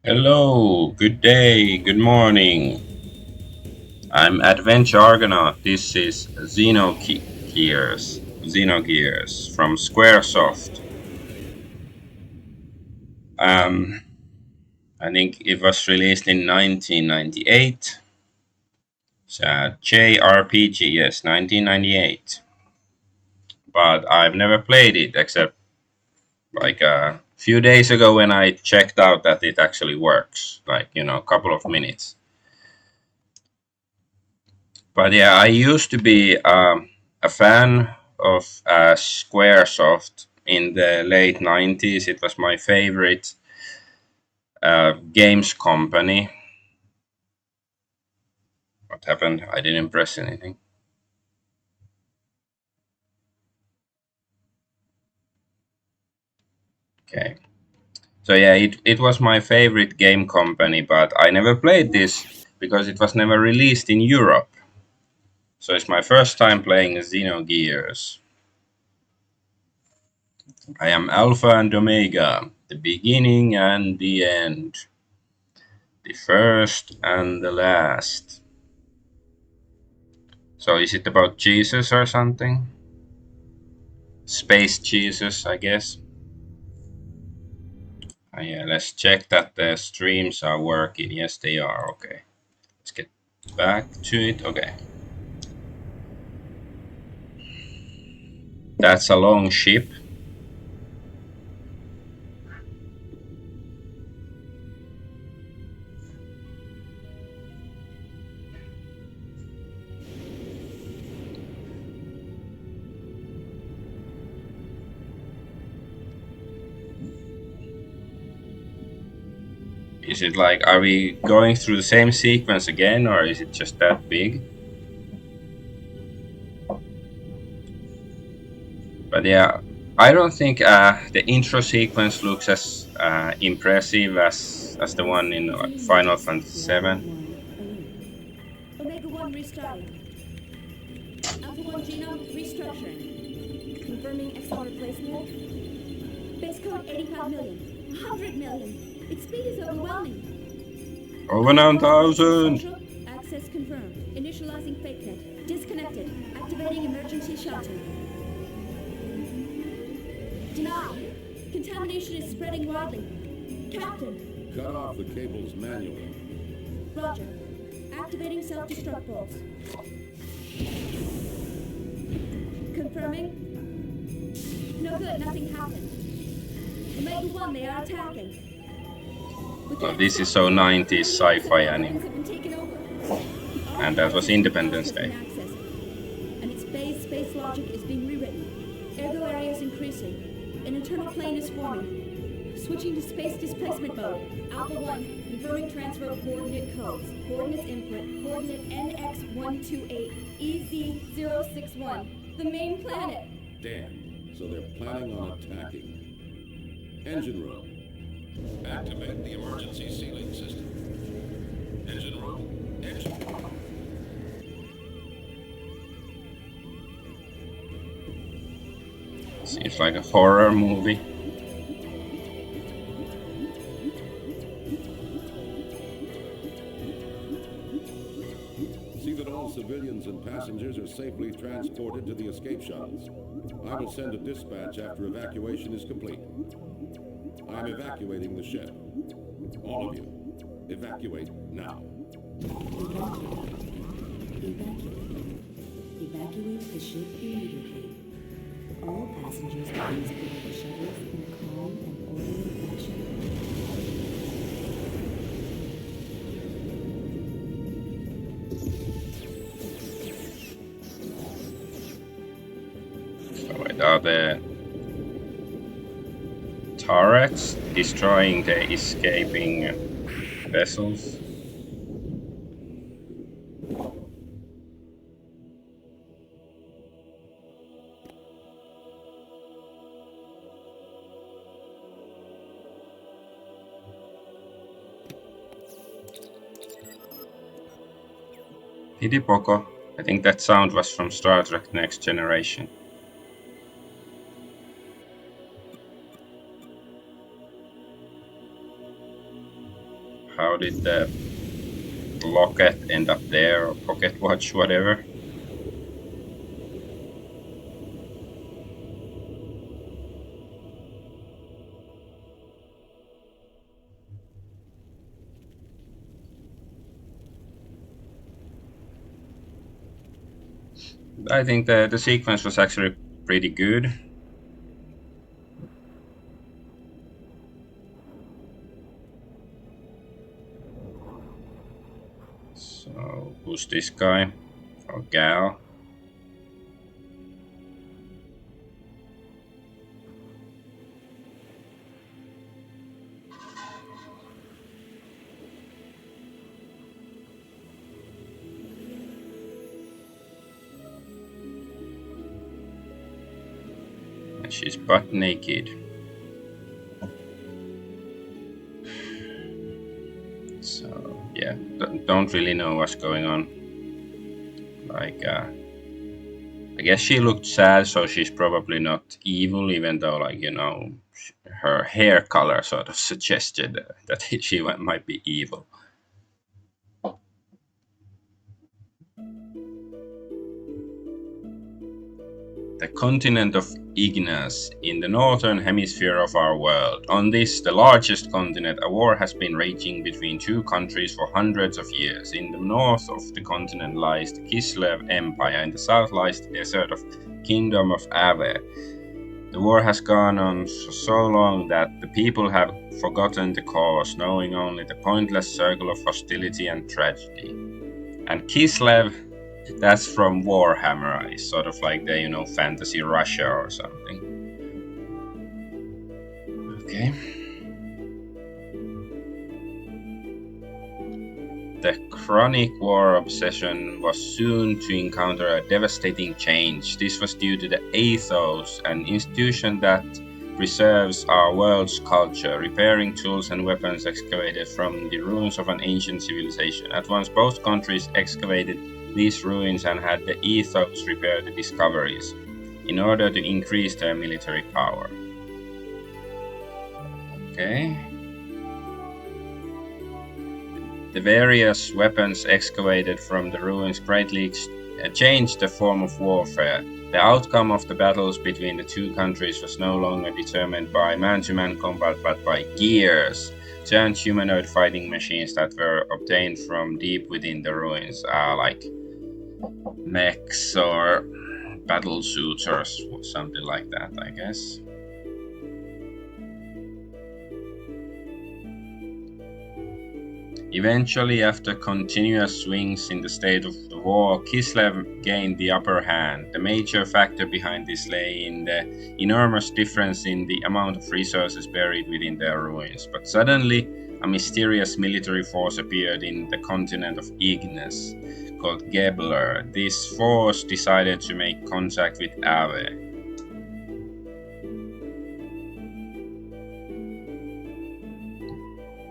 Hello, good day, good morning. I'm Adventure Argonaut. This is Xenogears from Squaresoft. Um, I think it was released in 1998. It's a JRPG, yes, 1998. But I've never played it except like a few days ago when I checked out that it actually works. Like, a couple of minutes. But yeah, I used to be a fan of Squaresoft in the late 90s. It was my favorite games company. What happened? I didn't press anything. Okay. So yeah, it was my favorite game company, but I never played this because it was never released in Europe. So it's my first time playing Xenogears. I am Alpha and Omega, the beginning and the end, the first and the last. So is it about Jesus or something? Space Jesus, I guess. Yeah, let's check that the streams are working. Yes, they are. Okay. Let's get back to it. Okay. That's a long ship. Is it like, are we going through the same sequence again, or is it just that big? But yeah, I don't think the intro sequence looks as impressive as the one in Final Fantasy VII. Omega 1 restarting. Alpha 1 genome restructuring. Confirming exon replacement. Base code 85 million. 100 million. Its speed is overwhelming. Over Alpha 1 emergency 9,000! social. Access confirmed. Initializing fake net. Disconnected. Activating emergency shelter. Denied. Contamination is spreading widely. Captain. Cut off the cables manually. Roger. Activating self-destruct bolts. Confirming. No good, nothing happened. Omega 1, they are attacking. Oh, this is so 90s sci-fi anime. And that was Independence Day. And its base space logic is being rewritten. Ergo area is increasing. An internal plane is forming. Switching to space displacement mode. Alpha 1, confirming transfer of coordinate codes. Coordinates input, coordinate NX128, EZ061. The main planet. Damn. So they're planning on attacking. Engine room. Activate the emergency sealing system. Engine room. Engine room. Seems like a horror movie. See that all civilians and passengers are safely transported to the escape shuttles. I will send a dispatch after evacuation is complete. I'm evacuating the ship. All of you, evacuate now. Evacuate the ship immediately. All passengers please board the shuttles in a calm and orderly fashion. So wait, are the turrets destroying the escaping vessels? Hidipoko. I think that sound was from Star Trek Next Generation. how did the locket end up there, or pocket watch, whatever? I think the sequence was actually pretty good. So, who's this guy? Or gal? And she's butt naked. So, yeah, don't really know what's going on. Like, I guess she looked sad, so she's probably not evil, even though, like, you know, her hair color sort of suggested that she might be evil. The continent of Ignis, in the northern hemisphere of our world. On this, the largest continent, a war has been raging between two countries for hundreds of years. In the north of the continent lies the Kislev Empire, in the south lies the desert of Kingdom of Ave. The war has gone on for so long that the people have forgotten the cause, knowing only the pointless circle of hostility and tragedy. And Kislev, that's from Warhammer. It's sort of like the, you know, fantasy Russia or something. Okay. The chronic war obsession was soon to encounter a devastating change. This was due to the ethos, an institution that preserves our world's culture, repairing tools and weapons excavated from the ruins of an ancient civilization. At once, both countries excavated these ruins and had the ethos repair the discoveries in order to increase their military power. Okay. The various weapons excavated from the ruins greatly changed the form of warfare. The outcome of the battles between the two countries was no longer determined by man-to-man combat, but by gears, giant humanoid fighting machines that were obtained from deep within the ruins, like mechs or battle suits or something like that, I guess. Eventually, after continuous swings in the state of the war, Kislev gained the upper hand. The major factor behind this lay in the enormous difference in the amount of resources buried within their ruins. But suddenly, a mysterious military force appeared in the continent of Ignis, called Gebler. This force decided to make contact with Ave.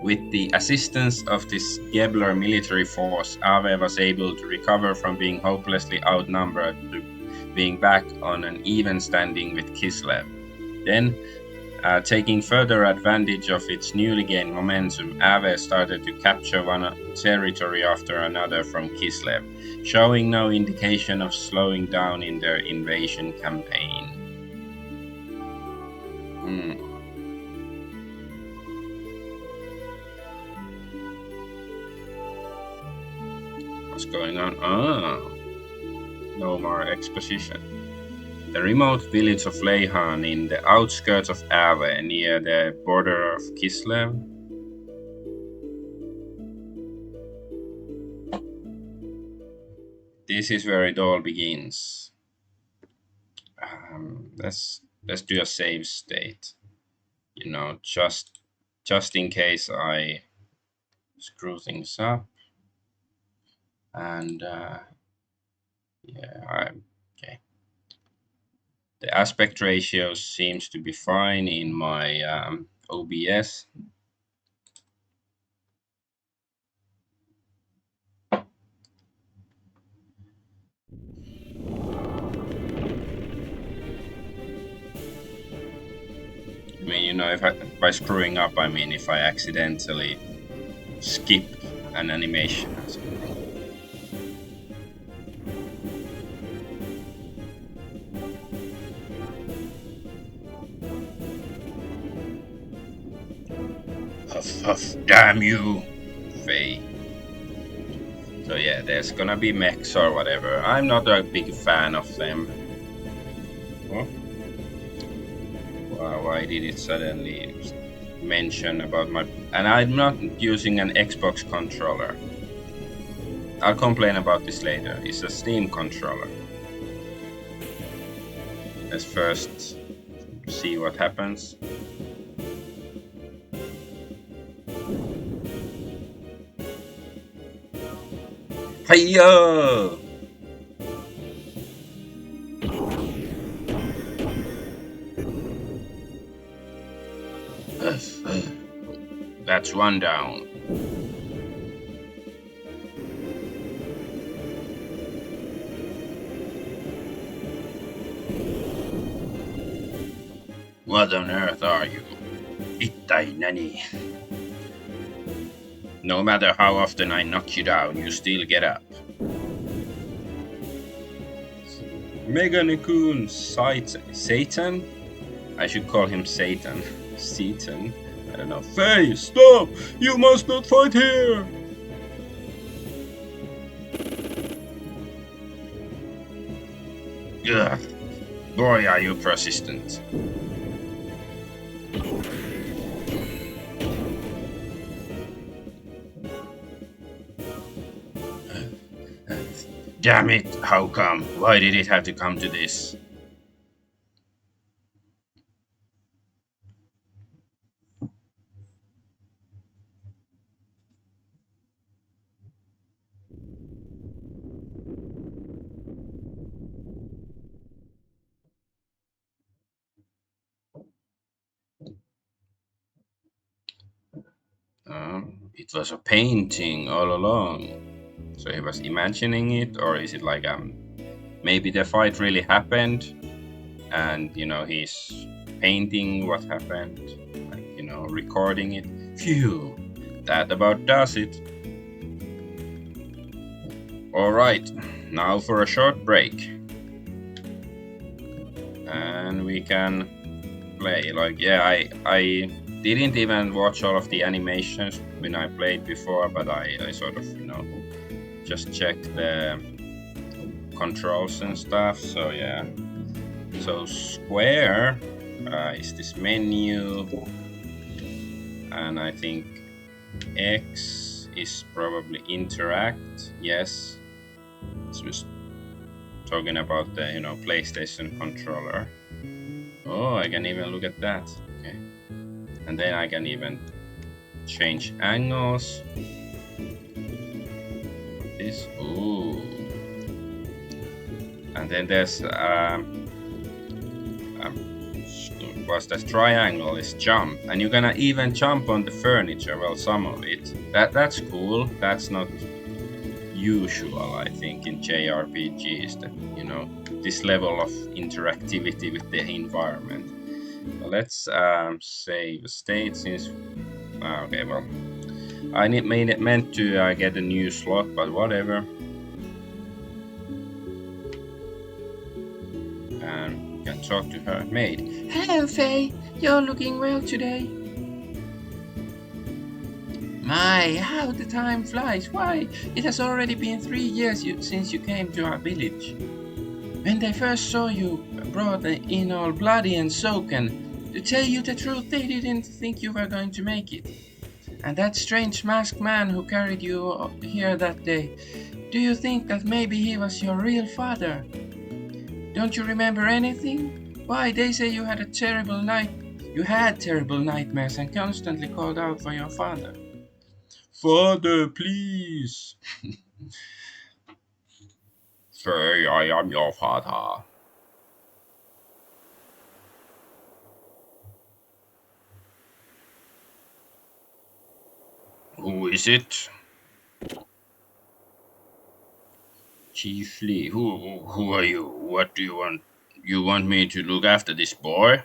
With the assistance of this Gebler military force, Ave was able to recover from being hopelessly outnumbered to being back on an even standing with Kislev. Then, taking further advantage of its newly gained momentum, Ave started to capture one territory after another from Kislev, showing no indication of slowing down in their invasion campaign. What's going on? No more exposition. The remote village of Leihan in the outskirts of Ave, near the border of Kislev. This is where it all begins. Let's do a save state. You know, just in case I screw things up. And yeah, okay. The aspect ratio seems to be fine in my OBS. I mean, you know, if by screwing up, I mean if I accidentally skip an animation. Huff huff, damn you, Faye. So yeah, there's gonna be mechs or whatever. I'm not a big fan of them. Oh, why did it suddenly mention about my... And I'm not using an Xbox controller. I'll complain about this later. It's a Steam controller. Let's first see what happens. Hiya! That's one down. What on earth are you? Ittai nani? No matter how often I knock you down, you still get up. Meganikun Satan? I should call him Satan. Satan? I don't know. Faye, stop! You must not fight here! Ugh. Boy, are you persistent. Damn it, how come? Why did it have to come to this? It was a painting all along. So he was imagining it, or is it like maybe the fight really happened, and he's painting what happened, like recording it. Phew, that about does it. All right, now for a short break, and we can play. Like, yeah, I didn't even watch all of the animations when I played before, but I sort of just checked the controls and stuff. So yeah, so square is this menu, and I think X is probably interact. Yes, it's just talking about the PlayStation controller. Oh, I can even look at that. Okay, and then I can even change angles. This, ooh, and then there's what's that? Triangle is jump, and you're gonna even jump on the furniture. Well, some of it. That's cool. That's not usual, I think, in JRPGs. That this level of interactivity with the environment. Well, let's save state since. Okay, well, I meant to get a new slot, but whatever. And can talk to her maid. Hello, Faye. You're looking well today. My, how the time flies. Why, it has already been 3 years since you came to our village. When they first saw you, brought in all bloody and soaken, to tell you the truth, they didn't think you were going to make it. And that strange masked man who carried you here that day, do you think that maybe he was your real father? Don't you remember anything? Why, they say you had a terrible night. You had terrible nightmares and constantly called out for your father. Father, please. Say I am your father. Who is it? Chiefly, who are you? What do you want? You want me to look after this boy?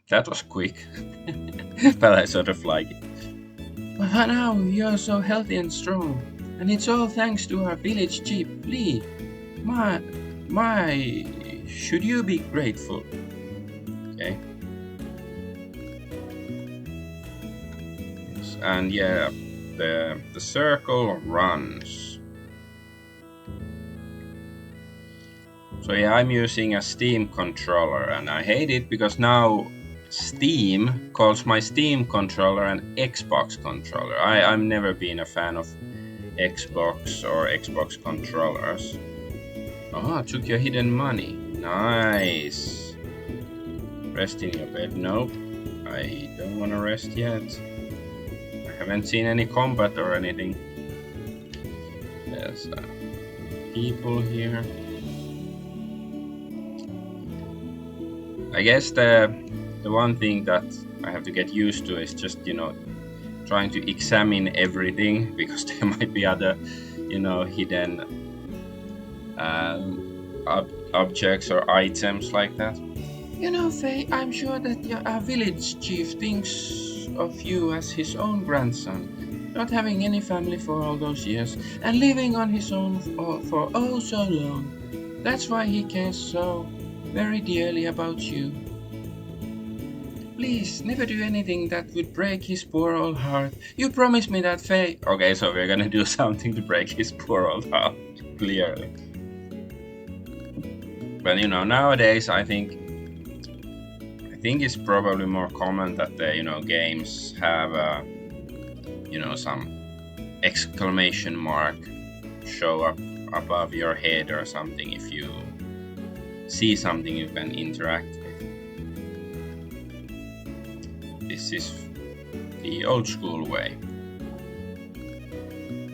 That was quick. But I sort of like it. But now you're so healthy and strong. And it's all thanks to our village chief, Lee. My, should you be grateful? Okay. Yes, and yeah, the circle runs. So yeah, I'm using a Steam controller, and I hate it because now Steam calls my Steam controller an Xbox controller. I've never been a fan of Xbox or Xbox controllers. Oh, took your hidden money. Nice. Rest in your bed. Nope. I don't want to rest yet. I haven't seen any combat or anything. There's people here. I guess the one thing that I have to get used to is just, trying to examine everything, because there might be other, hidden objects or items like that. Faye, I'm sure that our village chief thinks of you as his own grandson, not having any family for all those years and living on his own for oh so long. That's why he cares so very dearly about you. Please, never do anything that would break his poor old heart. You promised me that, Faye. Okay, so we're gonna do something to break his poor old heart, clearly. But nowadays I think it's probably more common that the games have some exclamation mark show up above your head or something if you see something you can interact with. This is the old school way.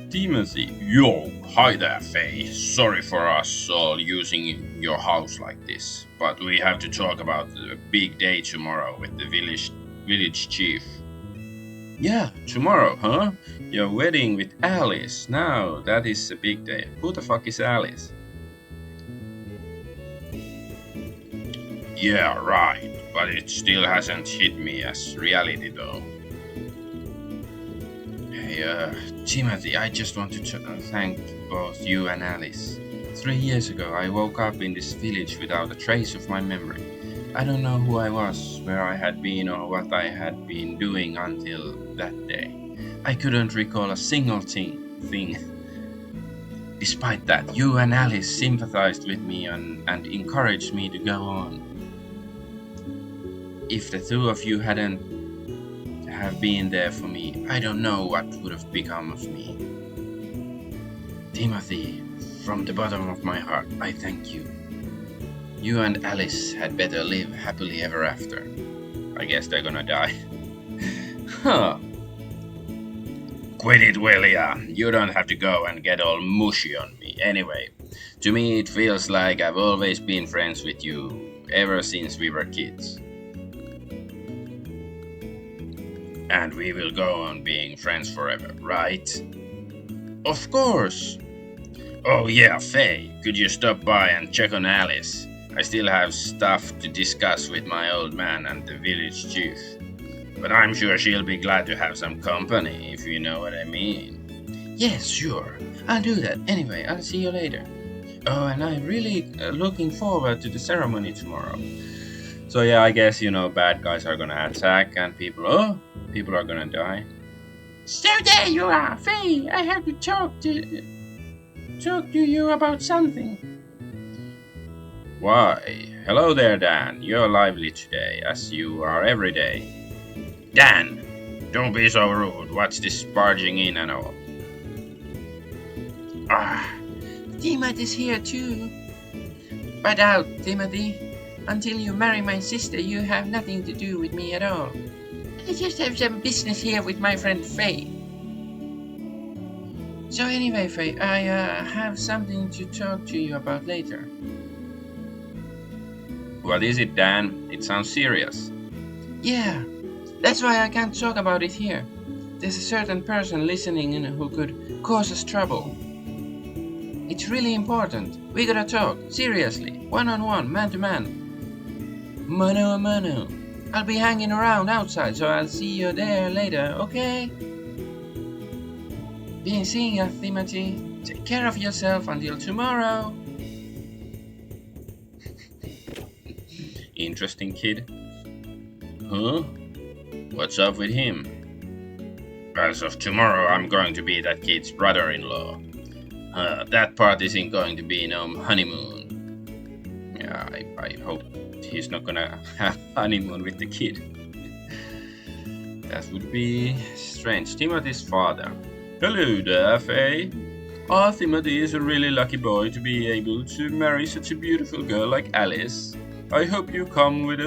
Timothy, yo, hi there, Faye. Sorry for us all using your house like this, but we have to talk about the big day tomorrow with the village chief. Yeah, tomorrow, huh? Your wedding with Alice. Now, that is a big day. Who the fuck is Alice? Yeah, right, but it still hasn't hit me as reality though. Hey, Timothy, I just want to thank both you and Alice. 3 years ago, I woke up in this village without a trace of my memory. I don't know who I was, where I had been, or what I had been doing until that day. I couldn't recall a single thing. Despite that, you and Alice sympathized with me and encouraged me to go on. If the two of you hadn't have been there for me, I don't know what would have become of me. Timothy, from the bottom of my heart, I thank you. You and Alice had better live happily ever after. I guess they're gonna die. Huh. Quit it, will ya? You don't have to go and get all mushy on me. Anyway, to me it feels like I've always been friends with you, ever since we were kids. And we will go on being friends forever, right? Of course! Oh yeah, Faye, could you stop by and check on Alice? I still have stuff to discuss with my old man and the village chief. But I'm sure she'll be glad to have some company, if you know what I mean. Yes, sure. I'll do that. Anyway, I'll see you later. Oh, and I'm really looking forward to the ceremony tomorrow. So yeah, I guess, bad guys are gonna attack and people are gonna die. So there you are, Faye. I have to talk to you about something. Why, hello there, Dan. You're lively today, as you are every day. Dan, don't be so rude. What's this barging in and all? Timothy's here too. But out, Timothy. Until you marry my sister, you have nothing to do with me at all. I just have some business here with my friend Faye. So anyway, Faye, I have something to talk to you about later. What is it, Dan? It sounds serious. Yeah, that's why I can't talk about it here. There's a certain person listening in who could cause us trouble. It's really important. We gotta talk, seriously, one-on-one, man-to-man. Mano a mano. I'll be hanging around outside, so I'll see you there later, okay? Been seeing you, Timothy. Take care of yourself until tomorrow. Interesting kid. Huh? What's up with him? As of tomorrow, I'm going to be that kid's brother-in-law. That part isn't going to be no honeymoon. Yeah, I hope he's not gonna have honeymoon with the kid. That would be strange. Timothy's father. Hello there, Faye. Oh, Timothy is a really lucky boy to be able to marry such a beautiful girl like Alice. I hope you come with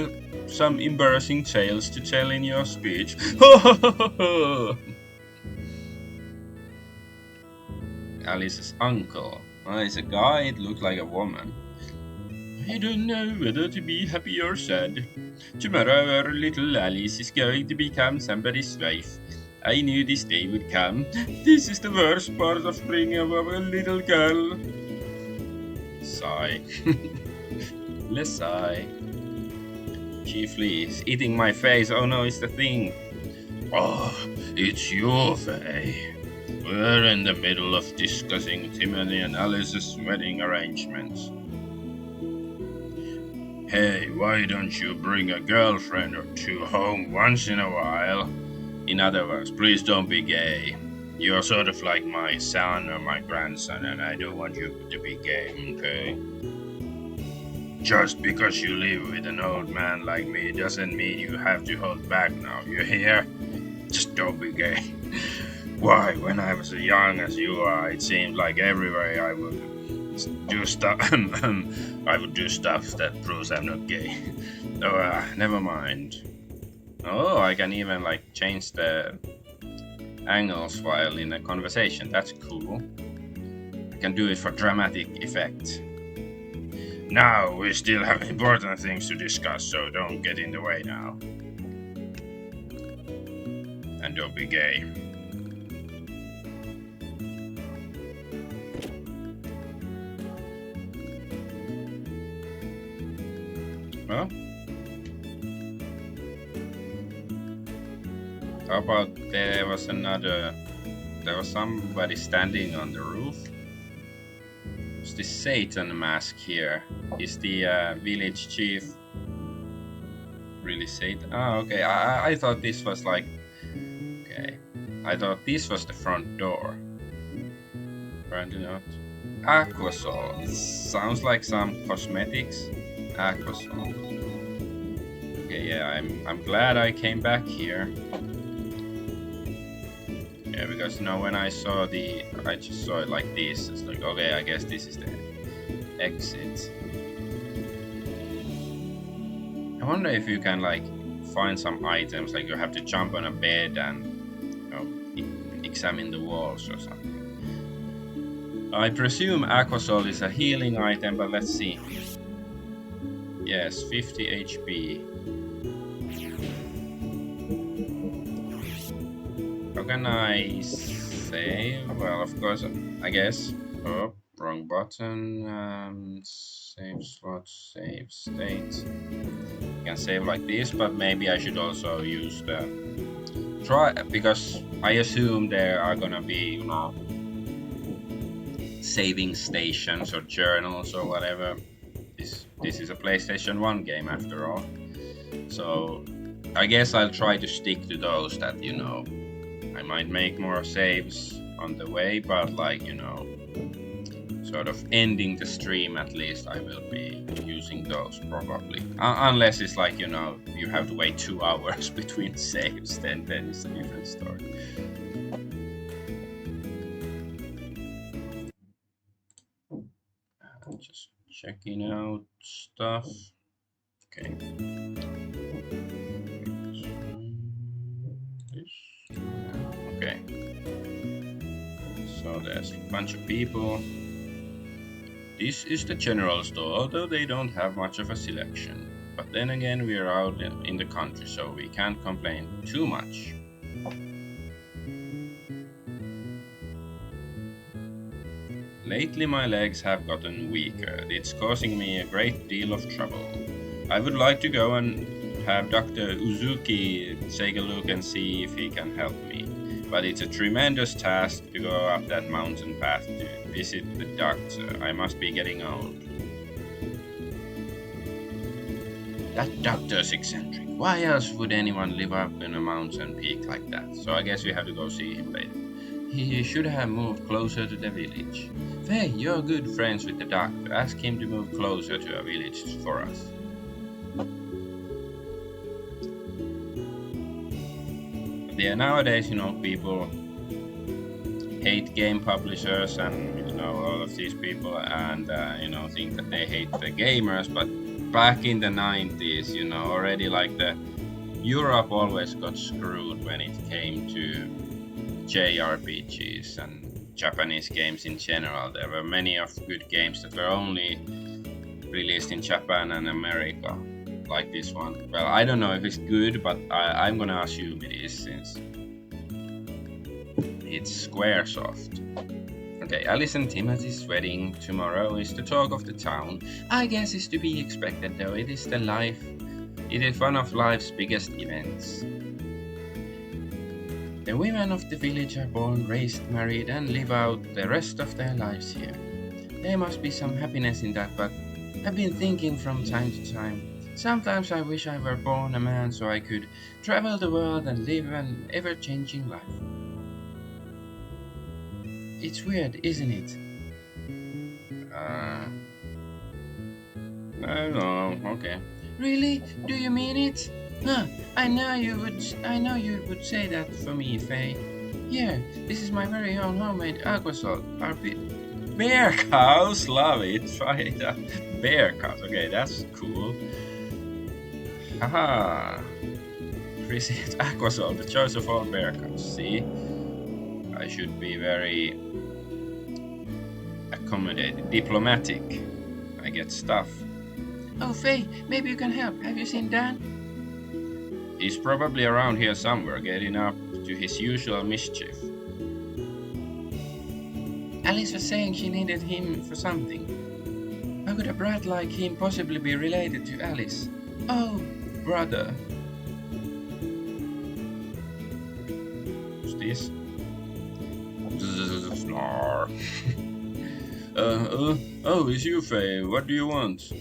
some embarrassing tales to tell in your speech. Alice's uncle. Is a guy, it looked like a woman. I don't know whether to be happy or sad. Tomorrow our little Alice is going to become somebody's wife. I knew this day would come. This is the worst part of bringing up a little girl. Sigh. Let's sigh. She flees, eating my face. Oh no, it's the thing. Oh, it's your Faye. We're in the middle of discussing Timothy and Alice's wedding arrangements. Hey, why don't you bring a girlfriend or two home once in a while? In other words, please don't be gay. You're sort of like my son or my grandson, and I don't want you to be gay, okay? Just because you live with an old man like me doesn't mean you have to hold back now, you hear? Just don't be gay. Why, when I was as young as you are, it seemed like everywhere I would do stuff. I would do stuff that proves I'm not gay. Oh, never mind. Oh, I can even like change the angles while in a conversation. That's cool. I can do it for dramatic effect. Now we still have important things to discuss, so don't get in the way now. And don't be gay. Well, how about there was somebody standing on the roof. It's this Satan mask here. Is the village chief really Satan? Oh, okay. I thought this was like... Okay. I thought this was the front door. Apparently not. Aquasol. It sounds like some cosmetics. Aquasol. Okay, yeah, I'm glad I came back here. Yeah, because you know when I just saw it like this. It's like, okay, I guess this is the exit. I wonder if you can like find some items, like you have to jump on a bed and examine the walls or something. I presume Aquasol is a healing item, but let's see. Yes, 50 HP. How can I save? Well, of course, I guess. Oh, wrong button. Save slot, save state. You can save like this, but maybe I should also use the because I assume there are gonna be, you know, saving stations or journals or whatever. This is a PlayStation 1 game after all. So I guess I'll try to stick to those that, you know, I might make more saves on the way, but like, you know, sort of ending the stream at least I will be using those probably. Unless it's like, you know, you have to wait 2 hours between saves, then it's a different story. Just checking out stuff. Okay. Okay. So there's a bunch of people. This is the general store, although they don't have much of a selection. But then again, we are out in the country, so we can't complain too much. Lately my legs have gotten weaker. It's causing me a great deal of trouble. I would like to go and have Dr. Uzuki take a look and see if he can help me. But it's a tremendous task to go up that mountain path to visit the doctor. I must be getting old. That doctor's eccentric. Why else would anyone live up in a mountain peak like that? So I guess we have to go see him later. He should have moved closer to the village. Faye, you're good friends with the doctor. Ask him to move closer to a village for us. Yeah, nowadays, people hate game publishers and, all of these people and, think that they hate the gamers. But back in the 90s, already like the Europe always got screwed when it came to JRPGs and Japanese games in general. There were many of good games that were only released in Japan and America, like this one. Well, I don't know if it's good, but I'm gonna assume it is since it's Squaresoft. Okay, Alice and Timothy's wedding tomorrow is the talk of the town. I guess it's to be expected, though. It is one of life's biggest events. The women of the village are born, raised, married, and live out the rest of their lives here. There must be some happiness in that, but I've been thinking from time to time. Sometimes I wish I were born a man so I could travel the world and live an ever-changing life. It's weird, isn't it? I don't know. Okay. Really? Do you mean it? Huh, I know you would say that for me, Faye. Here, this is my very own homemade aquasalt. Bear cows, love it. Try it out. Bear cows. Okay, that's cool. Haha. Appreciate aquasalt, the choice of all bear cows. See, I should be very accommodated, diplomatic. I get stuff. Oh, Faye, maybe you can help. Have you seen Dan? He's probably around here somewhere, getting up to his usual mischief. Alice was saying she needed him for something. How could a brat like him possibly be related to Alice? Oh, brother. What's this? Snarr. Oh, it's you, Faye. What do you want?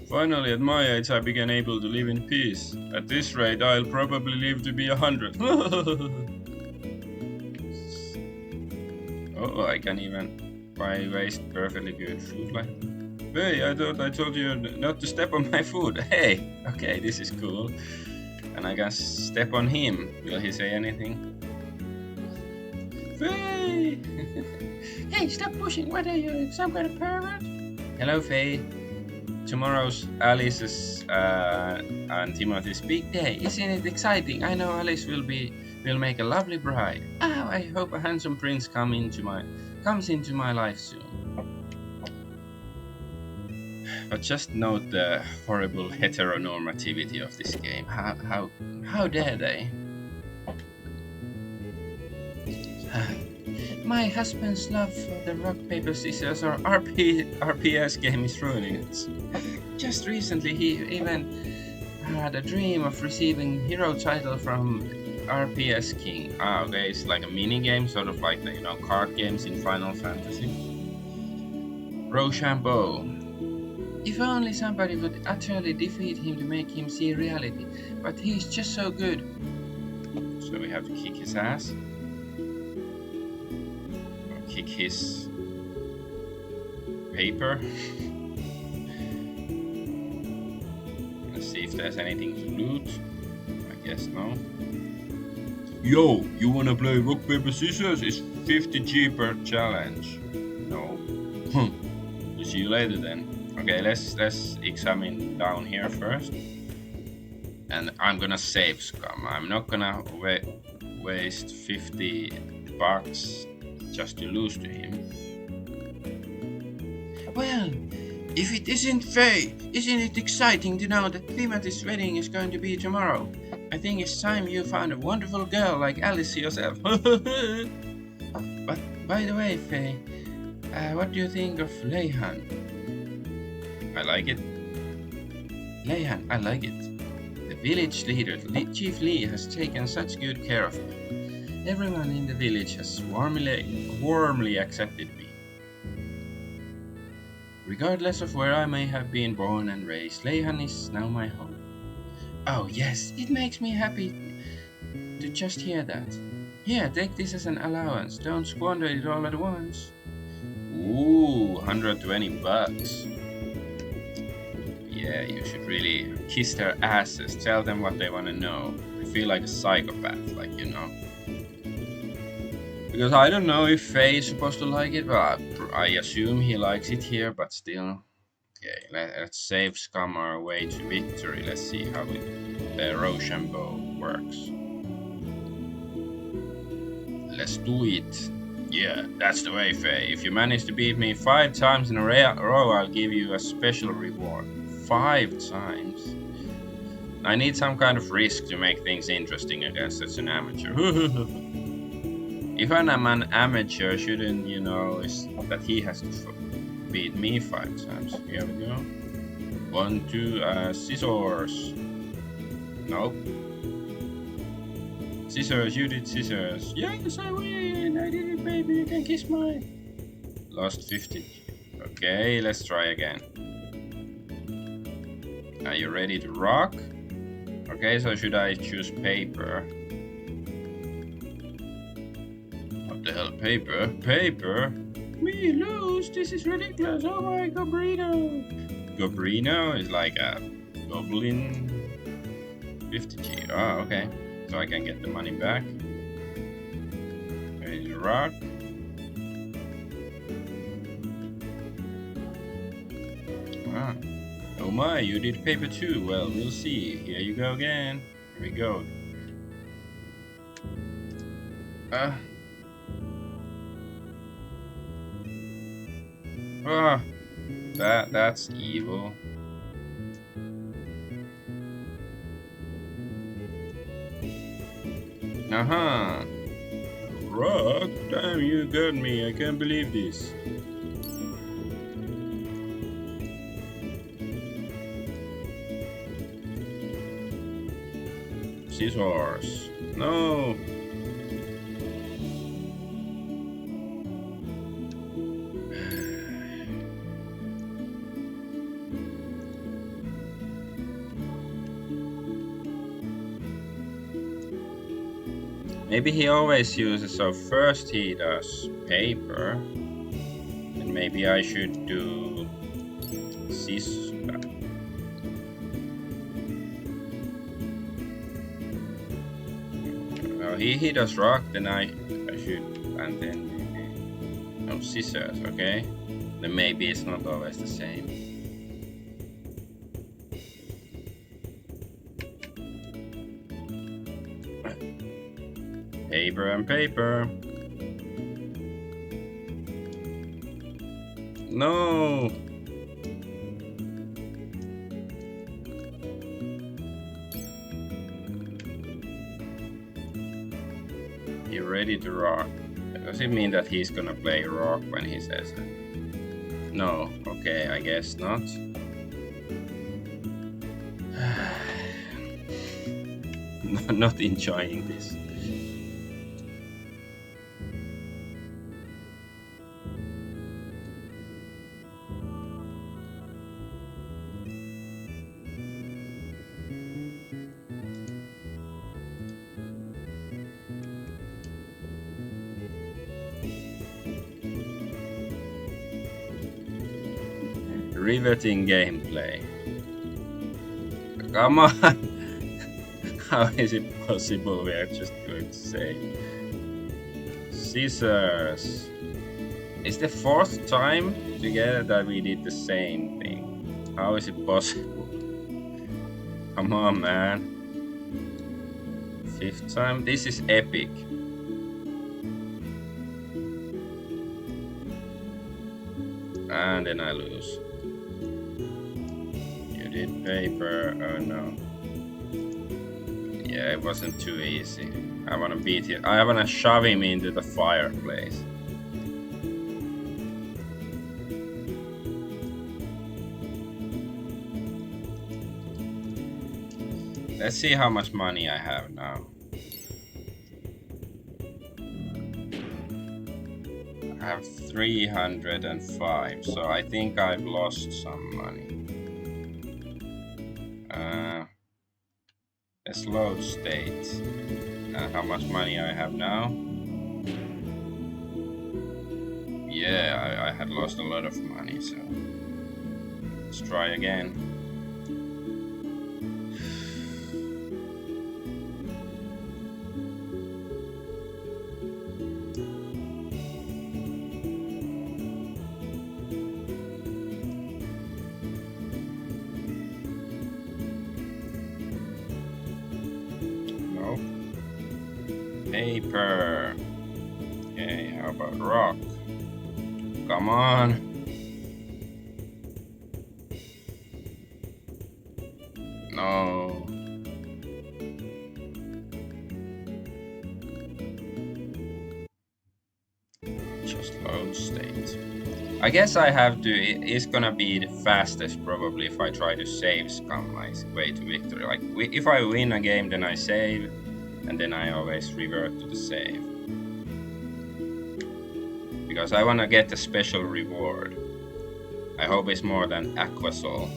Finally, at my age, I began able to live in peace. At this rate, I'll probably live to be 100. Oh, I can even waste perfectly good food like. Hey, I thought I told you not to step on my food. Hey, okay, this is cool. And I can step on him. Will he say anything? Faye! Hey, stop pushing. What are you, some kind of pervert? Hello, Faye. Tomorrow's Alice's and Timothy's big day. Isn't it exciting? I know Alice will make a lovely bride. Oh, I hope a handsome prince comes into my life soon. But just note the horrible heteronormativity of this game. How dare they? My husband's love for the rock, paper, scissors or RPS game is ruining it. Just recently he even had a dream of receiving hero title from RPS King. Ah, okay, it's like a mini game, sort of like the card games in Final Fantasy. Rochambeau. If only somebody would utterly defeat him to make him see reality, but he's just so good. So we have to kick his ass. Kick his paper. Let's see if there's anything to loot. I guess no. Yo, you wanna play rock, paper, scissors? It's 50G per challenge. No. We'll see you later then. Okay, let's examine down here first. And I'm gonna save scum. I'm not gonna waste 50 bucks just to lose to him. Well, if it isn't Faye, isn't it exciting to know that Timothy's wedding is going to be tomorrow? I think it's time you found a wonderful girl like Alice yourself. But by the way, Faye, what do you think of Leihan? I like it. Leihan, I like it. The village leader, Chief Lee, has taken such good care of me. Everyone in the village has warmly accepted me. Regardless of where I may have been born and raised, Leyhan is now my home. Oh yes, it makes me happy to just hear that. Here, take this as an allowance. Don't squander it all at once. Ooh, 120 bucks. Yeah, you should really kiss their asses. Tell them what they want to know. I feel like a psychopath, like, you know. Because I don't know if Faye is supposed to like it, but I assume he likes it here, but still. Okay, let's save scum our way to victory. Let's see how the Rochambeau works. Let's do it. Yeah, that's the way, Faye. If you manage to beat me 5 times in a row, I'll give you a special reward. 5 times? I need some kind of risk to make things interesting against such an amateur. If I'm an amateur, shouldn't you know is that he has to beat me 5 times. Here we go. 1, 2, scissors. Nope. Scissors, you did scissors. Yes, I win! I did it, baby. You can kiss mine. Lost 50. Okay, let's try again. Are you ready to rock? Okay, so should I choose paper? What the hell, paper? Paper? We lose! This is ridiculous! Oh my Gobrino! Gobrino is like a goblin. 50G. Oh, okay. So I can get the money back. Ready to rock. Ah. Oh my, you did paper too. Well, we'll see. Here you go again. Here we go. That's evil. Uh-huh. Rock? Damn, you got me. I can't believe this. Scissors. No. Maybe he always uses, so first he does paper, and maybe I should do scissors. No, he does rock, then I should, and then no scissors, okay? Then maybe it's not always the same. Paper and paper. No. You ready to rock? Does it mean that he's gonna play rock when he says that? No. Okay, I guess not. Not enjoying this. Riveting gameplay. Come on! How is it possible we are just doing the same? Scissors. It's the 4th time together that we did the same thing. How is it possible? Come on, man. 5th time? This is epic. And then I lose. You did paper. Oh no. Yeah, it wasn't too easy. I wanna beat him. I wanna shove him into the fireplace. Let's see how much money I have now. I have 305, so I think I've lost some money. Let's load state. How much money I have now? Yeah, I had lost a lot of money, so let's try again. Nope. Paper. Okay, how about rock? Come on. No. Just load state. I guess I have to. It's gonna be the fastest probably if I try to save Scum my way to victory. Like if I win a game, then I save, and then I always revert to the save. Because I wanna get a special reward. I hope it's more than Aquasol.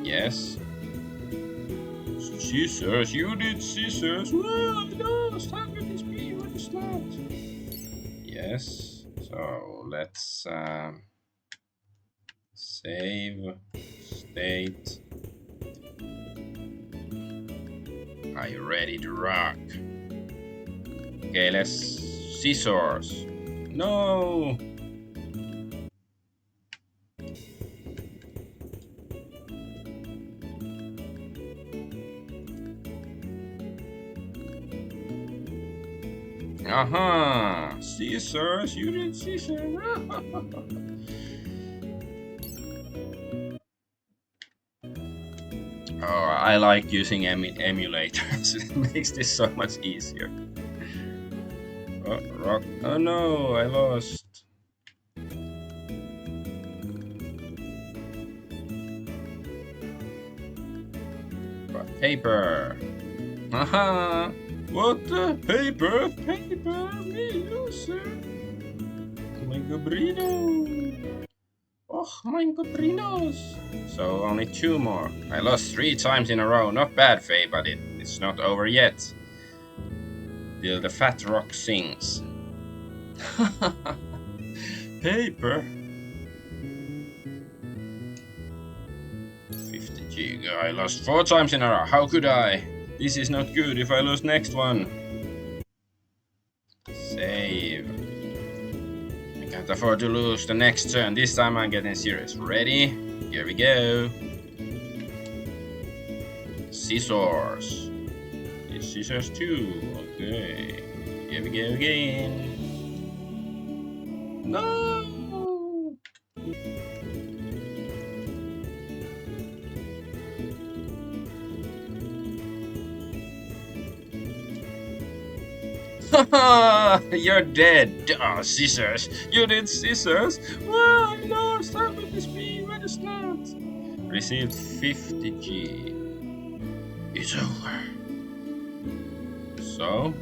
Yes. Scissors, you did scissors. Well, no, stop with this me, what is that? Yes. So let's save state. Are you ready to rock? Okay, let's scissors. No. Aha! Scissors, you did scissors. Oh, I like using emulators. It makes this so much easier. Oh, rock. Oh no, I lost. But paper. Aha! What the? Paper? Paper? Me loser. My gobrino. Oh, my gobrinos. So only 2 more. I lost 3 times in a row. Not bad, Faye, but it's not over yet. Till the fat rock sings. Paper. 50 giga. I lost 4 times in a row. How could I? This is not good if I lose next one. Save. I can't afford to lose the next turn. This time I'm getting serious. Ready? Here we go. Scissors. It's scissors too. Okay. Here we go again. No! You're dead. Oh, scissors. You did scissors? Wow, no, stop with this speed. Where is that? Received 50G. It's over. So,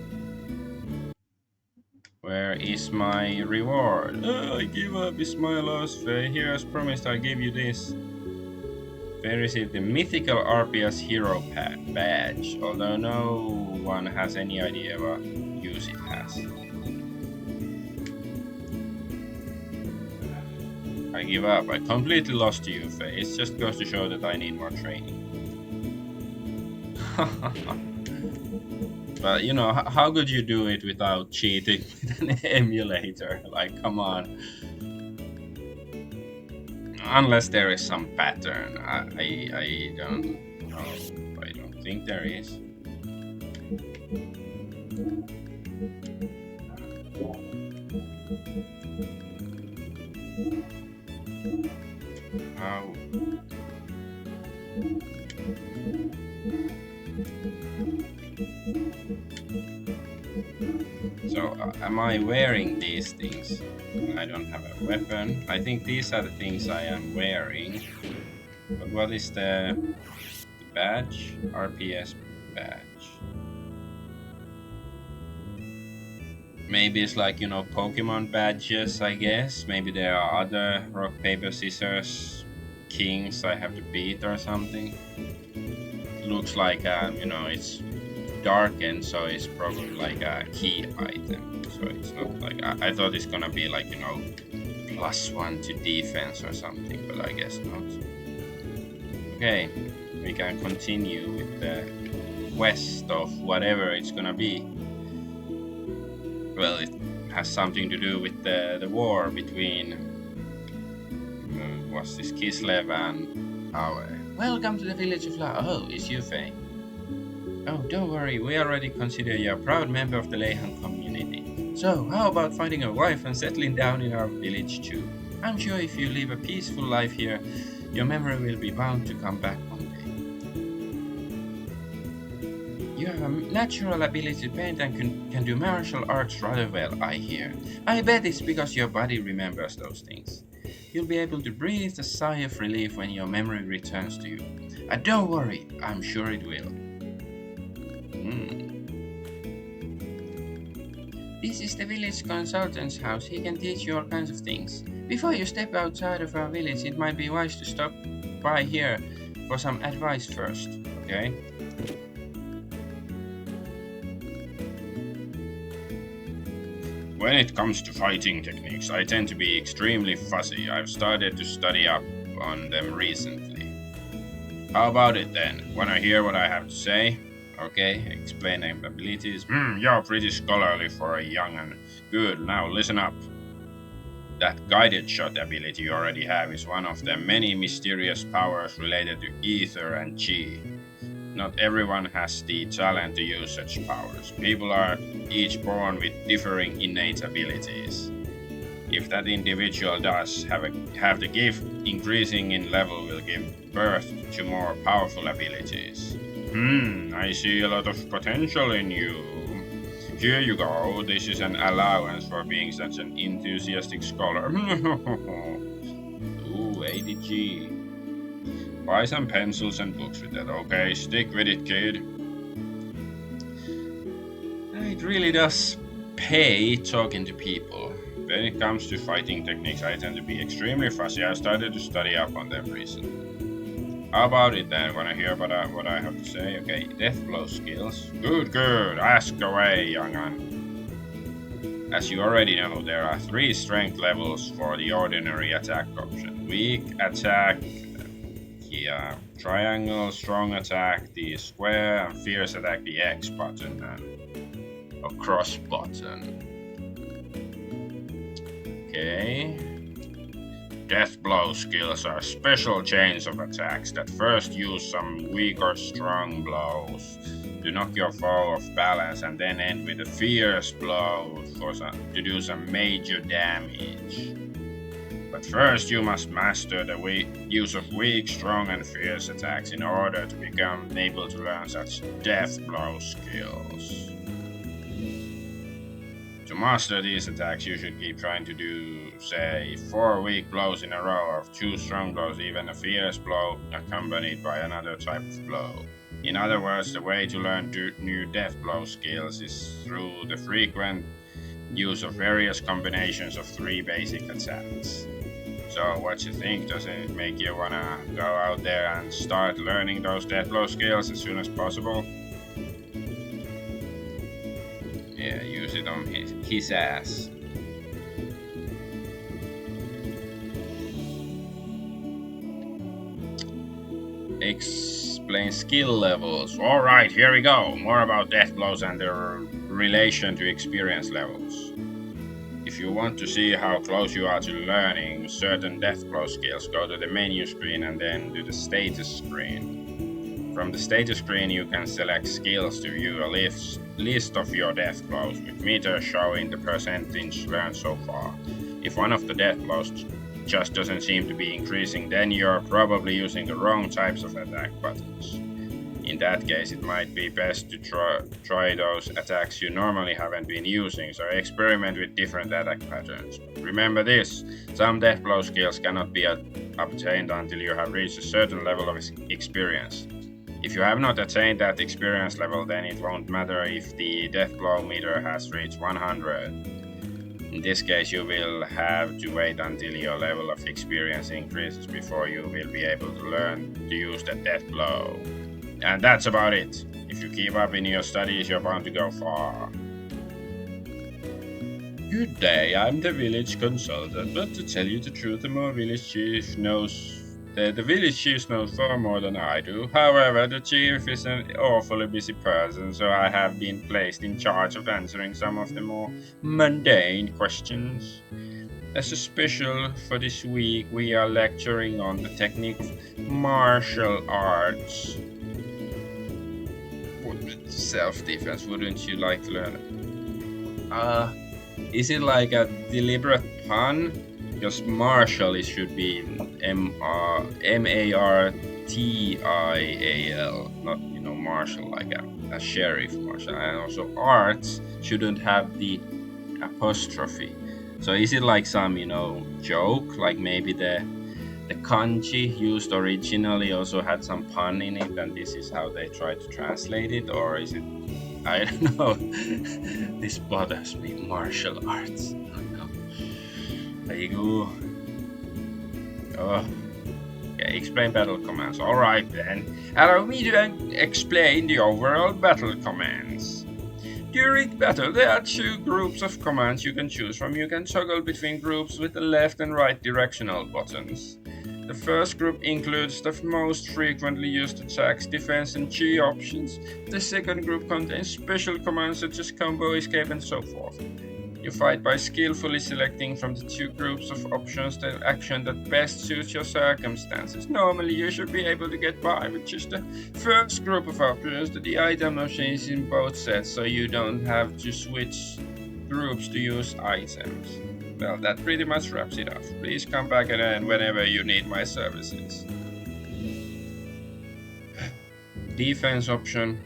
where is my reward? Oh, I give up. It's my loss. Here as promised, I gave you this. Faye received the mythical RPS hero badge, although no one has any idea what use it has. I give up. I completely lost to you, Faye. It just goes to show that I need more training. But you know, how could you do it without cheating with an emulator? Like, come on. Unless there is some pattern. I don't know. I don't think there is. How? So, am I wearing these things? I don't have a weapon. I think these are the things I am wearing. But what is the badge? RPS badge. Maybe it's like, Pokemon badges, I guess. Maybe there are other rock, paper, scissors kings I have to beat or something. It looks like, it's darkened, so it's probably like a key item. So it's not like, I thought it's gonna be like, +1 to defense or something, but I guess not. Okay, we can continue with the quest of whatever it's gonna be. Well, it has something to do with the war between what's this, Kislev and our. Welcome to the village of La. Oh, it's you, Faye. Oh, don't worry, we already consider you a proud member of the Leyhan community. So, how about finding a wife and settling down in our village too? I'm sure if you live a peaceful life here, your memory will be bound to come back one day. You have a natural ability to paint and can do martial arts rather well, I hear. I bet it's because your body remembers those things. You'll be able to breathe a sigh of relief when your memory returns to you. Don't worry, I'm sure it will. This is the village consultant's house. He can teach you all kinds of things. Before you step outside of our village, it might be wise to stop by here for some advice first, okay? When it comes to fighting techniques, I tend to be extremely fussy. I've started to study up on them recently. How about it then? Wanna hear what I have to say? Okay, explain abilities. You're pretty scholarly for a young and good. Now listen up. That guided shot ability you already have is one of the many mysterious powers related to ether and chi. Not everyone has the talent to use such powers. People are each born with differing innate abilities. If that individual does have the gift, increasing in level will give birth to more powerful abilities. I see a lot of potential in you. Here you go, this is an allowance for being such an enthusiastic scholar. Ooh, 80G. Buy some pencils and books with that, okay? Stick with it, kid. It really does pay talking to people. When it comes to fighting techniques, I tend to be extremely fussy. I started to study up on them recently. How about it then? Wanna hear what I have to say? Okay, death blow skills. Good. Ask away, young un. As you already know, there are 3 strength levels for the ordinary attack option. Weak attack, triangle, strong attack, the square, and fierce attack, the X button, or cross button. Okay. Death blow skills are special chains of attacks that first use some weak or strong blows to knock your foe off balance and then end with a fierce blow to do some major damage. But first you must master the use of weak, strong and fierce attacks in order to become able to learn such death blow skills. To master these attacks, you should keep trying to do, say, 4 weak blows in a row, or 2 strong blows, even a fierce blow accompanied by another type of blow. In other words, the way to learn new death blow skills is through the frequent use of various combinations of 3 basic attacks. So what you think? Doesn't it make you wanna go out there and start learning those death blow skills as soon as possible? Yeah, use it on his ass. Explain skill levels. Alright, here we go. More about death blows and their relation to experience levels. If you want to see how close you are to learning certain death blow skills, go to the menu screen and then to the status screen. From the status screen you can select skills to view a list of your death blows, with meters showing the percentage learned so far. If one of the death blows just doesn't seem to be increasing, then you're probably using the wrong types of attack buttons. In that case, it might be best to try those attacks you normally haven't been using, so experiment with different attack patterns. Remember this, some death blow skills cannot be obtained until you have reached a certain level of experience. If you have not attained that experience level, then it won't matter if the death blow meter has reached 100. In this case, you will have to wait until your level of experience increases before you will be able to learn to use the death blow. And that's about it. If you keep up in your studies, you're bound to go far. Good day, I'm the village consultant, but to tell you the truth, the village chief knows far more than I do. However, the chief is an awfully busy person, so I have been placed in charge of answering some of the more mundane questions. As a special for this week, we are lecturing on the technique of martial arts. Self-defense, wouldn't you like to learn it? Is it like a deliberate pun? Because martial, it should be M-A-R-T-I-A-L, not, martial like a sheriff martial. And also arts shouldn't have the apostrophe. So is it like some, joke, like maybe the kanji used originally also had some pun in it, and this is how they try to translate it, or is it? I don't know. This bothers me. Martial arts. Oh no. There you go. Oh. Okay, explain battle commands. Alright then. Allow me to explain the overall battle commands. During battle, there are two groups of commands you can choose from. You can toggle between groups with the left and right directional buttons. The first group includes the most frequently used attacks, defense, and chi options. The second group contains special commands such as combo, escape, and so forth. You fight by skillfully selecting from the two groups of options the action that best suits your circumstances. Normally, you should be able to get by with just the first group of options. The item option is in both sets, so you don't have to switch groups to use items. Well, that pretty much wraps it up. Please come back again whenever you need my services. Defense option.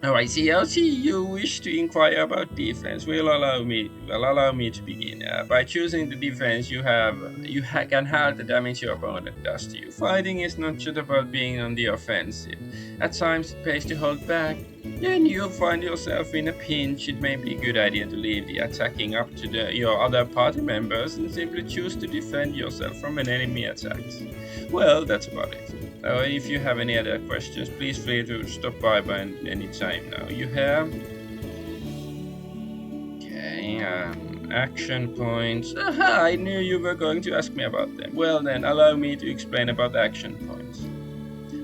Oh, I see you wish to inquire about defense. Allow me to begin. By choosing the defense, you can halve the damage your opponent does to you. Fighting is not just about being on the offensive. At times it pays to hold back. When you find yourself in a pinch, it may be a good idea to leave the attacking up to your other party members and simply choose to defend yourself from an enemy attack. Well, that's about it. If you have any other questions, please feel free to stop by any time now. You have... Okay, action points. Aha, I knew you were going to ask me about them. Well then, allow me to explain about action points.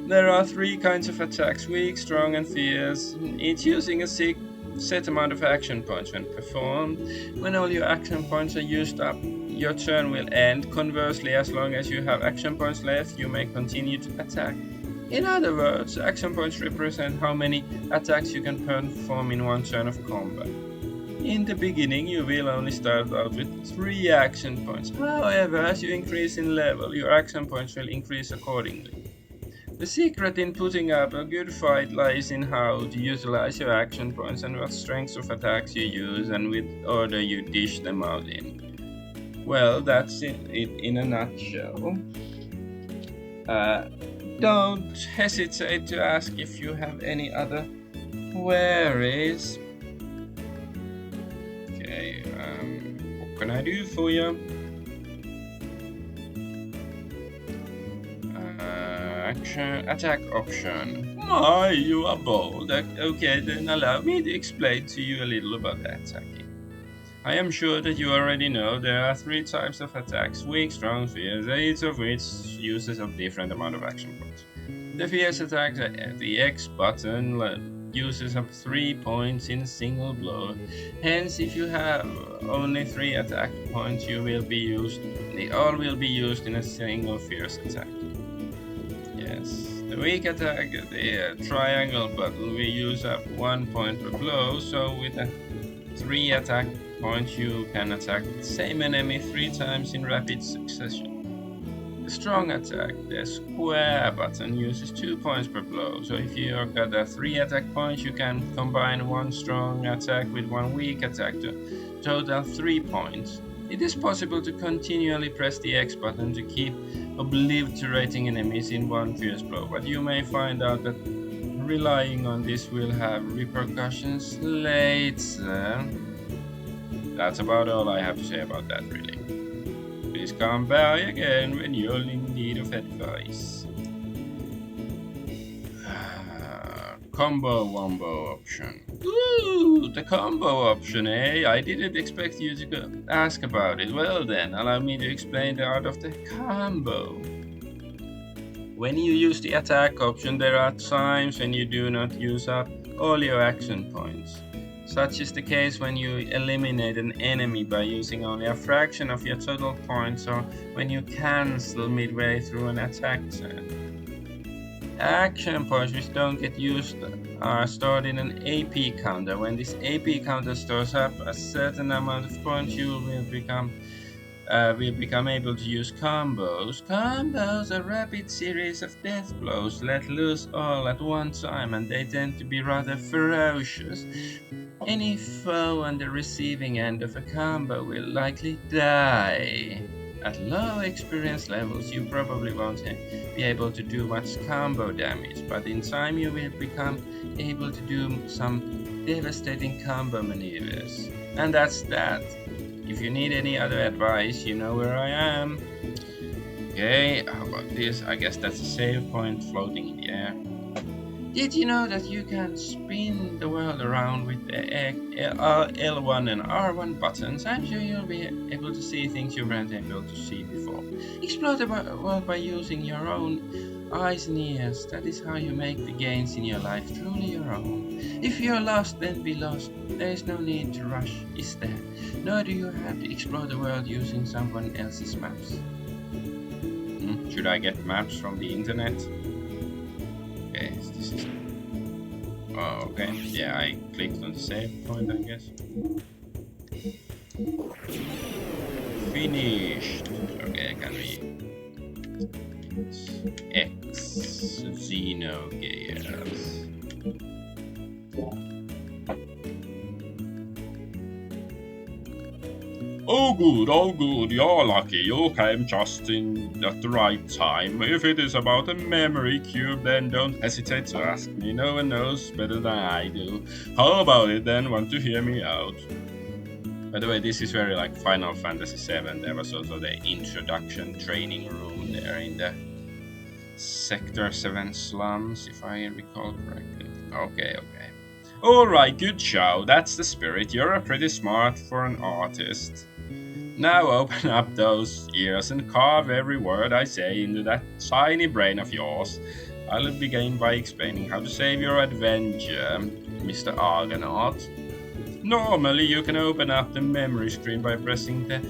There are three kinds of attacks: weak, strong, and fierce, each using a set amount of action points when performed. When all your action points are used up, your turn will end. Conversely, as long as you have action points left, you may continue to attack. In other words, action points represent how many attacks you can perform in one turn of combat. In the beginning, you will only start out with 3 action points. However, as you increase in level, your action points will increase accordingly. The secret in putting up a good fight lies in how to utilize your action points and what strengths of attacks you use and with order you dish them out in. Well, that's it in a nutshell. Don't hesitate to ask if you have any other queries. Okay, what can I do for you? Attack option. My, you are bold. Okay, then allow me to explain to you a little about attacking. I am sure that you already know there are 3 types of attacks: weak, strong, fierce, each of which uses a different amount of action points. The fierce attacks, the X button, uses up 3 points in a single blow. Hence, if you have only 3 attack points, they all will be used in a single fierce attack. Yes. The weak attack, the triangle button, will use up 1 point per blow, so with a 3 attack points you can attack the same enemy 3 times in rapid succession. The strong attack, the square button, uses 2 points per blow. So if you got 3 attack points, you can combine 1 strong attack with 1 weak attack to total 3 points. It is possible to continually press the X button to keep obliterating enemies in one fierce blow, but you may find out that relying on this will have repercussions later. That's about all I have to say about that, really. Please come by again when you're in need of advice. Combo wombo option. Ooh, the combo option, eh? I didn't expect you to ask about it. Well then, allow me to explain the art of the combo. When you use the attack option, there are times when you do not use up all your action points. Such is the case when you eliminate an enemy by using only a fraction of your total points, or when you cancel midway through an attack turn. Action points which don't get used are stored in an AP counter. When this AP counter stores up a certain amount of points, you will become able to use combos. Combos are a rapid series of death blows let loose all at one time, and they tend to be rather ferocious. Any foe on the receiving end of a combo will likely die. At low experience levels, you probably won't be able to do much combo damage, but in time you will become able to do some devastating combo maneuvers. And that's that. If you need any other advice, you know where I am. Okay, how about this? I guess that's a save point floating in the air. Did you know that you can spin the world around with the L1 and R1 buttons? I'm sure you'll be able to see things you weren't able to see before. Explore the world by using your own eyes and ears. That is how you make the gains in your life truly your own. If you're lost, then be lost. There is no need to rush, is there? Nor do you have to explore the world using someone else's maps. Should I get maps from the internet? Okay, this is... Oh, okay. Yeah, I clicked on the save point, I guess. Finished. Okay, can we... X Xenogears. Oh good, you're lucky. You came just in at the right time. If it is about a memory cube, then don't hesitate to ask me. No one knows better than I do. How about it then? Want to hear me out? By the way, this is very like Final Fantasy VII. There was also the introduction training room there in the Sector 7 slums, if I recall correctly. Okay. Alright, good show. That's the spirit. You're pretty smart for an artist. Now open up those ears and carve every word I say into that tiny brain of yours. I'll begin by explaining how to save your adventure, Mr. Argonaut. Normally, you can open up the memory screen by pressing the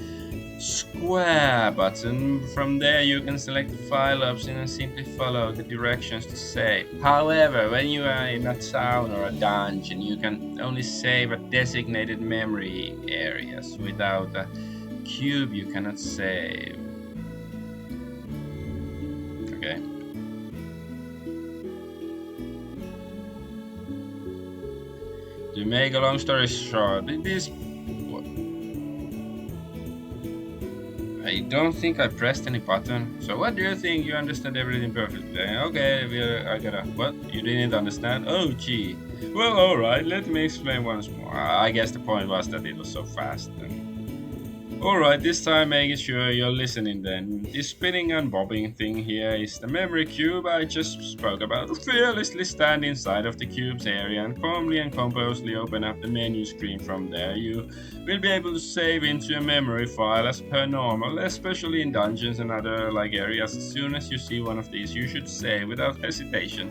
square button. From there, you can select the file option and simply follow the directions to save. However, when you are in a town or a dungeon, you can only save at designated memory areas. Without a cube, you cannot save. Okay. To make a long story short, I don't think I pressed any button. So what do you think? You understand everything perfectly. Okay, I gotta... What? You didn't understand? Oh, gee. Well, alright, let me explain once more. I guess the point was that it was so fast. Alright, this time making sure you're listening then. This spinning and bobbing thing here is the memory cube I just spoke about. Fearlessly stand inside of the cube's area and calmly and composedly open up the menu screen. From there you will be able to save into a memory file as per normal, especially in dungeons and other like areas. As soon as you see one of these, you should save without hesitation.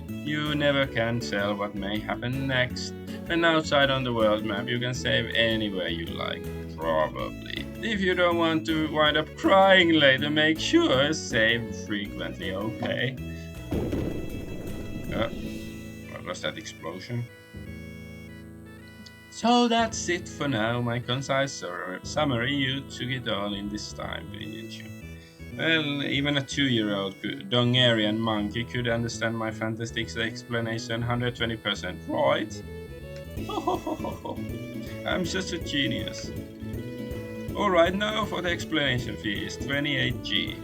You never can tell what may happen next. And outside on the world map, you can save anywhere you like. Probably. If you don't want to wind up crying later, make sure save frequently, okay? What was that explosion? So that's it for now, my concise summary. You took it all in this time, didn't you? Well, even a 2-year-old Dongarian monkey could understand my fantastic explanation 120%, right? I'm just a genius. Alright, now for the explanation fee is 28G.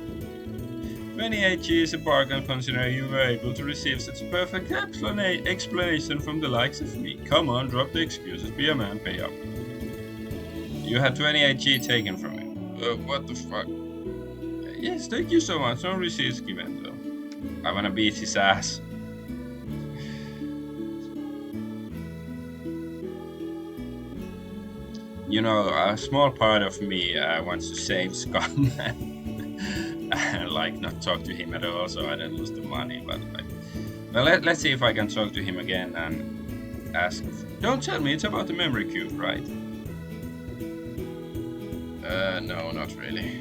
28G is a bargain considering you were able to receive such a perfect explanation from the likes of me. Come on, drop the excuses, be a man, pay up. You had 28G taken from me. What the fuck? Yes, thank you so much. No receipts given though. I wanna beat his ass. You know, a small part of me wants to save Scarman. Like, not talk to him at all so I don't lose the money. But like, well, let's see if I can talk to him again and ask. Don't tell me it's about the memory cube, right? No, not really.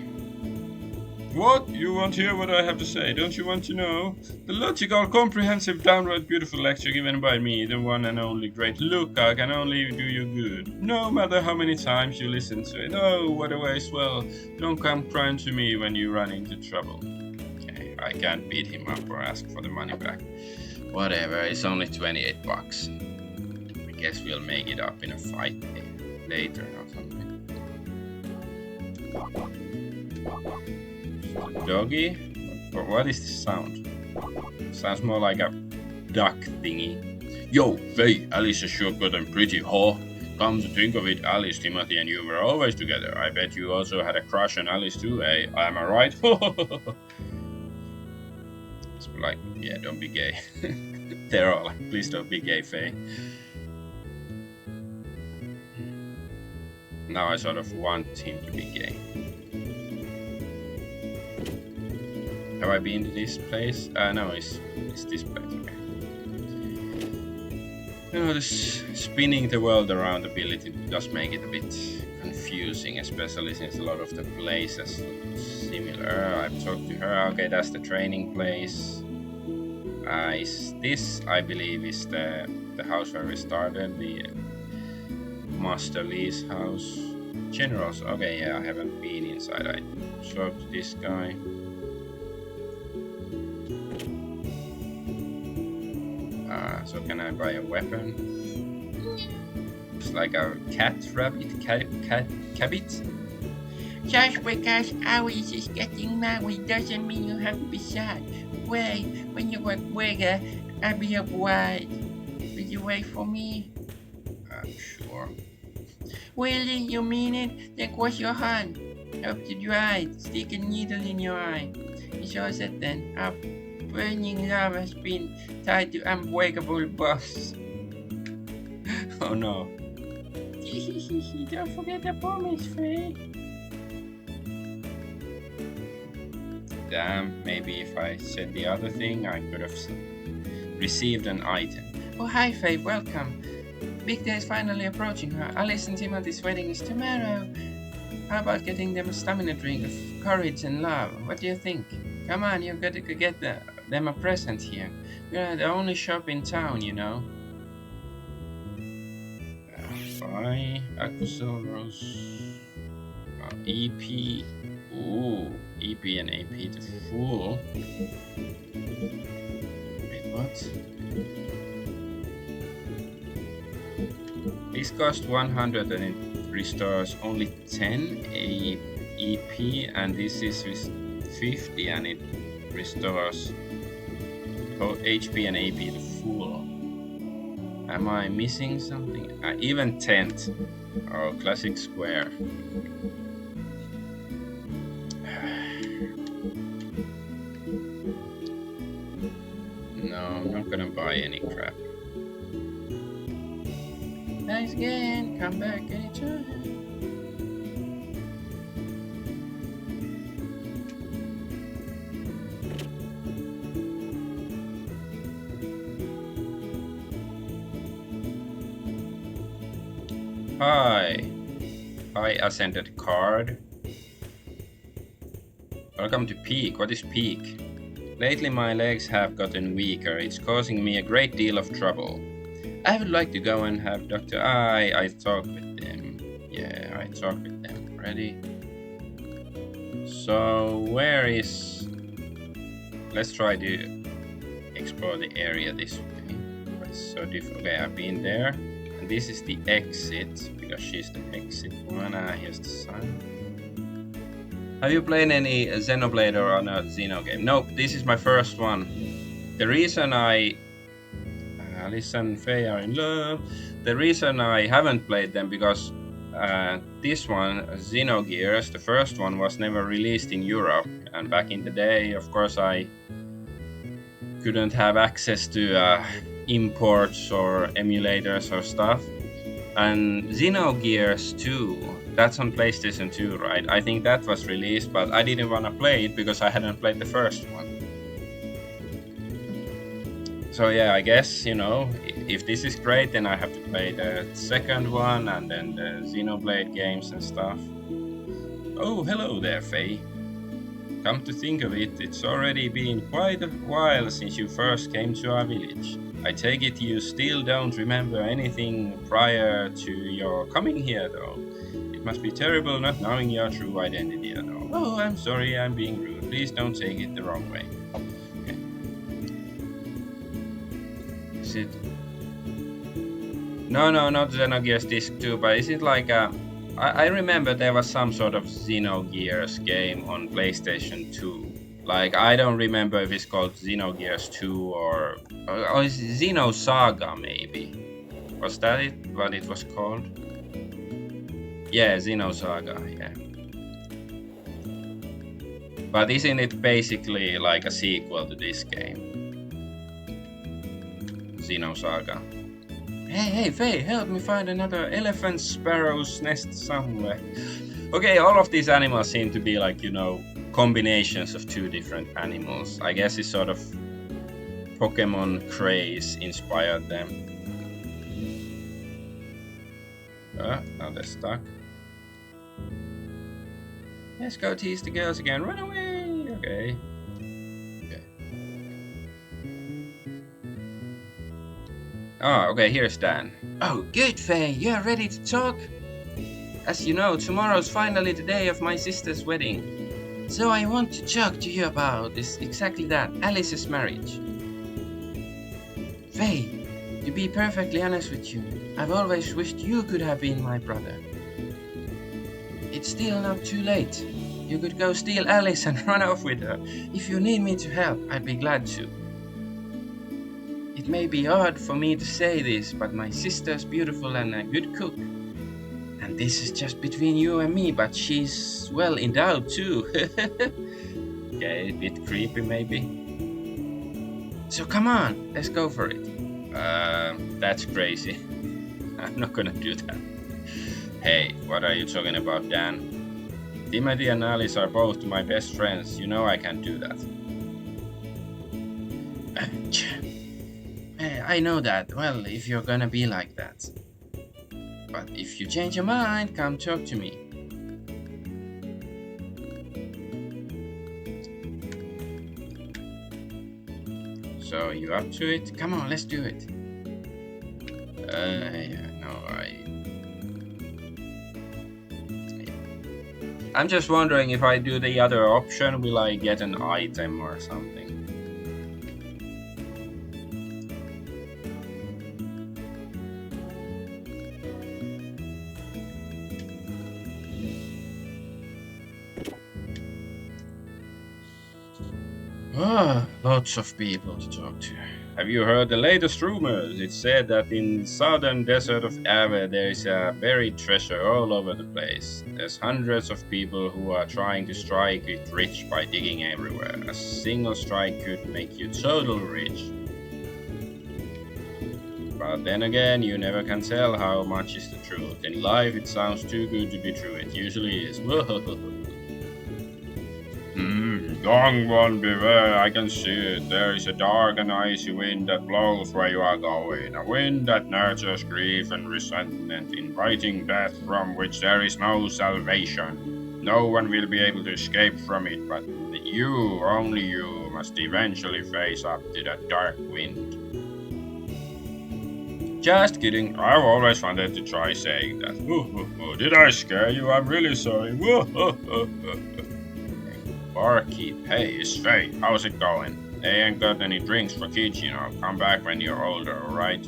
What? You won't hear what I have to say, don't you want to know? The logical, comprehensive, downright beautiful lecture given by me, the one and only great Luca, can only do you good. No matter how many times you listen to it. Oh, what a waste. Well, don't come crying to me when you run into trouble. Okay, I can't beat him up or ask for the money back. Whatever, it's only 28 bucks. I guess we'll make it up in a fight later or something. Doggy? What is this sound? Sounds more like a duck thingy. Yo, Faye, Alice has sure gotten pretty, huh? Come to think of it, Alice, Timothy, and you were always together. I bet you also had a crush on Alice too, eh? Am I right? It's like, yeah, don't be gay. They're all like, please don't be gay, Faye. Now I sort of want him to be gay. Have I been to this place? No, it's this place, okay. You know, this spinning the world around ability does make it a bit confusing, especially since a lot of the places look similar. I've talked to her, okay, that's the training place. This, I believe, is the house where we started, the Master Lee's house. Generals, okay, yeah, I haven't been inside. I talked to this guy. So can I buy a weapon? It's like a cabbit? Just because Alice is getting married doesn't mean you have to be sad. Wait, when you were bigger, I'll be a bride. Will you wait for me? Sure. Really, you mean it? Then cross your hand. Hope you dry. Stick a needle in your eye. It's all set then. Our burning love has been tied to unbreakable bonds. Oh no. Don't forget the promise, Faye. Damn, maybe if I said the other thing, I could have received an item. Oh, hi, Faye. Welcome. Big day is finally approaching her. Alice and Timothy's wedding is tomorrow. How about getting them a stamina drink of courage and love? What do you think? Come on, you've got to get them a present here. We're the only shop in town, you know. Buy Akusil Rose. EP. Ooh, EP and AP to full. Wait, what? This cost 100 and it restores only 10 EP, and this is with 50 and it restores HP and AP to full. Am I missing something? Even 10th. Oh, classic Square. No, I'm not gonna buy any crap. Thanks again. Come back anytime. Hi. Hi, Ascended Card. Welcome to Peak. What is Peak? Lately my legs have gotten weaker. It's causing me a great deal of trouble. I would like to go and have Dr. I talked with them. Yeah, I talked with them already. So where is... Let's try to explore the area this way. But it's so difficult. Okay, I've been there. And this is the exit, because she's the exit one. Here's the sign. Have you played any Xenoblade or a Xeno game? Nope, this is my first one. The reason Alice and Faye are in love. The reason I haven't played them because this one, Xenogears, the first one, was never released in Europe. And back in the day, of course, I couldn't have access to imports or emulators or stuff. And Xenogears 2, that's on PlayStation 2, right? I think that was released, but I didn't want to play it because I hadn't played the first one. So yeah, I guess, you know, if this is great, then I have to play the second one and then the Xenoblade games and stuff. Oh, hello there, Faye. Come to think of it, it's already been quite a while since you first came to our village. I take it you still don't remember anything prior to your coming here, though. It must be terrible not knowing your true identity at all. Oh, I'm sorry, I'm being rude. Please don't take it the wrong way. Okay. Is it... No, not Xenogears Disc 2, but is it like a... I remember there was some sort of Xenogears game on PlayStation 2. Like, I don't remember if it's called Xenogears 2 or it's Xenosaga, maybe. Was that it? What it was called? Yeah, Xenosaga, yeah. But isn't it basically like a sequel to this game? Xenosaga. Hey, Faye, help me find another elephant sparrow's nest somewhere. Okay, all of these animals seem to be like, you know, combinations of two different animals. I guess it's sort of Pokemon craze inspired them. Now they're stuck. Let's go tease the girls again. Run away! Okay. Oh, okay, here's Dan. Oh, good, Faye. You're ready to talk? As you know, tomorrow's finally the day of my sister's wedding. So I want to talk to you about exactly that, Alice's marriage. Faye, to be perfectly honest with you, I've always wished you could have been my brother. It's still not too late. You could go steal Alice and run off with her. If you need me to help, I'd be glad to. It may be odd for me to say this, but my sister's beautiful and a good cook. And this is just between you and me, but she's, well, endowed too. Okay, a bit creepy maybe. So come on, let's go for it. That's crazy. I'm not gonna do that. Hey, what are you talking about, Dan? Timothy and Alice are both my best friends. You know I can't do that. I know that. Well, if you're gonna be like that. But if you change your mind, come talk to me. So, you up to it? Come on, let's do it. I'm just wondering if I do the other option, will I get an item or something? Lots of people to talk to. Have you heard the latest rumors? It's said that in the southern desert of Ave there is a buried treasure all over the place. There's hundreds of people who are trying to strike it rich by digging everywhere. A single strike could make you totally rich. But then again, you never can tell how much is the truth. In life it sounds too good to be true. It usually is. Young one, beware, I can see it. There is a dark and icy wind that blows where you are going. A wind that nurtures grief and resentment, inviting death from which there is no salvation. No one will be able to escape from it, but you, only you, must eventually face up to that dark wind. Just kidding, I've always wanted to try saying that. Did I scare you? I'm really sorry. Barkeep, hey, it's Faye. How's it going? They ain't got any drinks for kids, you know. Come back when you're older, alright?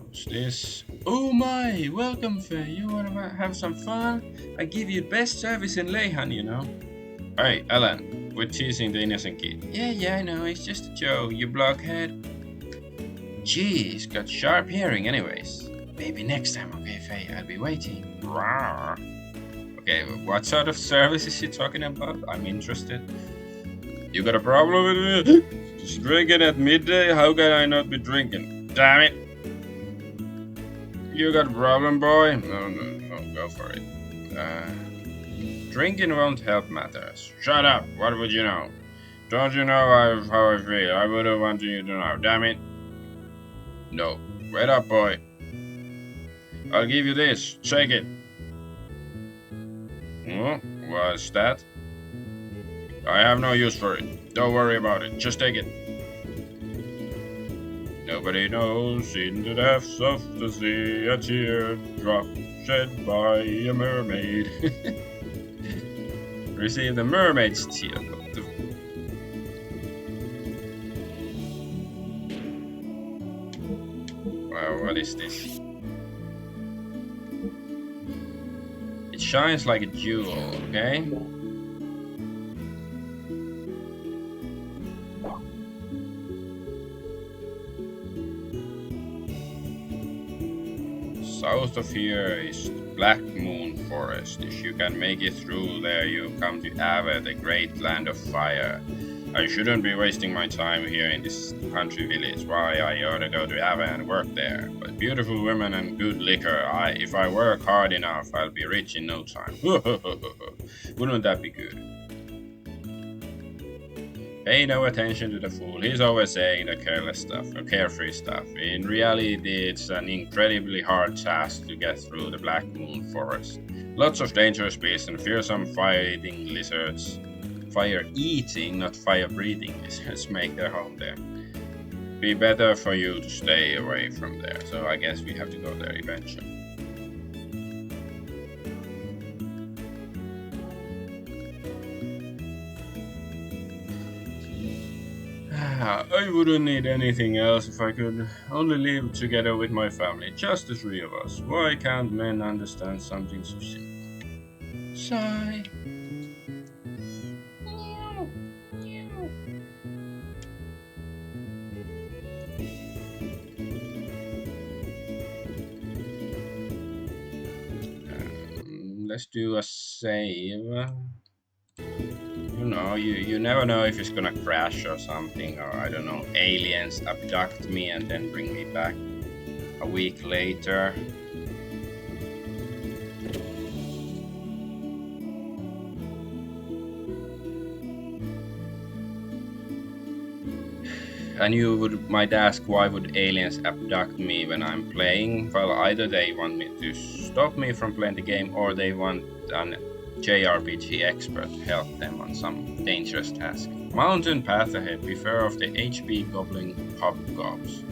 What's this? Oh my! Welcome, Faye. You wanna have some fun? I give you best service in Leyhan, you know. Hey, Ellen, quit teasing the innocent kid. Yeah, I know. It's just a joke, you blockhead. Jeez, got sharp hearing anyways. Maybe next time, okay, Faye? I'll be waiting. Rawr. Okay, what sort of service is she talking about? I'm interested. You got a problem with me? Just drinking at midday? How can I not be drinking? Damn it! You got a problem, boy? No, go for it. Drinking won't help matters. Shut up! What would you know? Don't you know how I feel? I wouldn't want you to know. Damn it! No. Wait up, boy. I'll give you this. Take it. What's that? I have no use for it. Don't worry about it. Just take it. Nobody knows in the depths of the sea a teardrop shed by a mermaid. Receive the mermaid's tear. Wow, what is this? It shines like a jewel, okay? South of here is the Black Moon Forest. If you can make it through there, you come to Ave, the great land of fire. I shouldn't be wasting my time here in this country village. Why, I ought to go to Ave and work there. But beautiful women and good liquor, if I work hard enough, I'll be rich in no time. Wouldn't that be good? Pay no attention to the fool. He's always saying the careless stuff, or carefree stuff. In reality, it's an incredibly hard task to get through the Black Moon Forest. Lots of dangerous beasts and fearsome fire-eating lizards. Fire-eating, not fire-breathing lizards make their home there. Be better for you to stay away from there. So I guess we have to go there eventually. I wouldn't need anything else if I could only live together with my family, just the three of us. Why can't men understand something so simple? Sigh. Let's do a save. You know, you never know if it's gonna crash or something, or I don't know, aliens abduct me and then bring me back a week later. And you might ask, why would aliens abduct me when I'm playing? Well, either they want me to stop me from playing the game, or they want an JRPG expert to help them on some dangerous task. Mountain path ahead, beware of the HP gobbling hobgobs.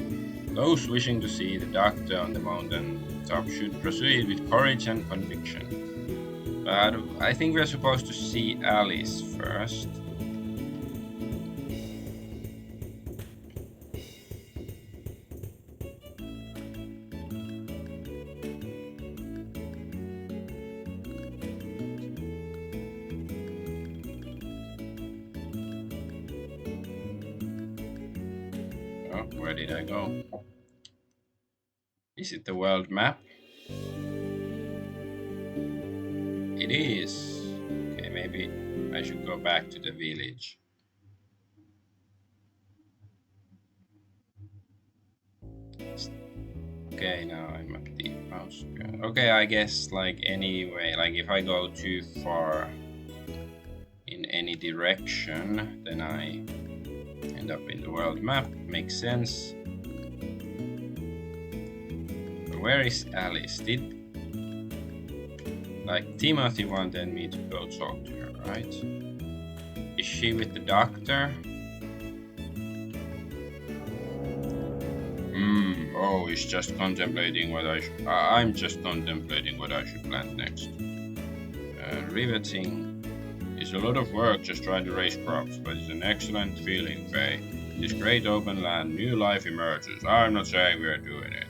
Those wishing to see the doctor on the mountain top should proceed with courage and conviction. But I think we're supposed to see Alice first. Where did I go? Is it the world map? It is. Okay, maybe I should go back to the village. Okay, now I'm at the house. Okay, I guess like anyway, like if I go too far in any direction, then I end up in the world map. Makes sense. But where is Alice? Did like Timothy wanted me to go talk to her, right? Is she with the doctor? Oh, he's just contemplating what I'm just contemplating what I should plant next. Riveting. It's a lot of work just trying to raise crops, but it's an excellent feeling, Faye. This great open land, new life emerges. I'm not saying we're doing it.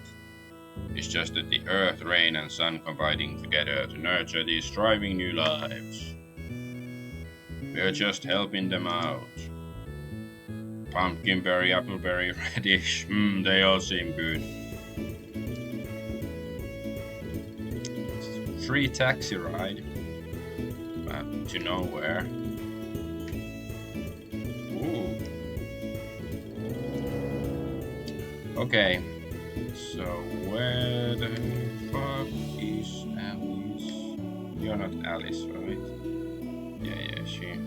It's just that the earth, rain, and sun combining together to nurture these thriving new lives. We're just helping them out. Pumpkinberry, appleberry, radish. They all seem good. Free taxi ride. To nowhere. Ooh. Okay. So where the fuck is Alice? You're not Alice, right? Yeah, she.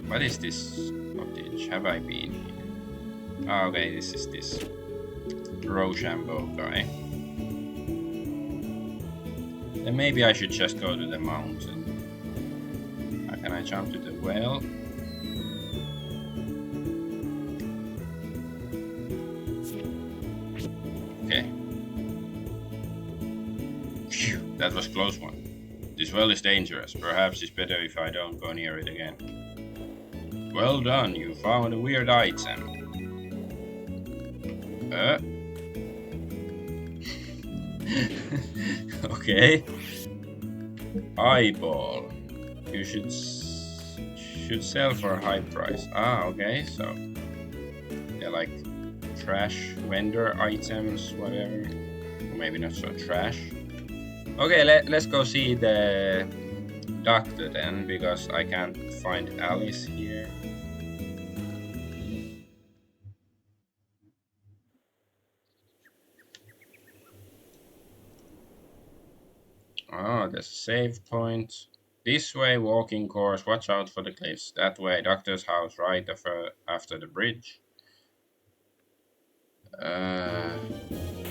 What is this cottage? Have I been here? Oh, okay, this is this Rochambeau guy. Then maybe I should just go to the mountain. How can I jump to the well? Okay. Phew, that was a close one. This well is dangerous. Perhaps it's better if I don't go near it again. Well done, you found a weird item. Okay. Eyeball. You should sell for a high price. Ah, okay, so they're like trash vendor items, whatever. Or maybe not so trash. Okay, let's go see the doctor then, because I can't find Alice here. Oh, there's a save point. This way, walking course. Watch out for the cliffs. That way, doctor's house right after the bridge.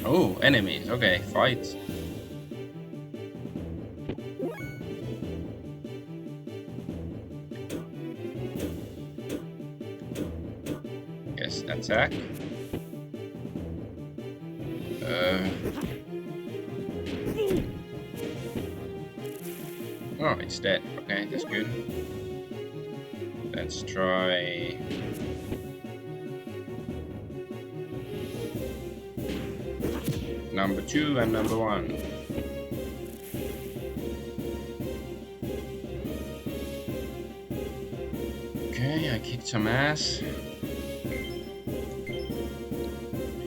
Oh, enemies. Okay, fight. Yes, attack. Oh, it's dead. Okay, that's good. Let's try... number 2 and number 1. Okay, I kicked some ass.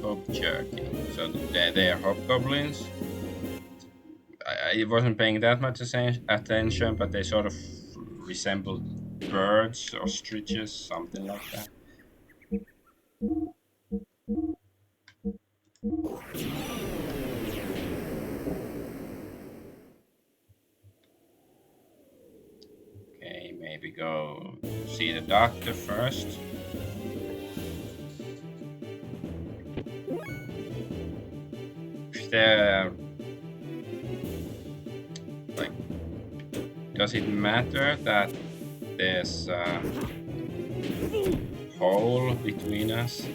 Hobjerking. So they are hobgoblins. I wasn't paying that much attention, but they sort of resemble birds, ostriches, something like that. Okay, maybe go see the doctor first. If they're like, does it matter that there's a hole between us?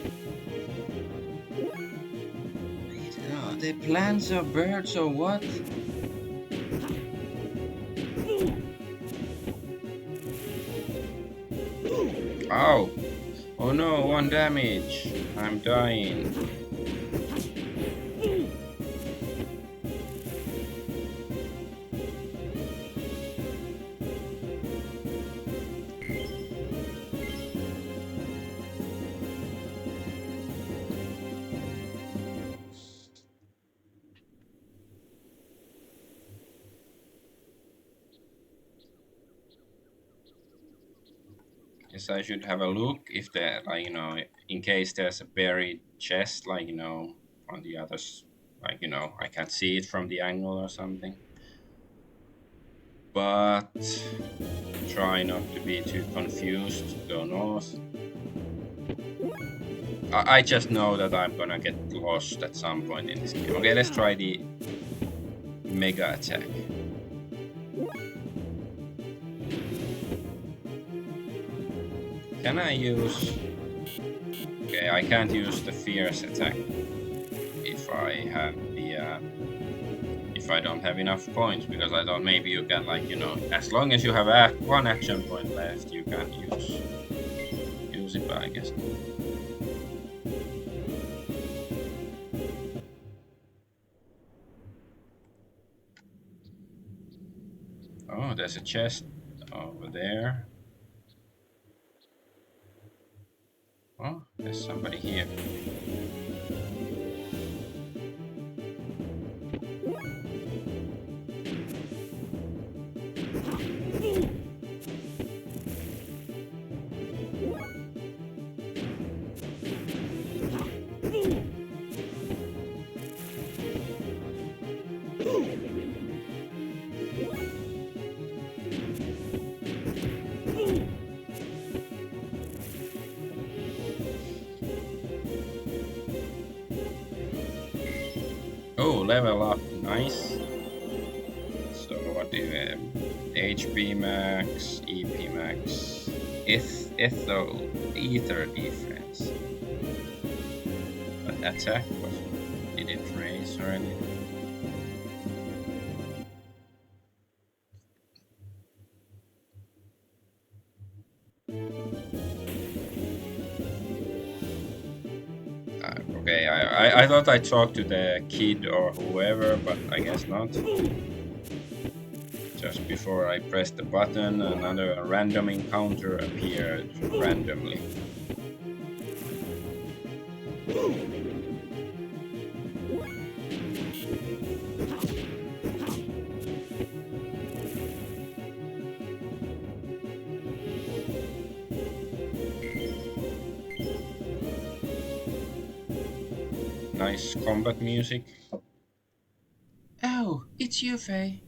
Are they plants or birds or what? Ow! Oh no, 1 damage! I'm dying. Guess I should have a look if there, like, you know, in case there's a buried chest, like, you know, on the others, like, you know, I can't see it from the angle or something. But try not to be too confused. Go north. I just know that I'm gonna get lost at some point in this game. Okay, let's try the mega attack. Can I use... Okay, I can't use the fierce attack if if I have the if I don't have enough points, because I thought maybe you can, like, as long as you have one action point left, you can use it, but I guess not. Oh, there's a chest over there. Oh, there's somebody here. Oh, level up, nice. So what do you have? HP max, EP max, ether defense. But attack, did it raise or anything? Okay, I thought I talked to the kid or whoever, but I guess not. Just before I pressed the button, another random encounter appeared randomly. Nice combat music. Oh, it's you, Faye.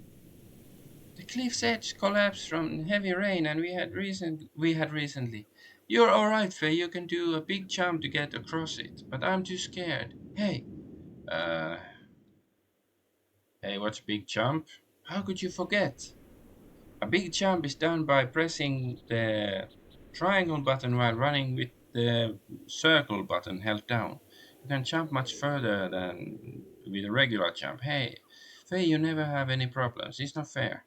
The cliff's edge collapsed from heavy rain, and we had recently. You're all right, Faye. You can do a big jump to get across it, but I'm too scared. Hey, Uh, hey, what's big jump? how could you forget? A big jump is done by pressing the triangle button while running with the circle button held down. You can jump much further than with a regular jump. Hey, Faye, you never have any problems. It's not fair.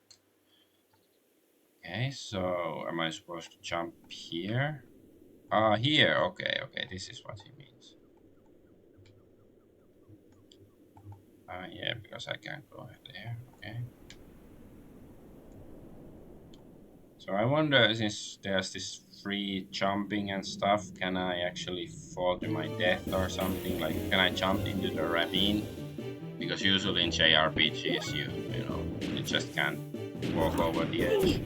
Okay, so am I supposed to jump here? Here. Okay, this is what he means. Yeah, because I can't go there. Okay. So I wonder, since there's this free jumping and stuff, can I actually fall to my death or something? Like, can I jump into the ravine? Because usually in JRPGs, you just can't walk over the edge.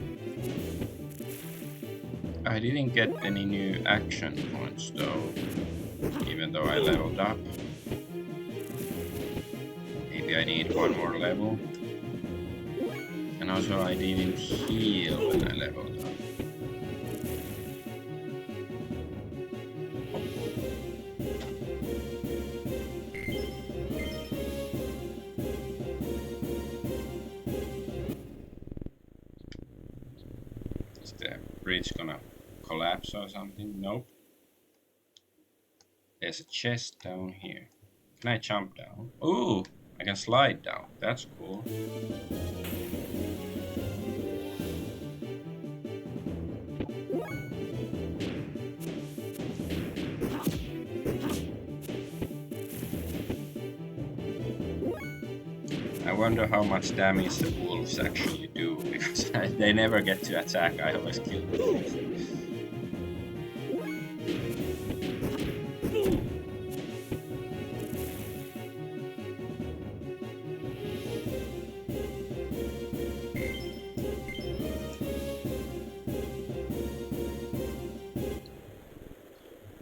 I didn't get any new action points though, even though I leveled up. Maybe I need one more level. And also I didn't heal when I leveled up. Is the bridge gonna collapse or something? Nope. There's a chest down here. Can I jump down? Ooh, I can slide down. That's cool. I wonder how much damage the wolves actually do, because they never get to attack. I always kill the wolves.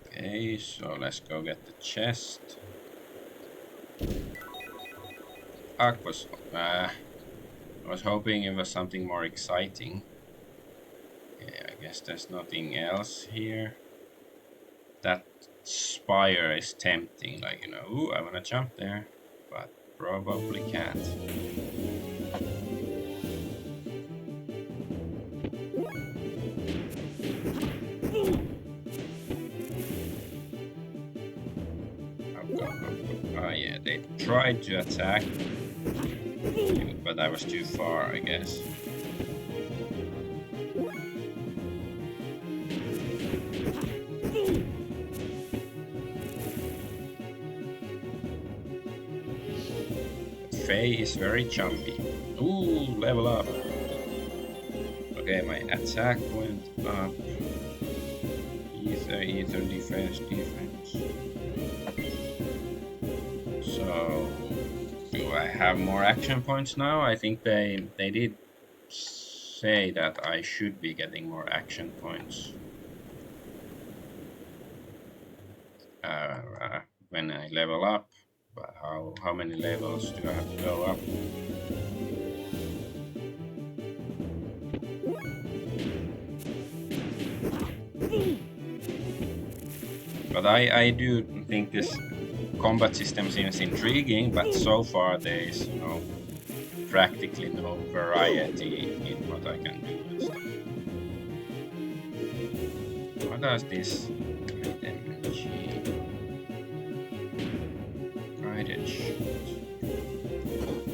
Okay, so let's go get the chest. I was hoping it was something more exciting. Yeah, I guess there's nothing else here. That spire is tempting, like, ooh, I wanna jump there, but probably can't. Oh yeah, they tried to attack, but I was too far, I guess. Faye is very jumpy. Ooh, level up. Okay, my attack went up. Ether, defense. So, do I have more action points now? I think they did say that I should be getting more action points when I level up. But how many levels do I have to go up? But I do think this combat system seems intriguing, but so far there is practically no variety in what I can do and stuff. What does this guided shot?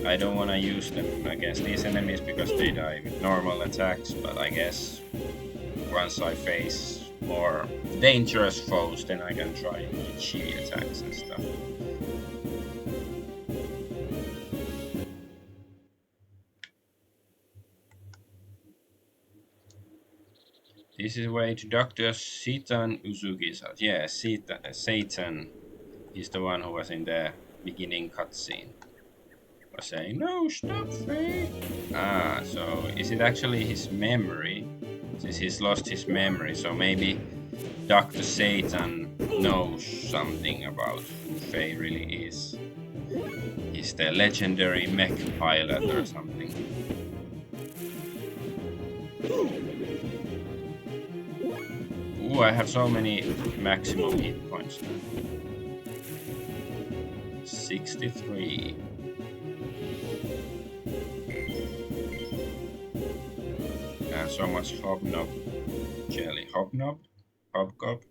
I don't want to use them against these enemies because they die with normal attacks, but I guess once I face more dangerous foes, then I can try chi attacks and stuff. This is way to Dr. Satan Uzuki's house. Yeah, Satan is the one who was in the beginning cutscene. Was saying, no, stop, Faye. Ah, so is it actually his memory? Since he's lost his memory, so maybe Dr. Satan knows something about who Faye really is. He's the legendary mech pilot or something. Ooh, I have so many maximum hit points now. 63. And so much hobnob jelly. Hobgob.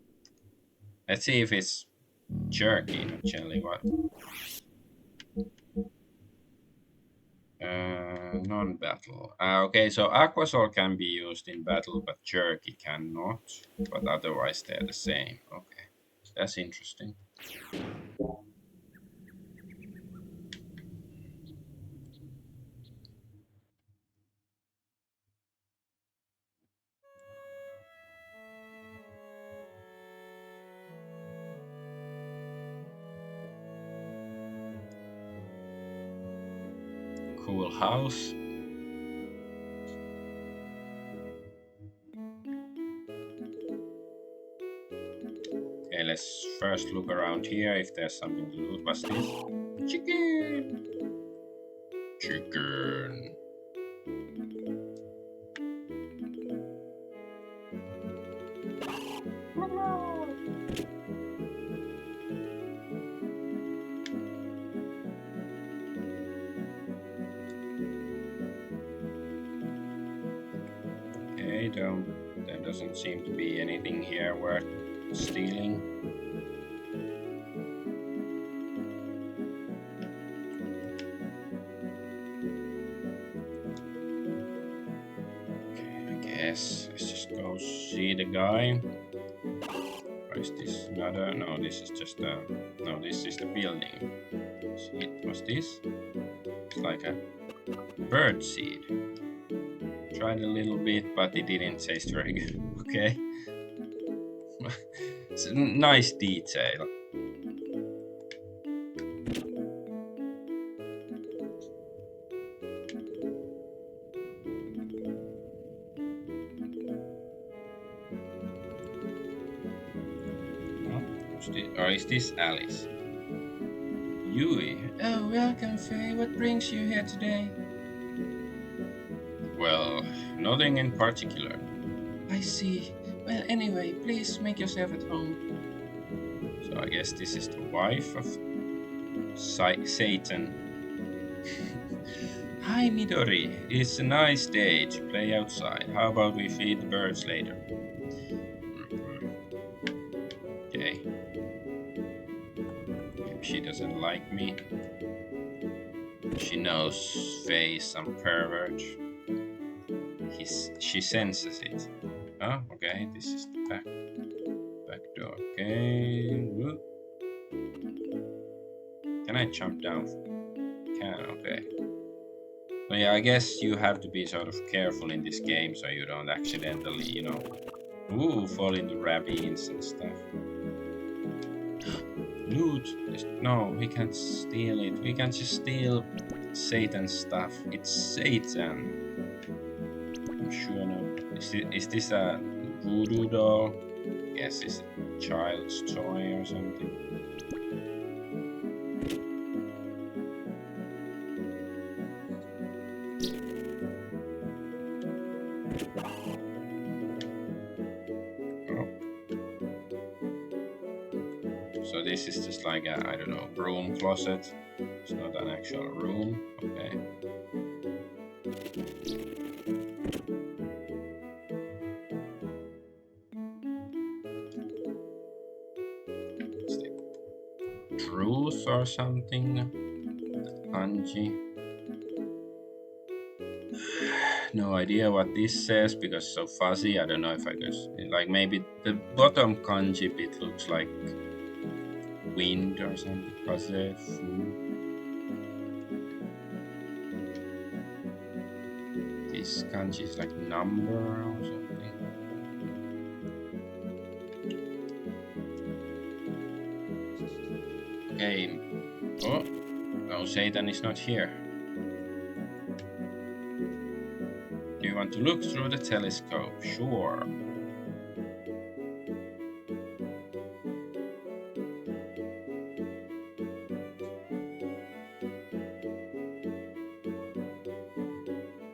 Let's see if it's jerky, not jelly. What? Non-battle. Okay, so Aquasol can be used in battle, but jerky cannot. But otherwise, they're the same. Okay, that's interesting. Cool house. Okay, let's first look around here if there's something to loot. What's this? Chicken! Chicken! Okay, there doesn't seem to be anything here worth stealing. Okay, I guess let's just go see the guy. Or is this another? No, this is just a... No, this is the building. What's this? It's like a bird seed. Tried a little bit, but it didn't taste very good. Okay. It's a nice detail. Or is this Alice? Yui. Oh, welcome, Faye. What brings you here today? Well, nothing in particular. I see. Well, anyway, please make yourself at home. So I guess this is the wife of Satan. Hi, Midori. It's a nice day to play outside. How about we feed the birds later? Okay. she doesn't like me. She knows Faye is some pervert. She senses it. Oh, okay, this is the back door. Okay. Whoop. Can I jump down? Can, okay. So yeah, I guess you have to be sort of careful in this game so you don't accidentally, you know, fall into ravines and stuff. Loot! No, we can't steal it. We can't just steal Satan's stuff. It's Satan. I'm sure not. Is this a voodoo doll? Guess it's a child's toy or something. So this is just like a, I don't know, broom closet. It's not an actual room. Okay. It's the truth or something. Kanji. No idea what this says because it's so fuzzy. I don't know if I could, like, maybe the bottom kanji bit looks like wind or something. Kaze, fu. This kanji is like number or something. Okay. Oh, no, Satan is not here. Do you want to look through the telescope? Sure.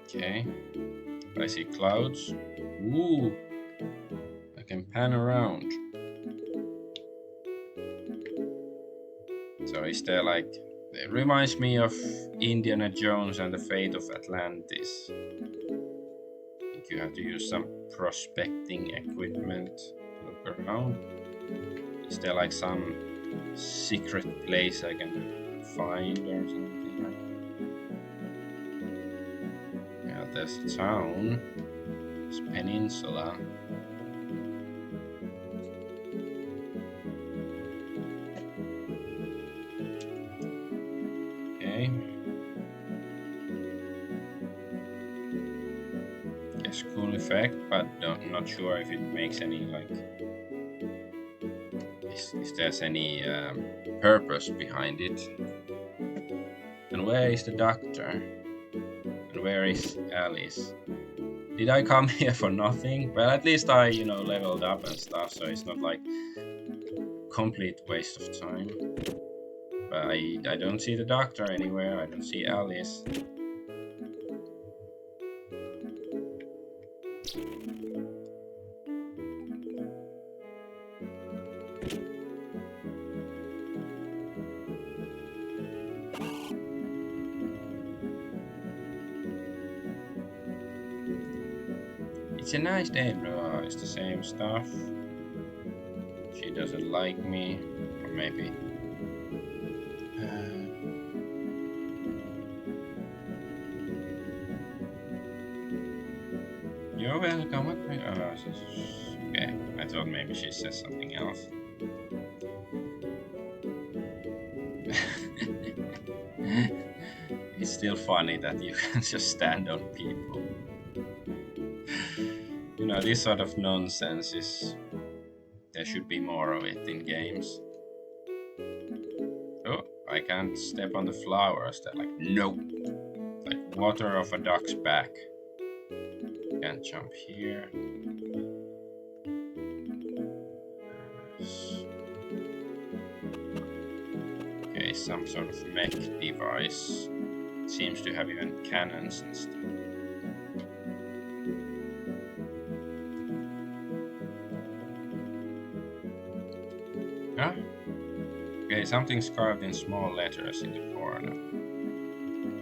Okay. I see clouds. Ooh. I can pan around. So is there like... It reminds me of Indiana Jones and the Fate of Atlantis. I think you have to use some prospecting equipment to look around. Is there like some secret place I can find or something like that? Yeah, there's a town. It's peninsula. Okay. Yes, cool effect, but not sure if it makes any like... If there's any purpose behind it. And where is the doctor? And where is Alice? Did I come here for nothing? Well, at least I, you know, leveled up and stuff, so it's not like complete waste of time. But I don't see the doctor anywhere. I don't see Alice. It's a nice day, bro. It's the same stuff. She doesn't like me. Or maybe... You're welcome. What? Okay, I thought maybe she says something else. It's still funny that you can just stand on people. You know, this sort of nonsense is... There should be more of it in games. Oh, I can't step on the flowers. They're like, no! Like water off a duck's back. Can't jump here. Okay, some sort of mech device. Seems to have even cannons and stuff. Huh? Okay, something's carved in small letters in the corner.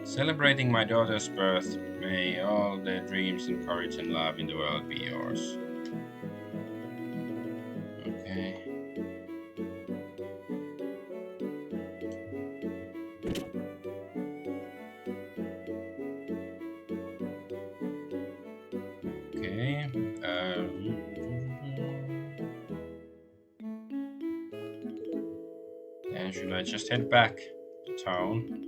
Celebrating my daughter's birth, may all the dreams and courage and love in the world be yours. Okay. And should I just head back to town?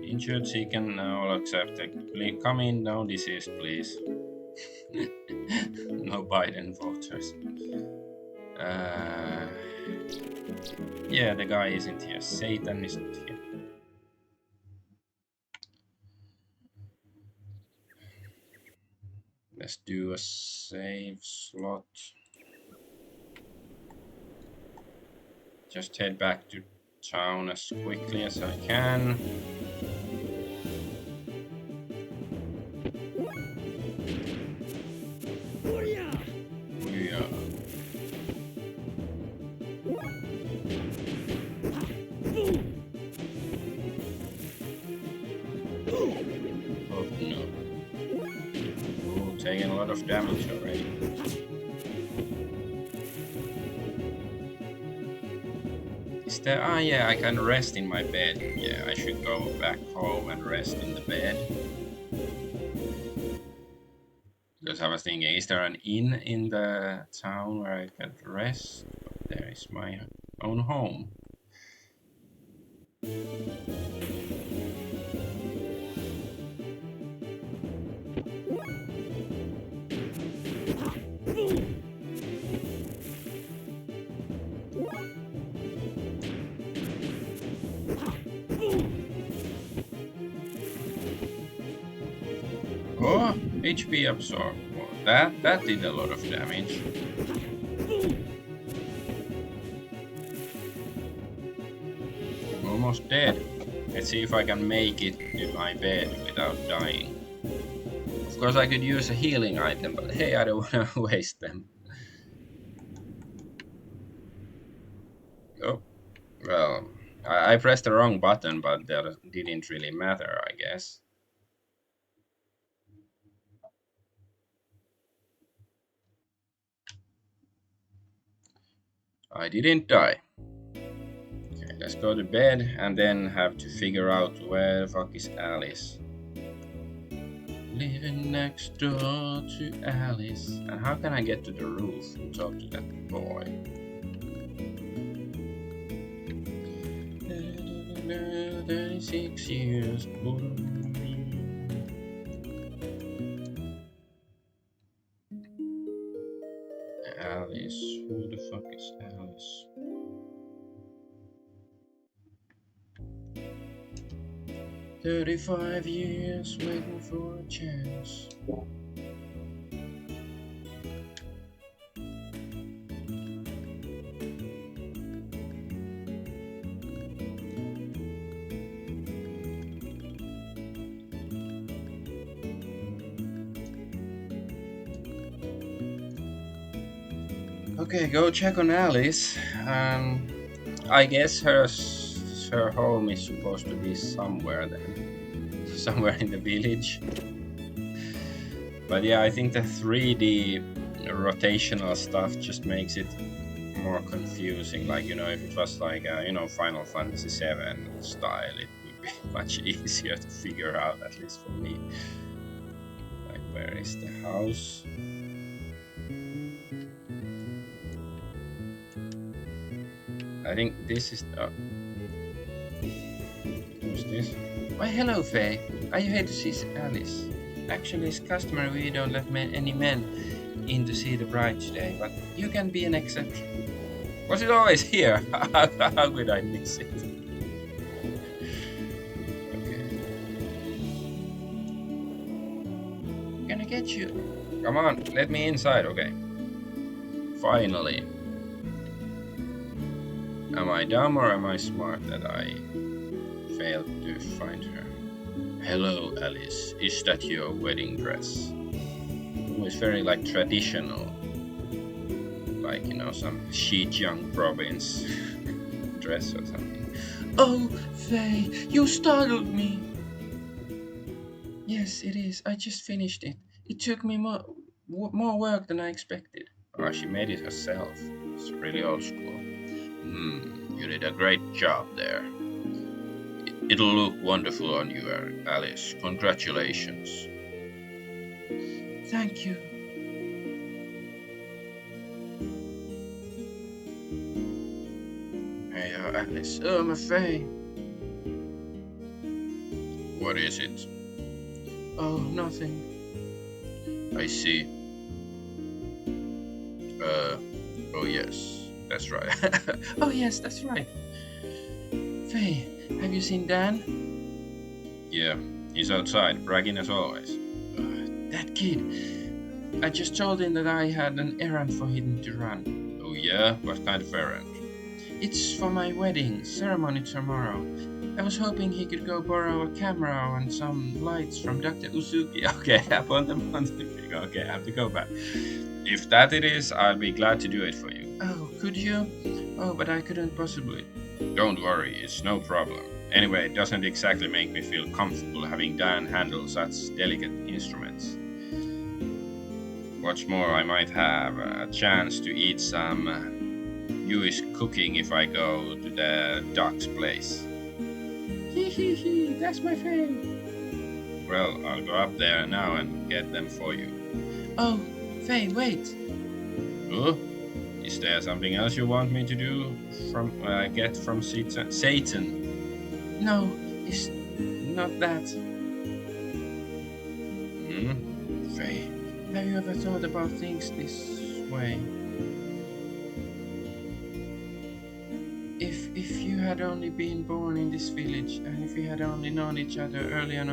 Injured chicken, no, I'll accept it. Please come in, no disease, please. No Biden voters. Yeah, the guy isn't here. Satan isn't here. Let's do a save slot. Just head back to town as quickly as I can. Yeah. Oh no. Oh, taking a lot of damage already. Is there? Ah, yeah, I can rest in my bed. Yeah, I should go back home and rest in the bed. Because I was thinking, is there an inn in the town where I can rest? But there is my own home. Oh, HP absorb. Oh, that did a lot of damage. I'm almost dead. Let's see if I can make it to my bed without dying. Of course I could use a healing item, but hey, I don't want to waste them. Oh, well, I pressed the wrong button, but that didn't really matter, I guess. I didn't die. Okay, let's go to bed and then have to figure out where the fuck is Alice. Living next door to Alice. And how can I get to the roof and talk to that boy? 36 years old. Alice, who the fuck is Alice? "35 years waiting for a chance." Okay, go check on Alice. I guess her home is supposed to be somewhere then. Somewhere in the village. But yeah, I think the 3D rotational stuff just makes it more confusing. Like, you know, if it was like, Final Fantasy VII style, it would be much easier to figure out, at least for me. Like, where is the house? I think this is... who's this? Why, hello, Faye. Are you here to see Alice? Actually, it's customary we don't let any men in to see the bride today, but you can be an exception. Was it always here? How could I miss it? Okay. Can I get you? Come on, let me inside, okay. Finally. Am I dumb or am I smart that I failed to find her? Hello, Alice. Is that your wedding dress? Oh, it's very like traditional. Like, you know, some Xinjiang province dress or something. Oh, Faye, you startled me. Yes, it is. I just finished it. It took me more work than I expected. Oh, she made it herself. It's really old school. You did a great job there. It'll look wonderful on you, Alice. Congratulations. Thank you. Hey, Alice. Oh, my Faye. What is it? Oh, nothing. I see. Oh yes, that's right. Oh, yes, that's right. Faye, have you seen Dan? Yeah, he's outside, bragging as always. That kid. I just told him that I had an errand for him to run. Oh yeah? What kind of errand? It's for my wedding ceremony tomorrow. I was hoping he could go borrow a camera and some lights from Dr. Uzuki. Okay, upon the pontific. Okay, I have to go back. If that it is, I'll be glad to do it for you. Oh, could you? Oh, but I couldn't possibly. Don't worry, it's no problem. Anyway, it doesn't exactly make me feel comfortable having Dan handle such delicate instruments. What's more, I might have a chance to eat some Jewish cooking if I go to the duck's place. Hee, that's my friend. Well, I'll go up there now and get them for you. Oh, Faye, wait. Oh? Is there something else you want me to do get from Satan? No, it's not that. Faye. Have you ever thought about things this way? If you had only been born in this village and if we had only known each other early on.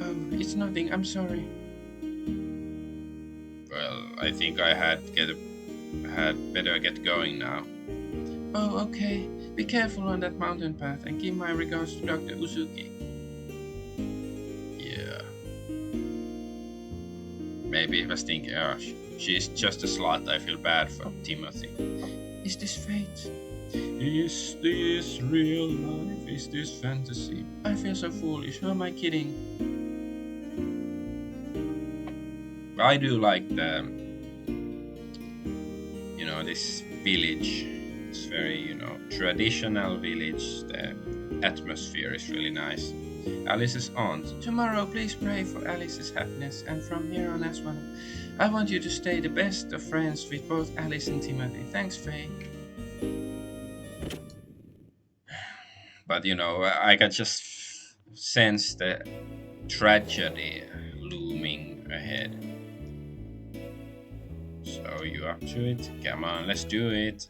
Oh, it's nothing, I'm sorry. Well, I think I had better get going now. Oh, okay. Be careful on that mountain path and give my regards to Dr. Uzuki. Yeah. Maybe he was thinking, she's just a slut, I feel bad for Timothy. Is this fate? Is this real life? Is this fantasy? I feel so foolish. Who am I kidding? I do like this village. It's very, traditional village. The atmosphere is really nice. Alice's aunt. Tomorrow, please pray for Alice's happiness, and from here on as well. I want you to stay the best of friends with both Alice and Timothy. Thanks, Faye. But I can just sense the tragedy looming ahead. So you up to it? Come on, let's do it.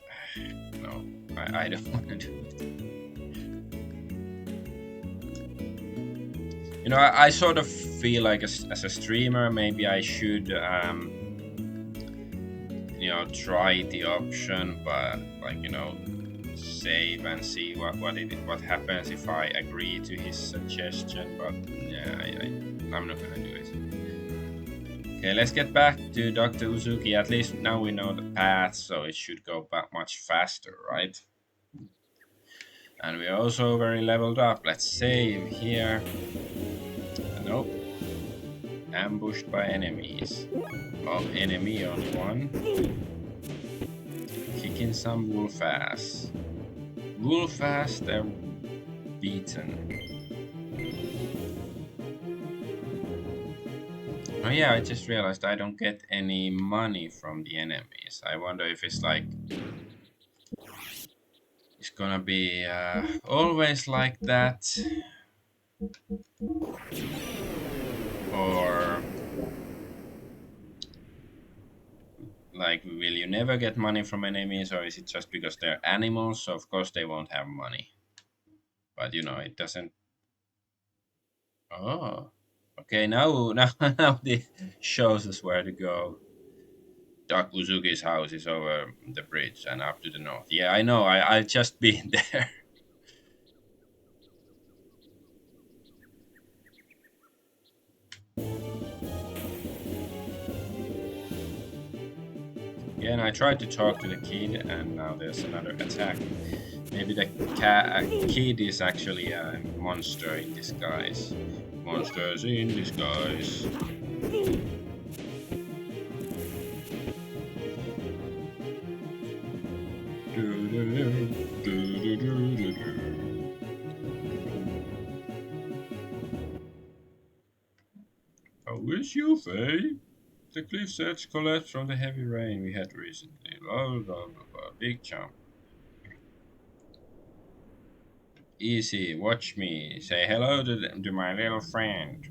No, I don't want to do it. I sort of feel like as a streamer, maybe I should, try the option, but save and see what happens if I agree to his suggestion. But yeah, I'm not gonna do it. Okay, let's get back to Dr. Uzuki. At least now we know the path, so it should go back much faster, right? And we're also very leveled up. Let's save here. Nope. Ambushed by enemies. Enemy on one. Kicking some wolf ass. Wolf ass, they're beaten. Oh yeah, I just realized I don't get any money from the enemies. I wonder if it's it's gonna be always like that, or will you never get money from enemies, or is it just because they're animals, so of course they won't have money? But it doesn't. Oh, okay. Now it shows us where to go. Doc Uzuki's house is over the bridge and up to the north. Yeah, I know. I've just been there. Again, I tried to talk to the kid, and now there's another attack. Maybe the kid is actually a monster in disguise. Monsters in disguise. How is you, Faye? The cliff's edge collapsed from the heavy rain we had recently. Blah, blah, blah, blah. Big jump. Easy, watch me. Say hello to my little friend.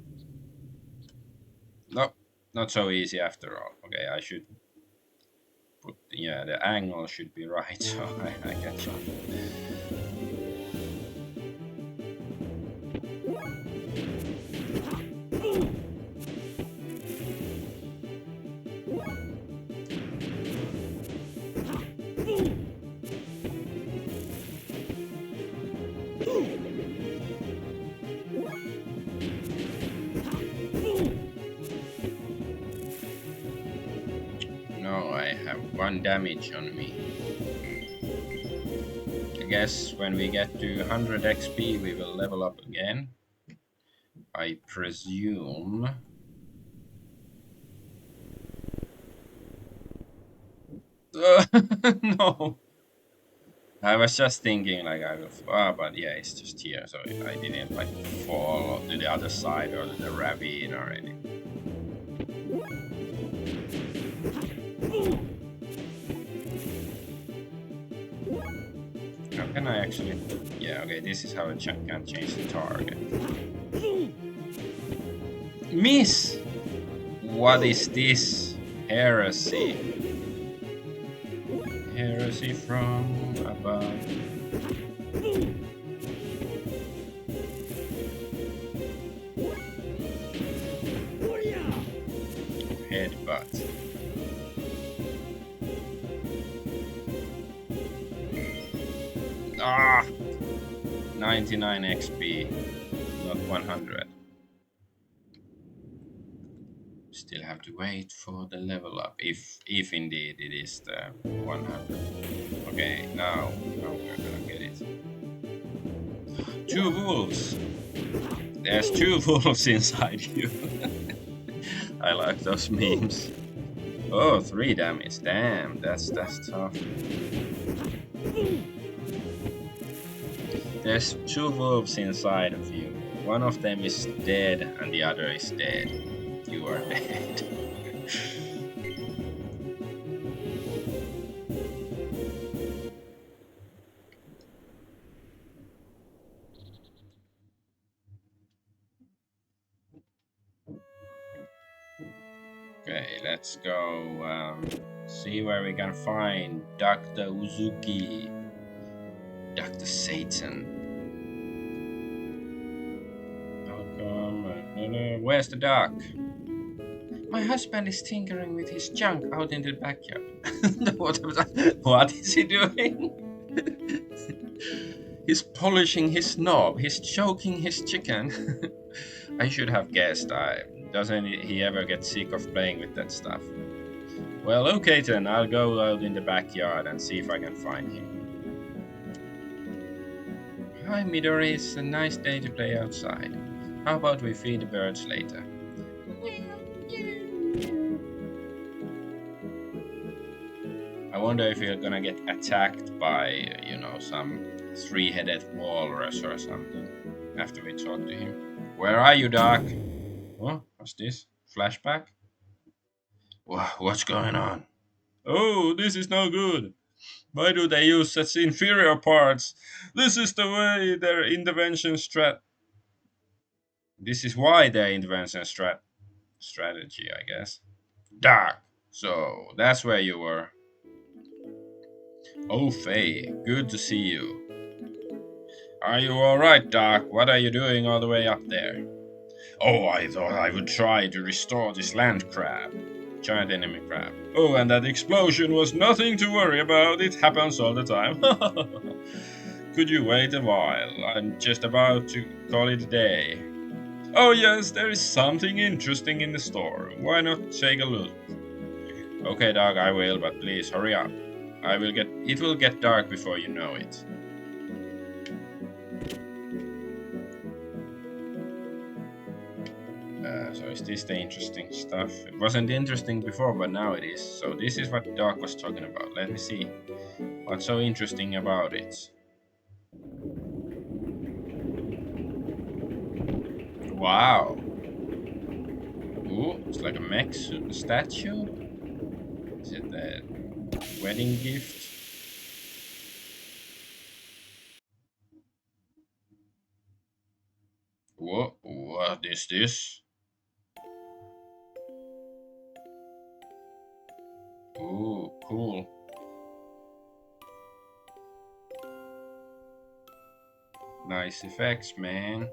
No, not so easy after all. Okay, I should put, yeah, the angle should be right, so I get you. No, I have 1 damage on me. I guess when we get to 100 XP we will level up again. I presume. No. I was just thinking like I will, but yeah, it's just here, so I didn't like fall to the other side or to the ravine or anything. How can I actually? Yeah, okay, this is how I can change the target. Miss! What is this? Heresy. Heresy from above. Headbutt. Ah! 99 XP, not 100. Still have to wait for the level up, if indeed it is the 100. Okay, now we're gonna get it. 2 wolves! There's 2 wolves inside you. I like those memes. Oh, 3 damage. Damn, that's tough. There's 2 wolves inside of you. One of them is dead and the other is dead. You are dead. Okay, let's go see where we can find Dr. Uzuki. Dr. Satan. Where's the duck? My husband is tinkering with his junk out in the backyard. What is he doing? He's polishing his knob. He's choking his chicken. I should have guessed. Doesn't he ever get sick of playing with that stuff? Well, okay then. I'll go out in the backyard and see if I can find him. Hi Midori, it's a nice day to play outside. How about we feed the birds later? I wonder if you're gonna get attacked by, some 3-headed walrus or something after we talk to him. Where are you, Doc? Oh, what's this? Flashback? What's going on? Oh, this is no good. Why do they use such inferior parts? This is the way their intervention This is why their intervention strategy, I guess. Doc, so that's where you were. Oh, Faye, good to see you. Are you alright, Doc? What are you doing all the way up there? Oh, I thought I would try to restore this land crab. Giant enemy crab. Oh, and that explosion was nothing to worry about. It happens all the time. Could you wait a while? I'm just about to call it a day. Oh yes, there is something interesting in the store. Why not take a look? Okay, Doc, I will, but please hurry up. It will get dark before you know it. So is this the interesting stuff? It wasn't interesting before, but now it is. So this is what Doc was talking about. Let me see. What's so interesting about it? Wow. Oh, it's like a mech statue. Is it the wedding gift? What is this? Oh, cool. Nice effects, man.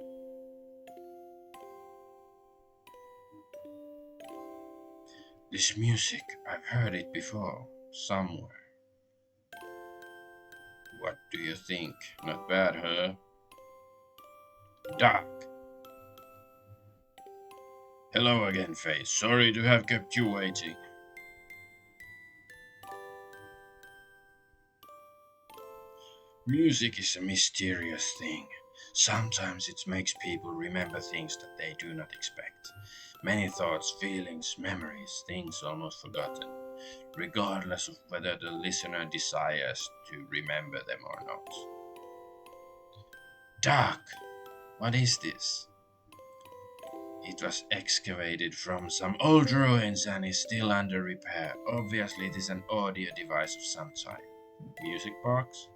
This music, I've heard it before, somewhere. What do you think? Not bad, huh? Doc. Hello again, Faye. Sorry to have kept you waiting. Music is a mysterious thing. Sometimes it makes people remember things that they do not expect. Many thoughts, feelings, memories, things almost forgotten, regardless of whether the listener desires to remember them or not. Doc, what is this? It was excavated from some old ruins and is still under repair. Obviously, it is an audio device of some type. Music box?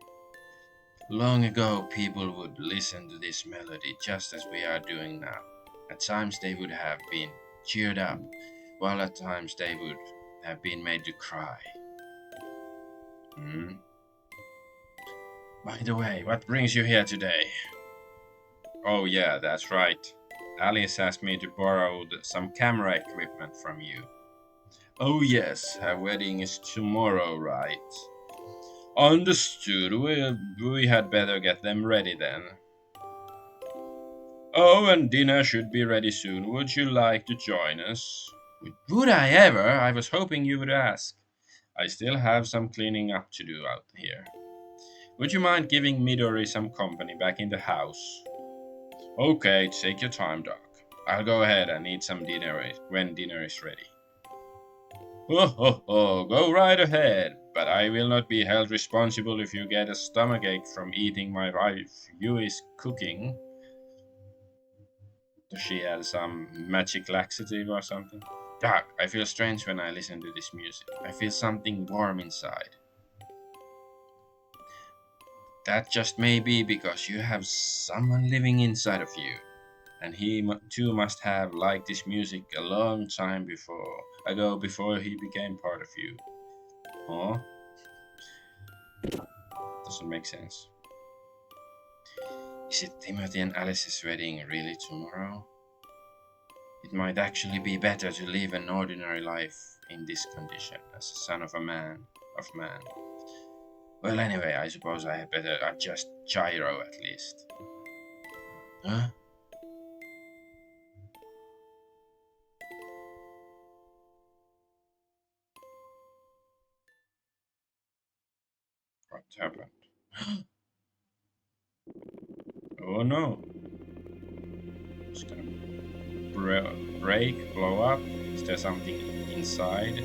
Long ago, people would listen to this melody just as we are doing now. At times, they would have been cheered up, while at times they would have been made to cry. Hmm? By the way, what brings you here today? Oh, yeah, that's right. Alice asked me to borrow some camera equipment from you. Oh, yes, her wedding is tomorrow, right? Understood. We had better get them ready then. Oh, and dinner should be ready soon. Would you like to join us? Would I ever? I was hoping you would ask. I still have some cleaning up to do out here. Would you mind giving Midori some company back in the house? Okay, take your time, Doc. I'll go ahead and eat some dinner when dinner is ready. Oh, go right ahead, but I will not be held responsible if you get a stomachache from eating my wife Yui's cooking. Does she have some magic laxative or something? Doc, I feel strange when I listen to this music. I feel something warm inside. That just may be because you have someone living inside of you. And he too must have liked this music a long time before he became part of you. Huh? Doesn't make sense. Is it Timothy and Alice's wedding really tomorrow? It might actually be better to live an ordinary life in this condition as a son of man. Well, anyway, I suppose I had better adjust gyro at least. Huh? What happened? Oh no! It's gonna break, blow up. Is there something inside?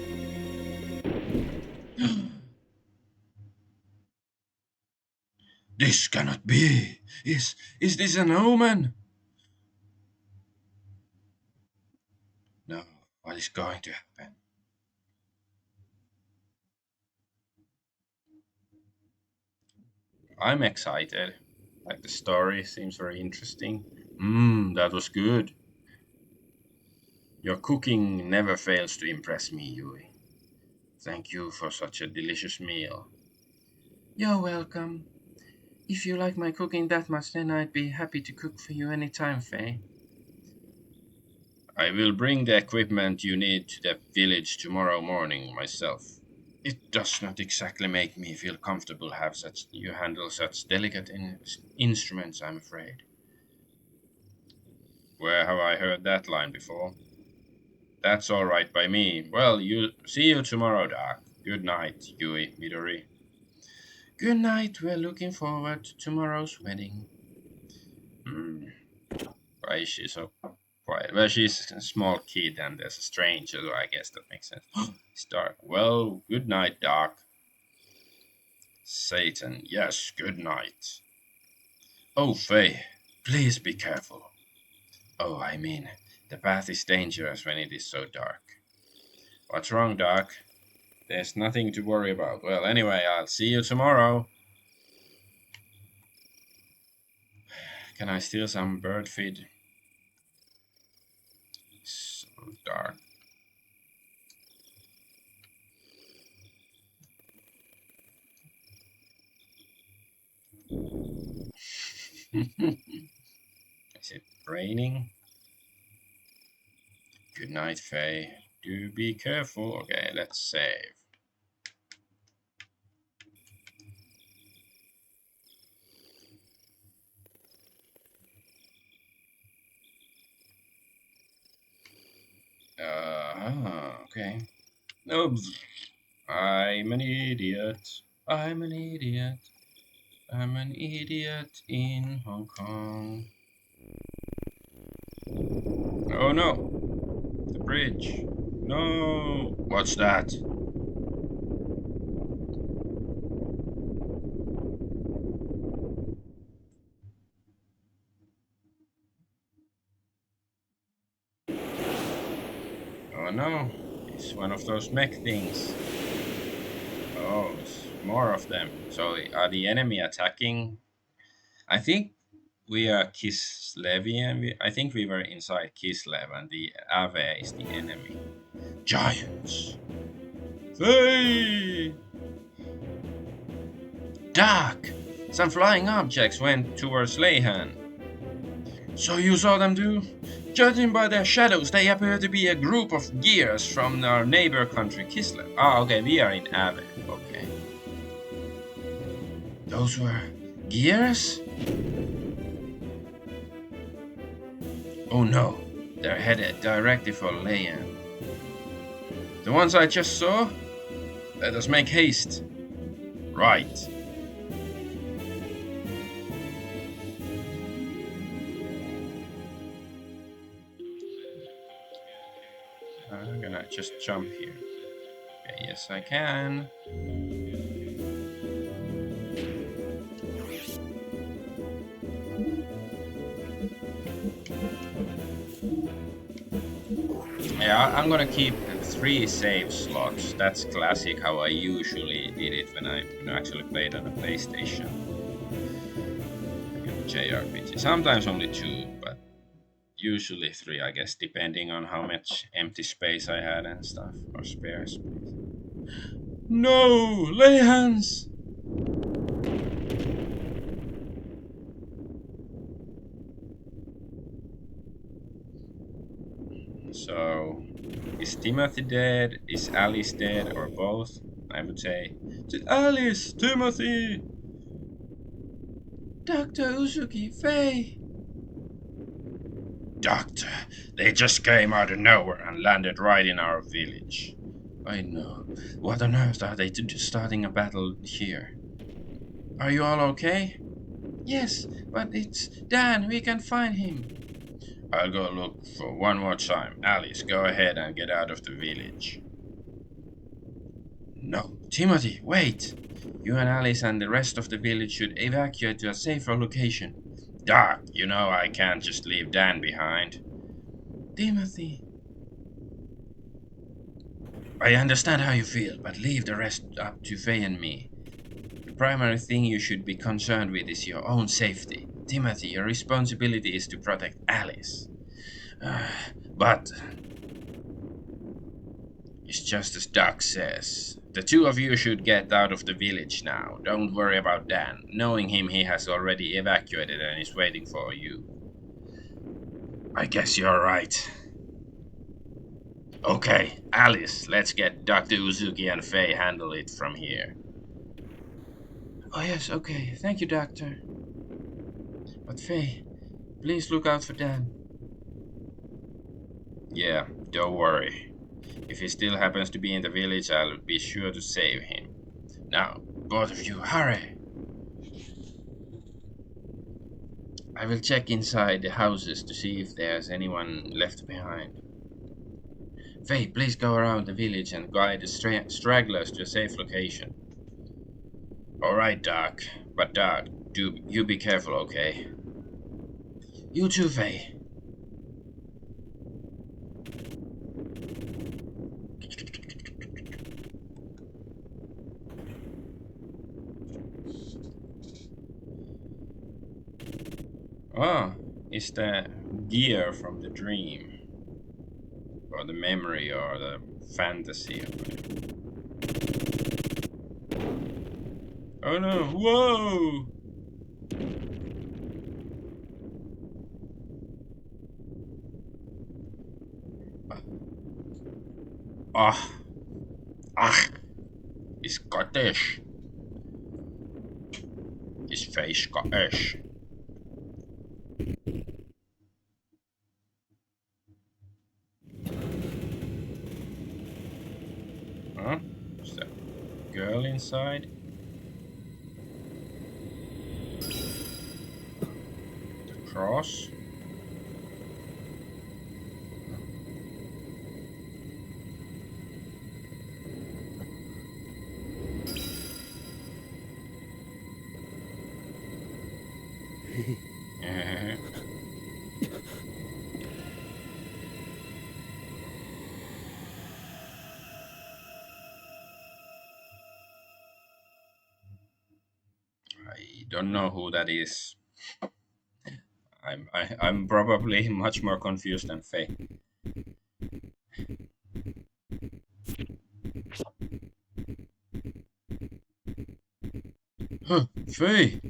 This cannot be! Is this an omen? No, what is going to happen? I'm excited. Like the story seems very interesting. That was good. Your cooking never fails to impress me, Yui. Thank you for such a delicious meal. You're welcome. If you like my cooking that much, then I'd be happy to cook for you anytime, Faye. I will bring the equipment you need to the village tomorrow morning myself. It does not exactly make me feel comfortable you handle such delicate instruments, I'm afraid. Where have I heard that line before? That's all right by me. Well, see you tomorrow, Doc. Good night, Yui, Midori. Good night. We're looking forward to tomorrow's wedding. Why is she so quiet? Well, she's a small kid and there's a stranger, so I guess that makes sense. It's dark. Well, good night, Doc. Satan, yes, good night. Oh, Faye, please be careful. Oh, I mean, The path is dangerous when it is so dark. What's wrong, Doc? There's nothing to worry about. Well, anyway, I'll see you tomorrow. Can I steal some bird feed? It's so dark. Is it raining? Good night, Faye. Do be careful. Okay, let's save. Okay. Oops. I'm an idiot. I'm an idiot. I'm an idiot in Hong Kong. Oh no! The bridge. No! What's that? Oh no! It's one of those mech things. Oh, it's more of them. So are the enemy attacking? I think we are Kislevian. I think we were inside Kislev and the Ave is the enemy. Giants! Hey! Doc! Some flying objects went towards Leihan. So you saw them too? Judging by their shadows, they appear to be a group of gears from our neighbor country, Kislev. Ah, okay, we are in Ave. Okay. Those were gears? Oh no, they're headed directly for Leihan. The ones I just saw? Let us make haste. Right. I'm gonna just jump here. Okay, yes I can. Yeah, I'm gonna keep 3 save slots. That's classic how I usually did it when I actually played on a PlayStation. JRPG. Sometimes only 2, but usually 3, I guess, depending on how much empty space I had and stuff, or spare space. No! Lay hands! So, is Timothy dead? Is Alice dead? Or both? I would say. Alice! Timothy! Dr. Uzuki, Faye! Doctor, they just came out of nowhere and landed right in our village. I know. What on earth are they starting a battle here? Are you all okay? Yes, but it's Dan. We can find him. I'll go look for one more time. Alice, go ahead and get out of the village. No. Timothy, wait! You and Alice and the rest of the village should evacuate to a safer location. Doc, you know I can't just leave Dan behind. Timothy. I understand how you feel, but leave the rest up to Faye and me. The primary thing you should be concerned with is your own safety. Timothy, your responsibility is to protect Alice. But it's just as Doc says. The 2 of you should get out of the village now. Don't worry about Dan. Knowing him, he has already evacuated and is waiting for you. I guess you're right. Okay, Alice, let's get Dr. Uzuki and Faye handle it from here. Oh yes, okay. Thank you, Doctor. But Faye, please look out for Dan. Yeah, don't worry. If he still happens to be in the village, I'll be sure to save him. Now, both of you, hurry! I will check inside the houses to see if there's anyone left behind. Faye, please go around the village and guide the stragglers to a safe location. Alright, Doc. But Doc, do you be careful, okay? You too, Faye. Ah, it's the gear from the dream, or the memory, or the fantasy. Oh no! Whoa! Ah, ah! It's Scottish. His face Scottish. Huh? Is that girl inside? The cross? I don't know who that is. I'm probably much more confused than Faye. Huh, Faye!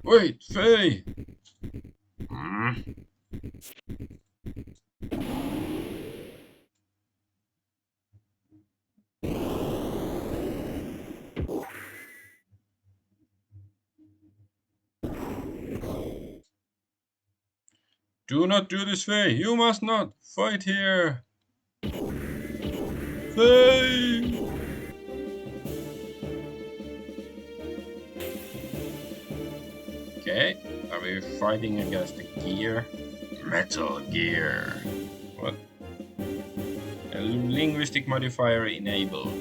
Wait, Faye! Hmm? Do not do this, Faye! You must not! Fight here! Faye! Okay, are we fighting against the gear? Metal Gear. What? A linguistic modifier enabled.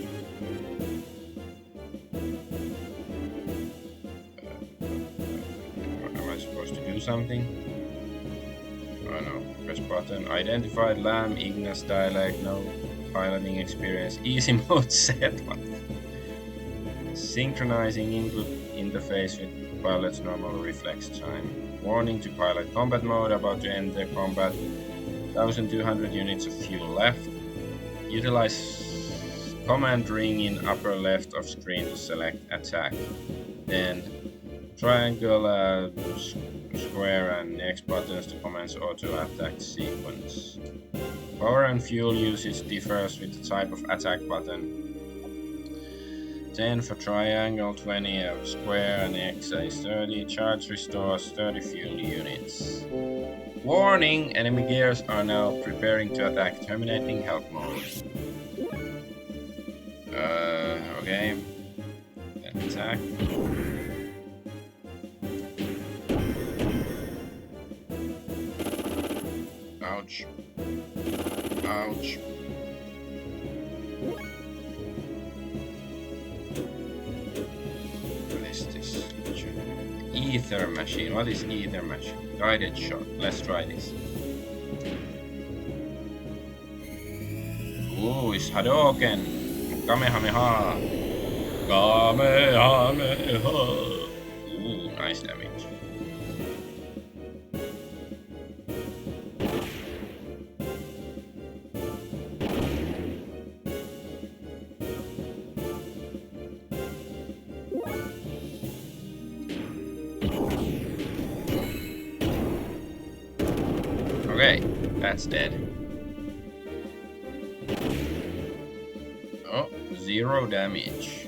Am I supposed to do something? Oh no. Press button. Identified LAM, Ignis dialect, no piloting experience. Easy mode set. What? Synchronizing input interface with pilot's normal reflex time. Warning to pilot combat mode, about to enter combat. 1200 units of fuel left. Utilize command ring in upper left of screen to select attack. Then triangle, square and X buttons to commence auto attack sequence. Power and fuel usage differs with the type of attack button. 10 for triangle, 20 of square, and X is 30. Charge restores 30 fuel units. Warning! Enemy gears are now preparing to attack, terminating help mode. Okay. Attack. Ouch. Ouch. What is this? Ether machine. What is ether machine? Guided shot. Let's try this. Ooh, it's Hadouken. Kamehameha. Kamehameha. Ooh, nice damage. Okay, that's dead. Oh, 0 damage.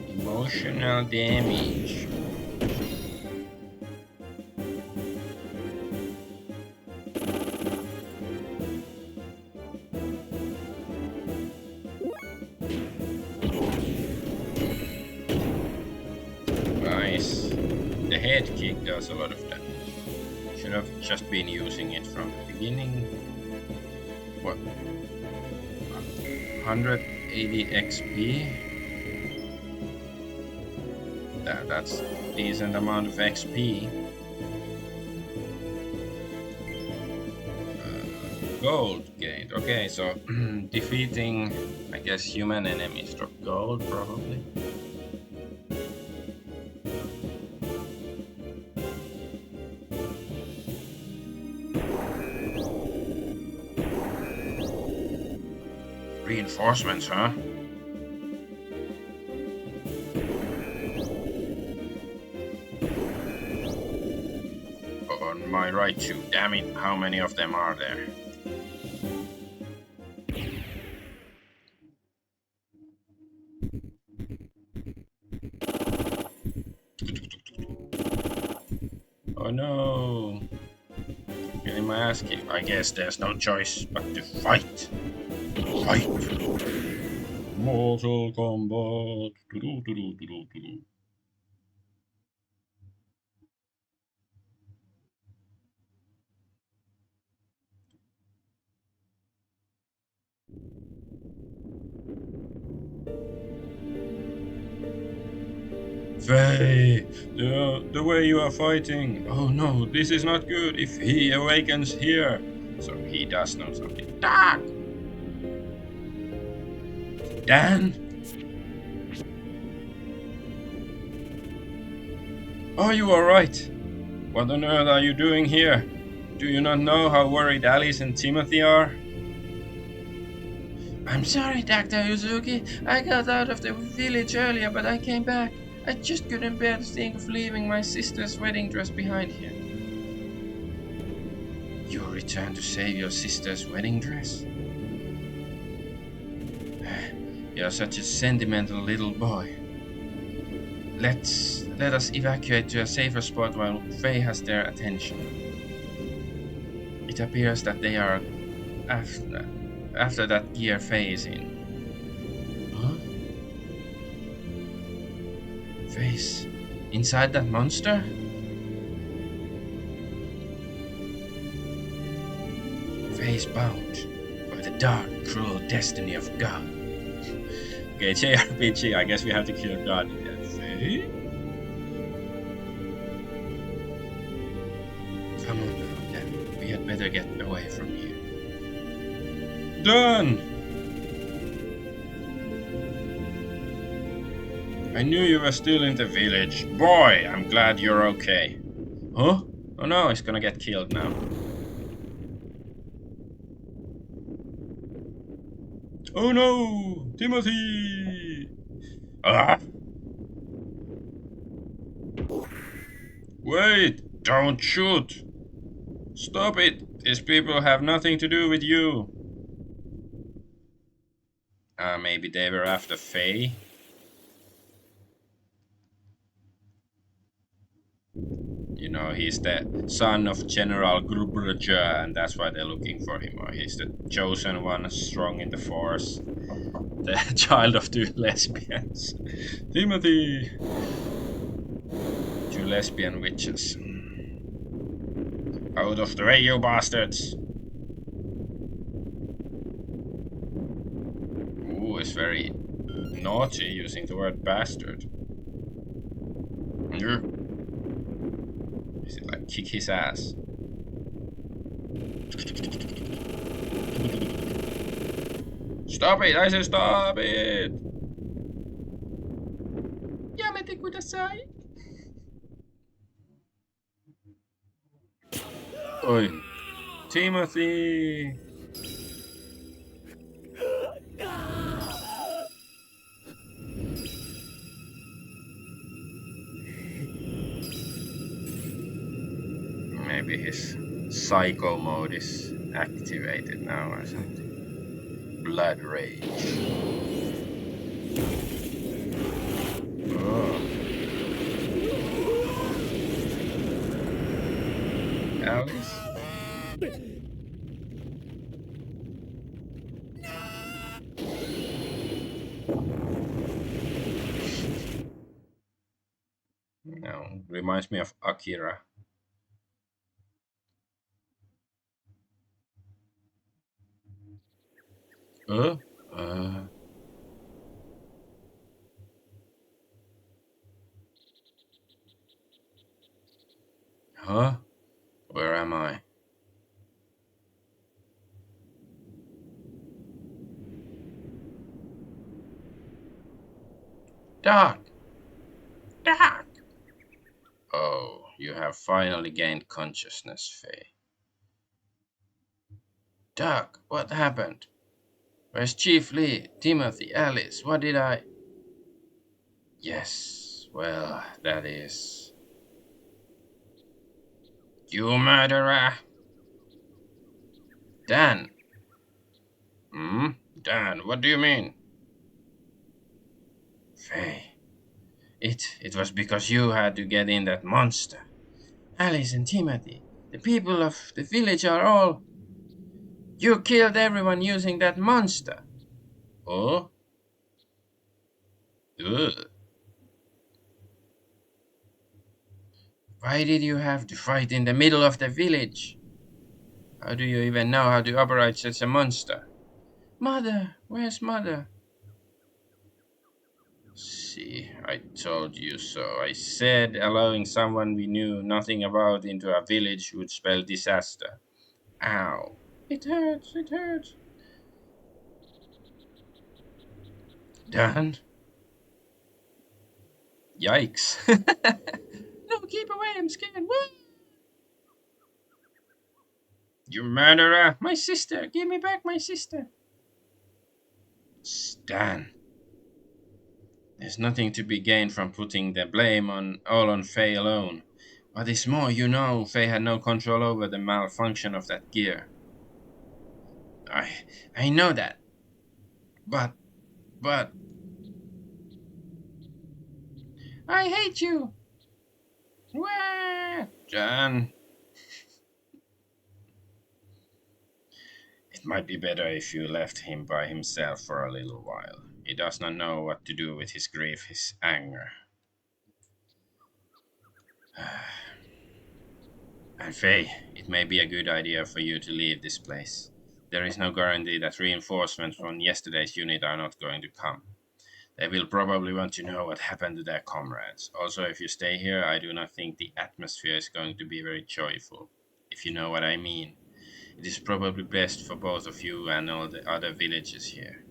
Emotional damage. Nice. The head kick does a lot of damage. Should have just been using it from the beginning. What? 180 XP. That's decent amount of XP. Gold gained. Okay, so defeating, I guess, human enemies drop gold probably. Reinforcements, huh? On my right too. Damn it, how many of them are there? Oh no! Getting my ass kicked. I guess there's no choice but to fight. Fight! Mortal Kombat. Faye, the way you are fighting. Oh no, this is not good. If he awakens here, so he does know something. Dark. Dan. Are you alright? What on earth are you doing here? Do you not know how worried Alice and Timothy are? I'm sorry, Dr. Uzuki. I got out of the village earlier, but I came back. I just couldn't bear to think of leaving my sister's wedding dress behind here. You returned to save your sister's wedding dress? You're such a sentimental little boy. Let us evacuate to a safer spot while Faye has their attention. It appears that they are after that gear Faye is in. Huh? Faye's inside that monster? Faye's bound by the dark, cruel destiny of God. Okay, JRPG, I guess we have to kill God again. Faye? Come on now, then. We had better get away from here. Done! I knew you were still in the village. Boy, I'm glad you're okay. Huh? Oh no, he's gonna get killed now. Oh no! Timothy! Ah! Wait! Don't shoot! Stop it! These people have nothing to do with you. Maybe they were after Faye? You know, he's the son of General Grubberja, and that's why they're looking for him. Or he's the chosen one, strong in the force. The child of two lesbians. Timothy! Two lesbian witches. Out of the way, you bastards! Ooh, it's very naughty using the word bastard. Is it like kick his ass? Stop it! I said stop it! Yamete kudasai! Oi! Timothy! Maybe his psycho mode is activated now or something. Blood rage. Oh. Alice? No, reminds me of Akira. Uh? Huh? Where am I? Doc! Doc! Oh, you have finally gained consciousness, Faye. Doc, what happened? Where's Chief Lee, Timothy, Alice? What did I... Yes, well, that is... You murderer! Dan! Dan, what do you mean? Faye, it was because you had to get in that monster. Alice and Timothy, the people of the village are all... You killed everyone using that monster. Oh? Ugh. Why did you have to fight in the middle of the village? How do you even know how to operate such a monster? Mother, where's Mother? See, I told you so. I said allowing someone we knew nothing about into a village would spell disaster. Ow. It hurts, it hurts. Dan? Yikes. No, keep away, I'm scared. Woo! You murderer! My sister! Give me back my sister! Stan. There's nothing to be gained from putting the blame all on Faye alone. What is more, you know Faye had no control over the malfunction of that gear. I know that. But... I hate you! Wah! John. It might be better if you left him by himself for a little while. He does not know what to do with his grief, his anger. And Faye, it may be a good idea for you to leave this place. There is no guarantee that reinforcements from yesterday's unit are not going to come. They will probably want to know what happened to their comrades. Also, if you stay here, I do not think the atmosphere is going to be very joyful, if you know what I mean. It is probably best for both of you and all the other villages here.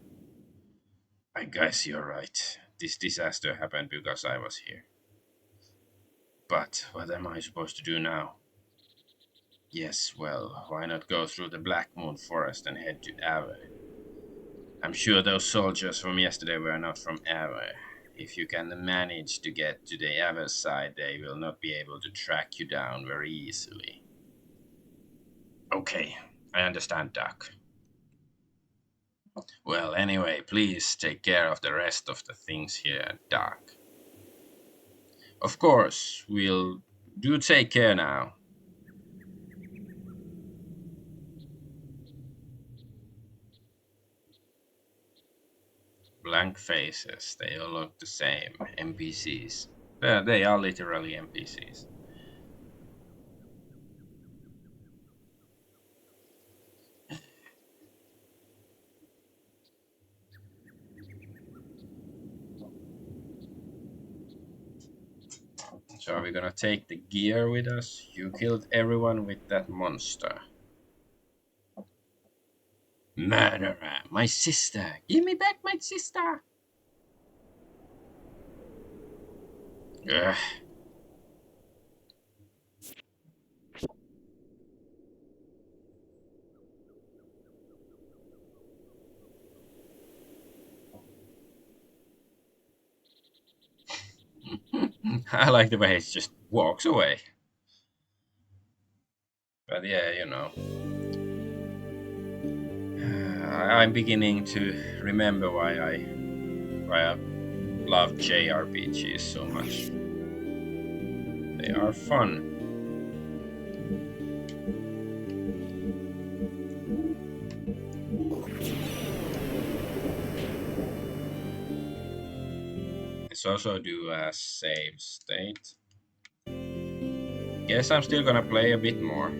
I guess you're right. This disaster happened because I was here. But what am I supposed to do now? Yes, well, why not go through the Black Moon Forest and head to Ave? I'm sure those soldiers from yesterday were not from Ave. If you can manage to get to the Ave side, they will not be able to track you down very easily. Okay, I understand, Doc. Well, anyway, please take care of the rest of the things here, Doc. Of course, we'll do take care now. Blank faces, they all look the same. NPCs. They are literally NPCs. So are we gonna take the gear with us? You killed everyone with that monster. Murderer! My sister! Give me back my sister! Ugh. I like the way it just walks away. But yeah, you know. I'm beginning to remember why I love JRPGs so much. They are fun. Let's also do a save state. Guess I'm still gonna play a bit more.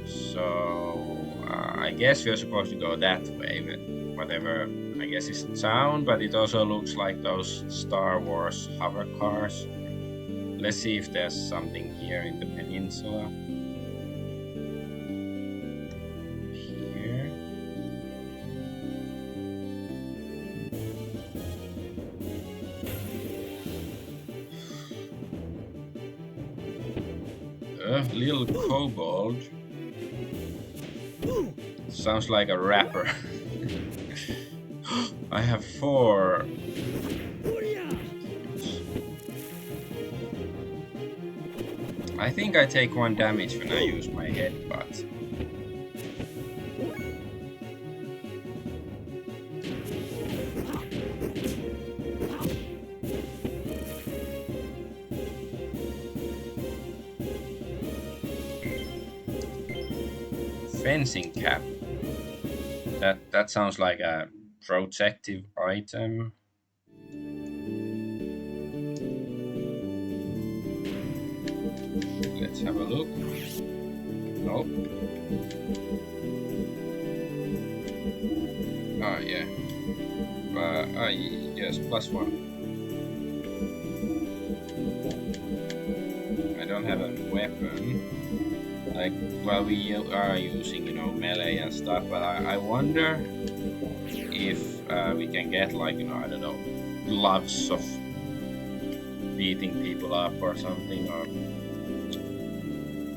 So I guess we're supposed to go that way with whatever I guess is town, but it also looks like those Star Wars hover cars. Let's see if there's something here in the peninsula. Here. A little kobold. Sounds like a rapper. I have 4. I think I take 1 damage when I use my headbutt. Fencing cap. That sounds like a protective item. Let's have a look. Nope. Ah, yeah. Yes, +1. I don't have a weapon. Like, well, we are using, you know, melee and stuff, but I wonder if we can get, like, you know, I don't know, gloves of beating people up or something, or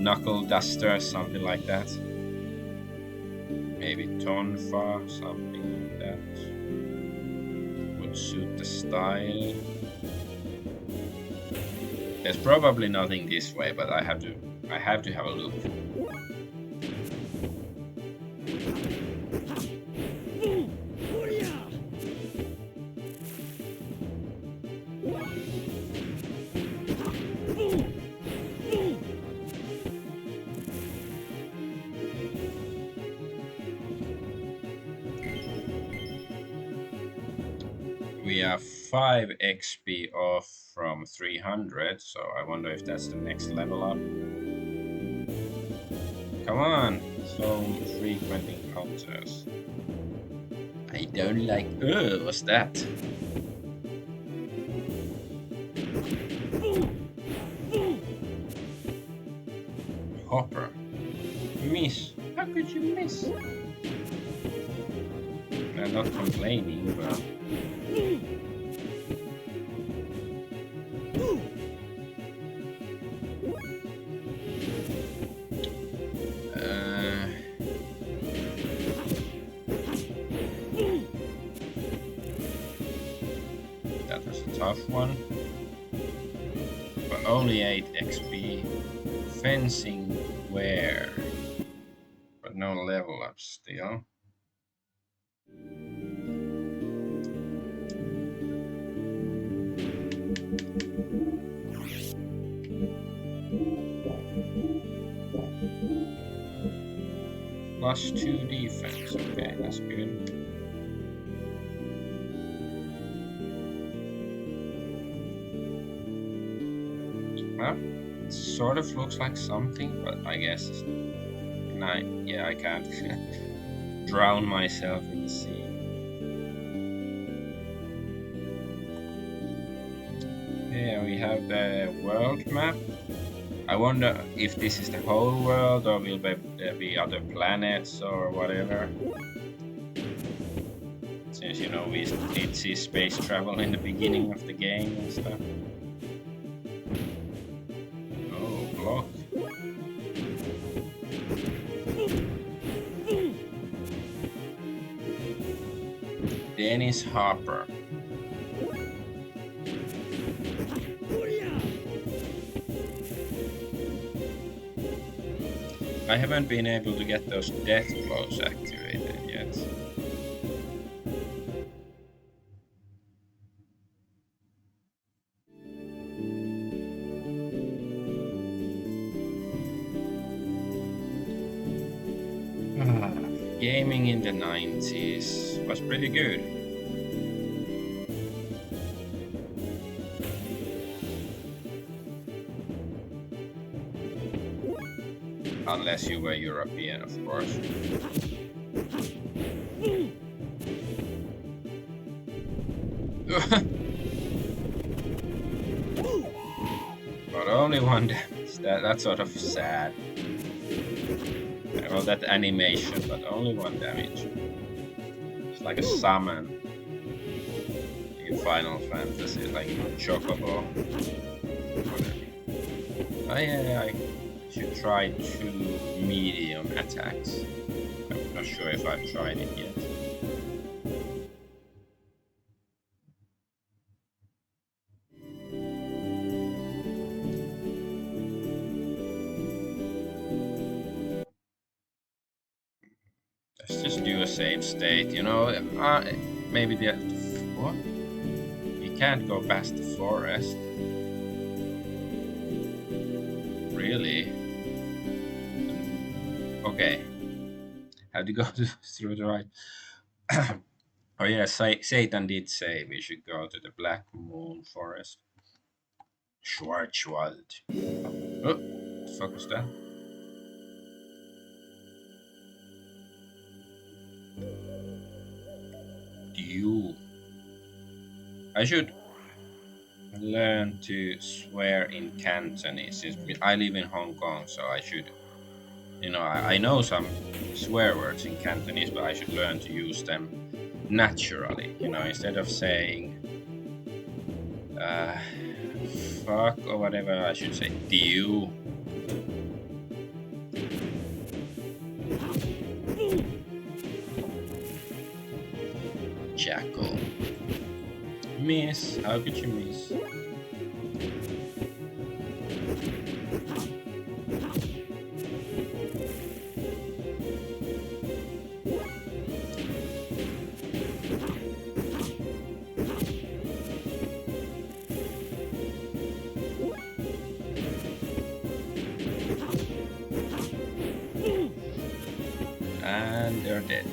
knuckle duster, something like that. Maybe tonfa, something like that would suit the style. There's probably nothing this way, but I have to have a look. We are 5 XP off from 300, so I wonder if that's the next level up. Come on! So frequent encounters. I don't like... Ugh, what's that? Hopper. Miss. How could you miss? I'm not complaining, but... that was a tough one. But only 8 XP. Fencing where? But no level up still. +2 defense, okay, that's good. Well, it sort of looks like something, but I guess I can't drown myself in the sea. Yeah, we have the world map. I wonder if this is the whole world, or will there be other planets or whatever. Since, you know, we did see space travel in the beginning of the game and stuff. Oh, block. Dennis Hopper. I haven't been able to get those death blows activated yet. Gaming in the 90s was pretty good. Unless you were European, of course. But only 1 damage. That's sort of sad. Well, that animation, but only 1 damage. It's like a summon in Final Fantasy, like Chocobo. Oh yeah, I should try 2 medium attacks. I'm not sure if I've tried it yet. save state. You know, maybe the what? You can't go past the forest. Really? Okay. Have to go through the right. Oh yeah, Satan did say we should go to the Black Moon Forest. Schwarzwald. Oh, what the fuck was that? You. I should learn to swear in Cantonese. I live in Hong Kong, so I should. You know, I know some swear words in Cantonese, but I should learn to use them naturally. You know, instead of saying fuck or whatever, I should say "diu." Jackal. Miss, how could you miss? And they're dead.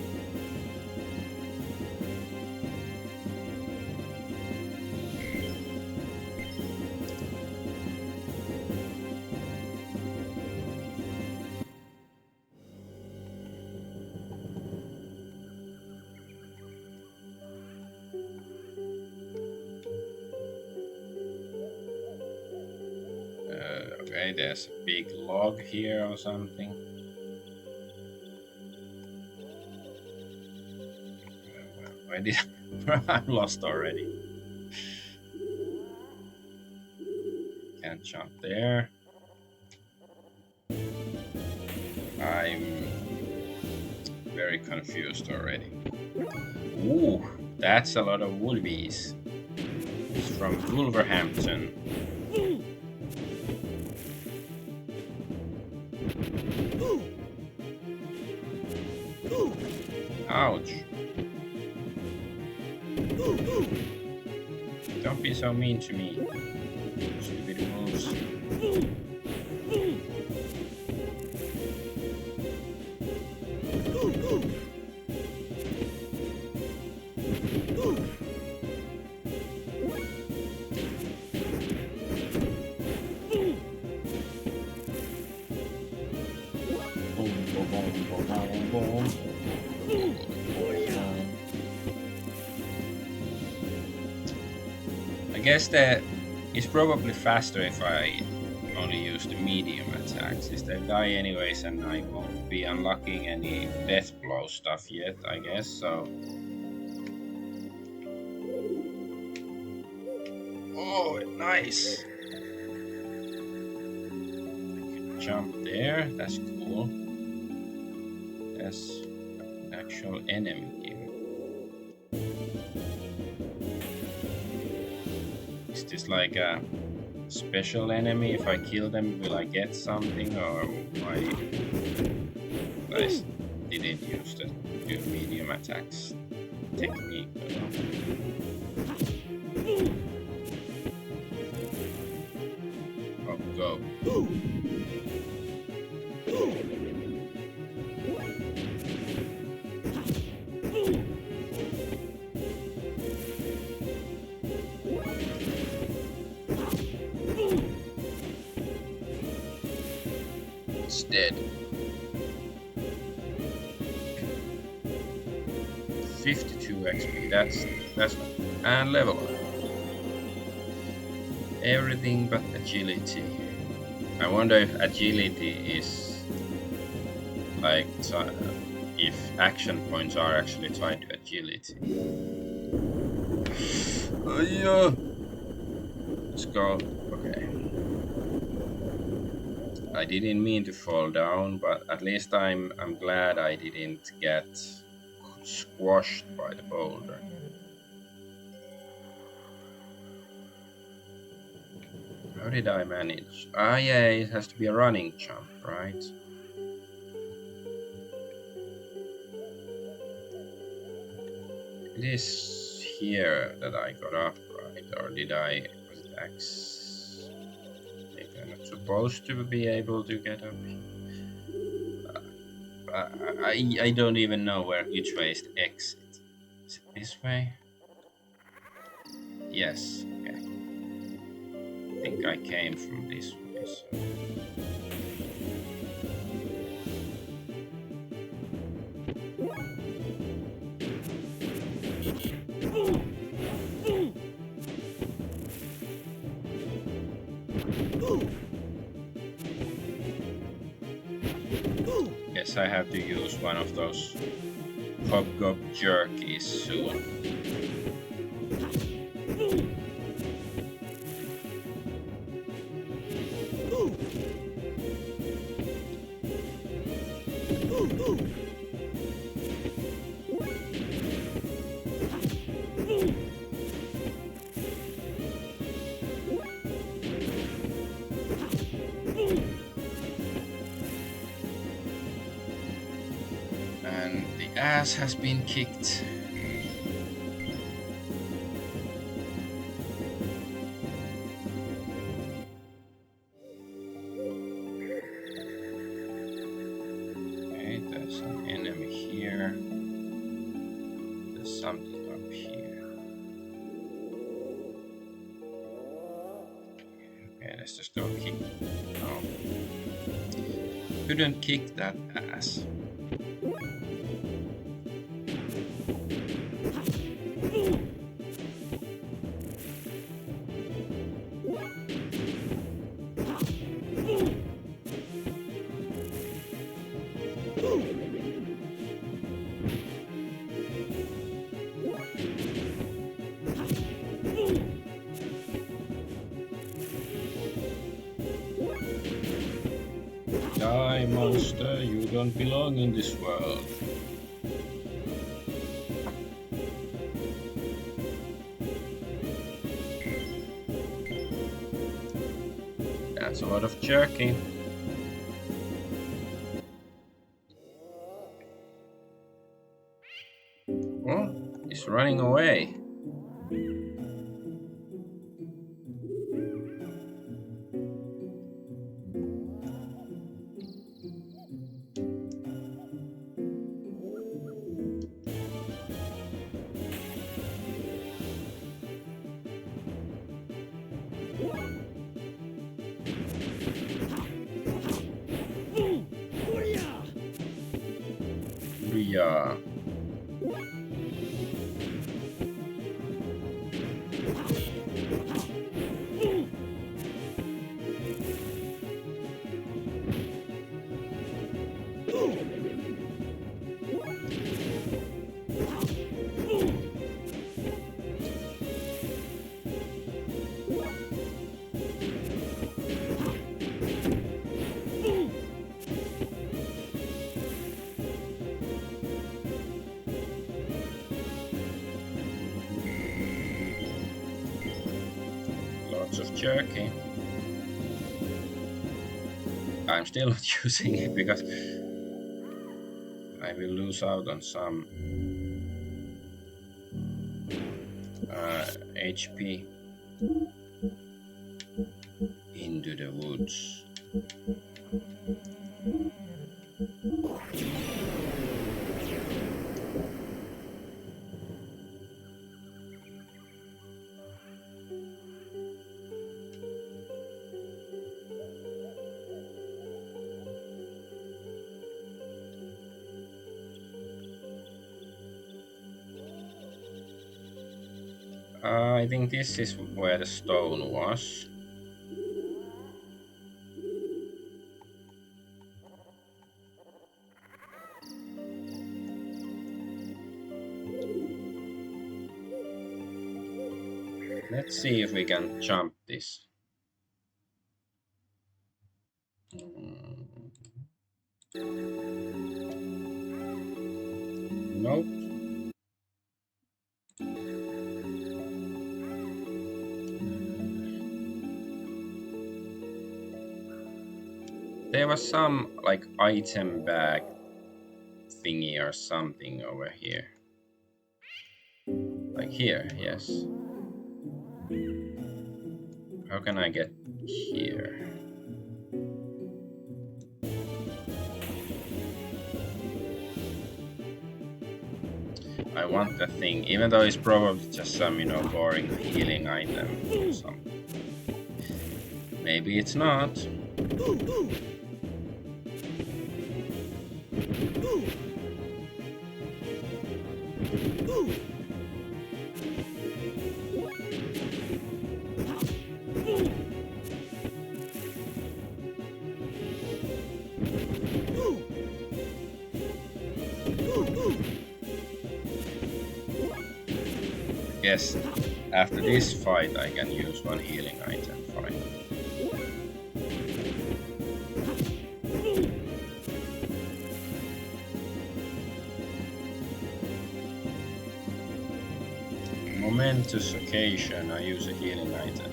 Okay, there's a big log here or something. Where did I'm lost already. Can't jump there. I'm very confused already. Ooh, that's a lot of wolves. It's from Wolverhampton. Ouch. Don't be so mean to me. Stupid wolves. I guess that it's probably faster if I only use the medium attacks. Is they die anyways, and I won't be unlocking any death blow stuff yet, I guess, so. Oh, nice! Jump there, that's cool. There's an actual enemy here. Is this like a special enemy? If I kill them, will I get something, or why? I didn't use the medium attacks technique. Oh, go. It's dead. 52 XP. That's not. And level up. Everything but agility. I wonder if agility is like if action points are actually tied to agility. Yeah. Let's go. Okay. I didn't mean to fall down, but at least I'm glad I didn't get squashed by the boulder. How did I manage? Ah, yeah, it has to be a running jump, right? It is here that I got up, right? Or did I? Was it X? I think I'm not supposed to be able to get up. I don't even know which way is the exit. Is it this way? Yes. Okay. I think I came from this way. So. Guess I have to use one of those hobgob jerkies soon. And the ass has been kicked. Okay, there's an enemy here. There's something up here. Okay, let's just go kick. No. Couldn't kick that ass. Die, monster, you don't belong in this world. That's a lot of jerking. Oh, he's running away. Yeah. Lots of jerky. I'm still not using it because I will lose out on some HP. Into the woods. I think this is where the stone was. Let's see if we can jump this. Nope. There was some like item bag thingy or something over here. Like here, yes. How can I get here? I want the thing, even though it's probably just some, you know, boring healing item or something. Maybe it's not. Yes, after this fight I can use one healing item finally. Momentous occasion, I use a healing item.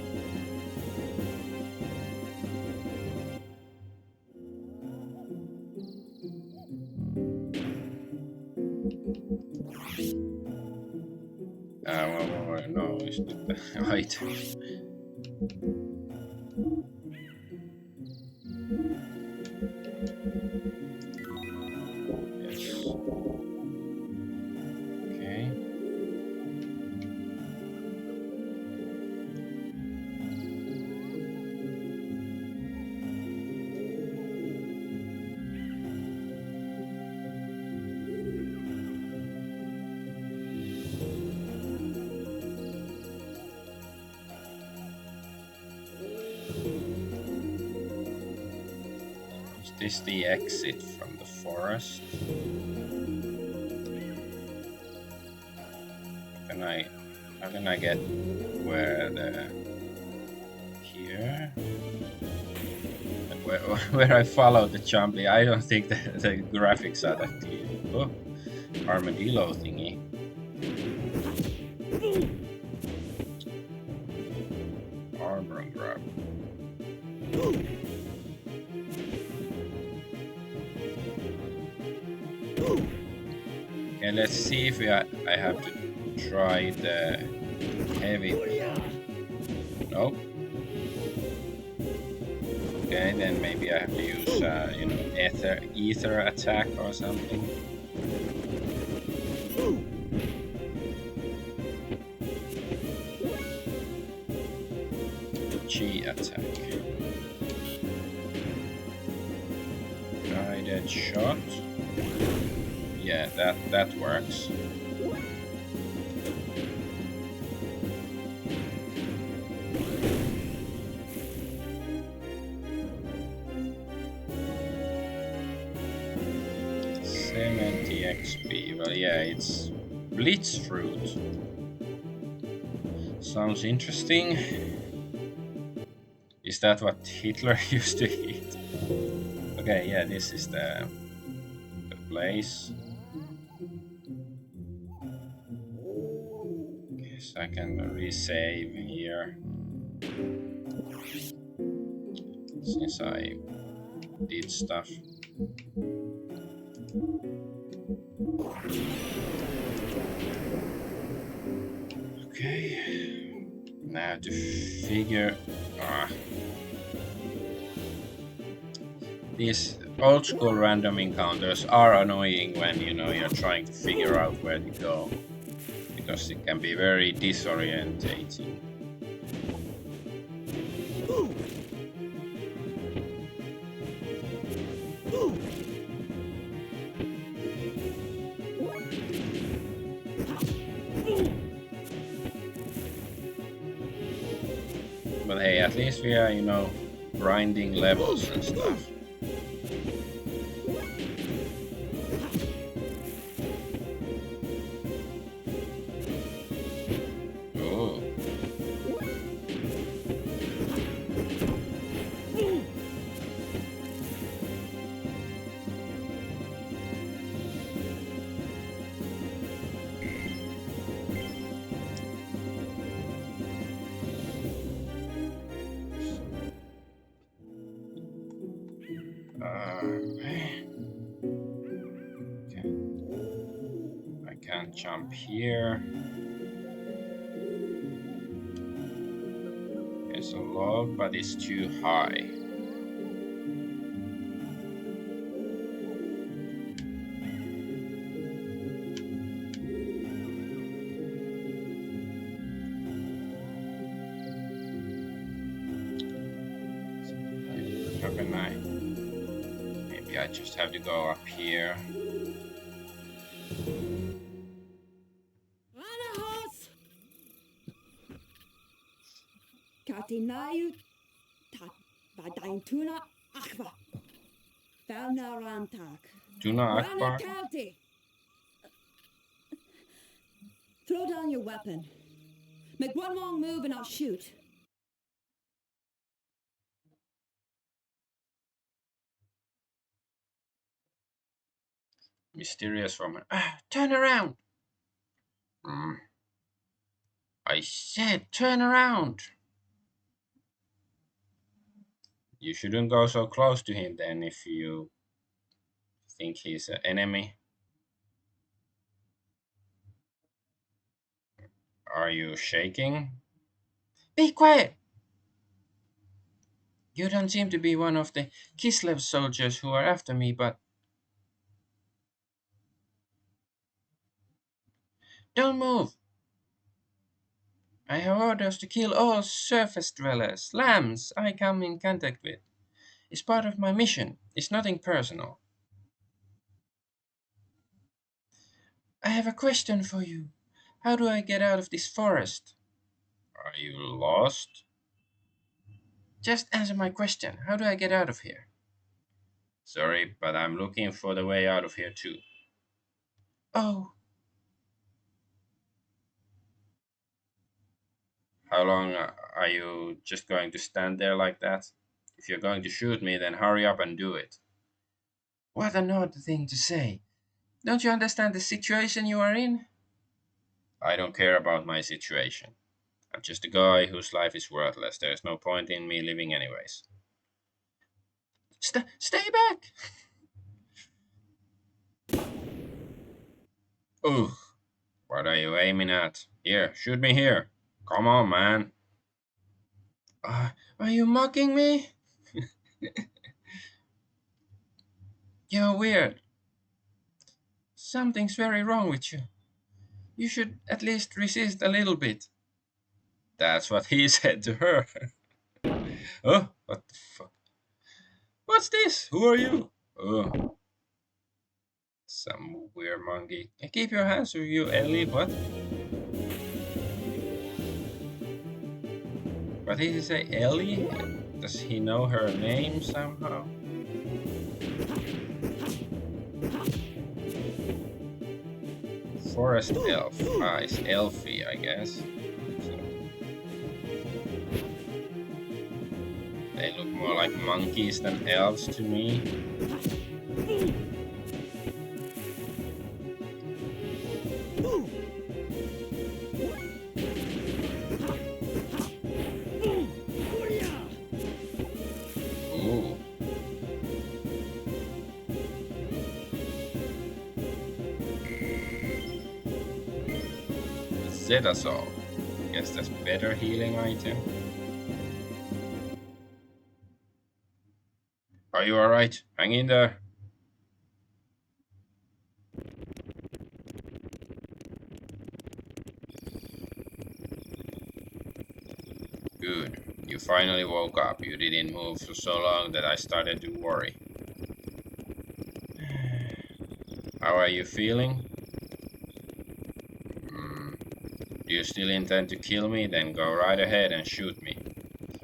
No, it's not the item. Yes. Okay. Is this the exit from the forest? How can I get where the here? Where I follow the jumpy, I don't think the graphics are that clear. Oh, armadillo thingy. Armor grab. Okay, let's see if I have to try the heavy. Nope. Okay, then maybe I have to use, you know, ether attack or something. Chi attack. Guided shot. Yeah, that works. XP. Well, yeah, it's Blitz fruit. Sounds interesting. Is that what Hitler used to eat? Okay, yeah, this is the place. Guess I can resave here. Since I did stuff. Okay, now to figure. These old school random encounters are annoying when you're trying to figure out where to go, because it can be very disorientating. But hey, at least we are, grinding levels and stuff. Oh. Okay. I can't jump here. There's a log, but it's too high. How can I? Maybe I just have to go up here. Katinayu tat badain tuna akva. Valnarantak. Tuna Akbar? Ranakalti. Throw down your weapon. Make one wrong move and I'll shoot. Mysterious woman. Turn around! I said turn around! You shouldn't go so close to him then if you think he's an enemy. Are you shaking? Be quiet! You don't seem to be one of the Kislev soldiers who are after me, but... Don't move! I have orders to kill all surface dwellers, lambs I come in contact with. It's part of my mission. It's nothing personal. I have a question for you. How do I get out of this forest? Are you lost? Just answer my question. How do I get out of here? Sorry, but I'm looking for the way out of here too. Oh. How long are you just going to stand there like that? If you're going to shoot me, then hurry up and do it. What an odd thing to say. Don't you understand the situation you are in? I don't care about my situation. I'm just a guy whose life is worthless. There's no point in me living anyways. Stay back! Ugh. What are you aiming at? Here, shoot me here. Come on, man. Are you mocking me? You're weird. Something's very wrong with you. You should at least resist a little bit. That's what he said to her. Oh, what the fuck? What's this? Who are you? Oh, some weird monkey. Keep your hands to you, Ellie. What? What did he say? Ellie? Does he know her name somehow? Forest elf. It's elfy, I guess. So they look more like monkeys than elves to me. Ooh. Zetasol. Guess that's better healing item. Are you alright? Hang in there. Good. You finally woke up. You didn't move for so long that I started to worry. How are you feeling? Do you still intend to kill me? Then go right ahead and shoot me.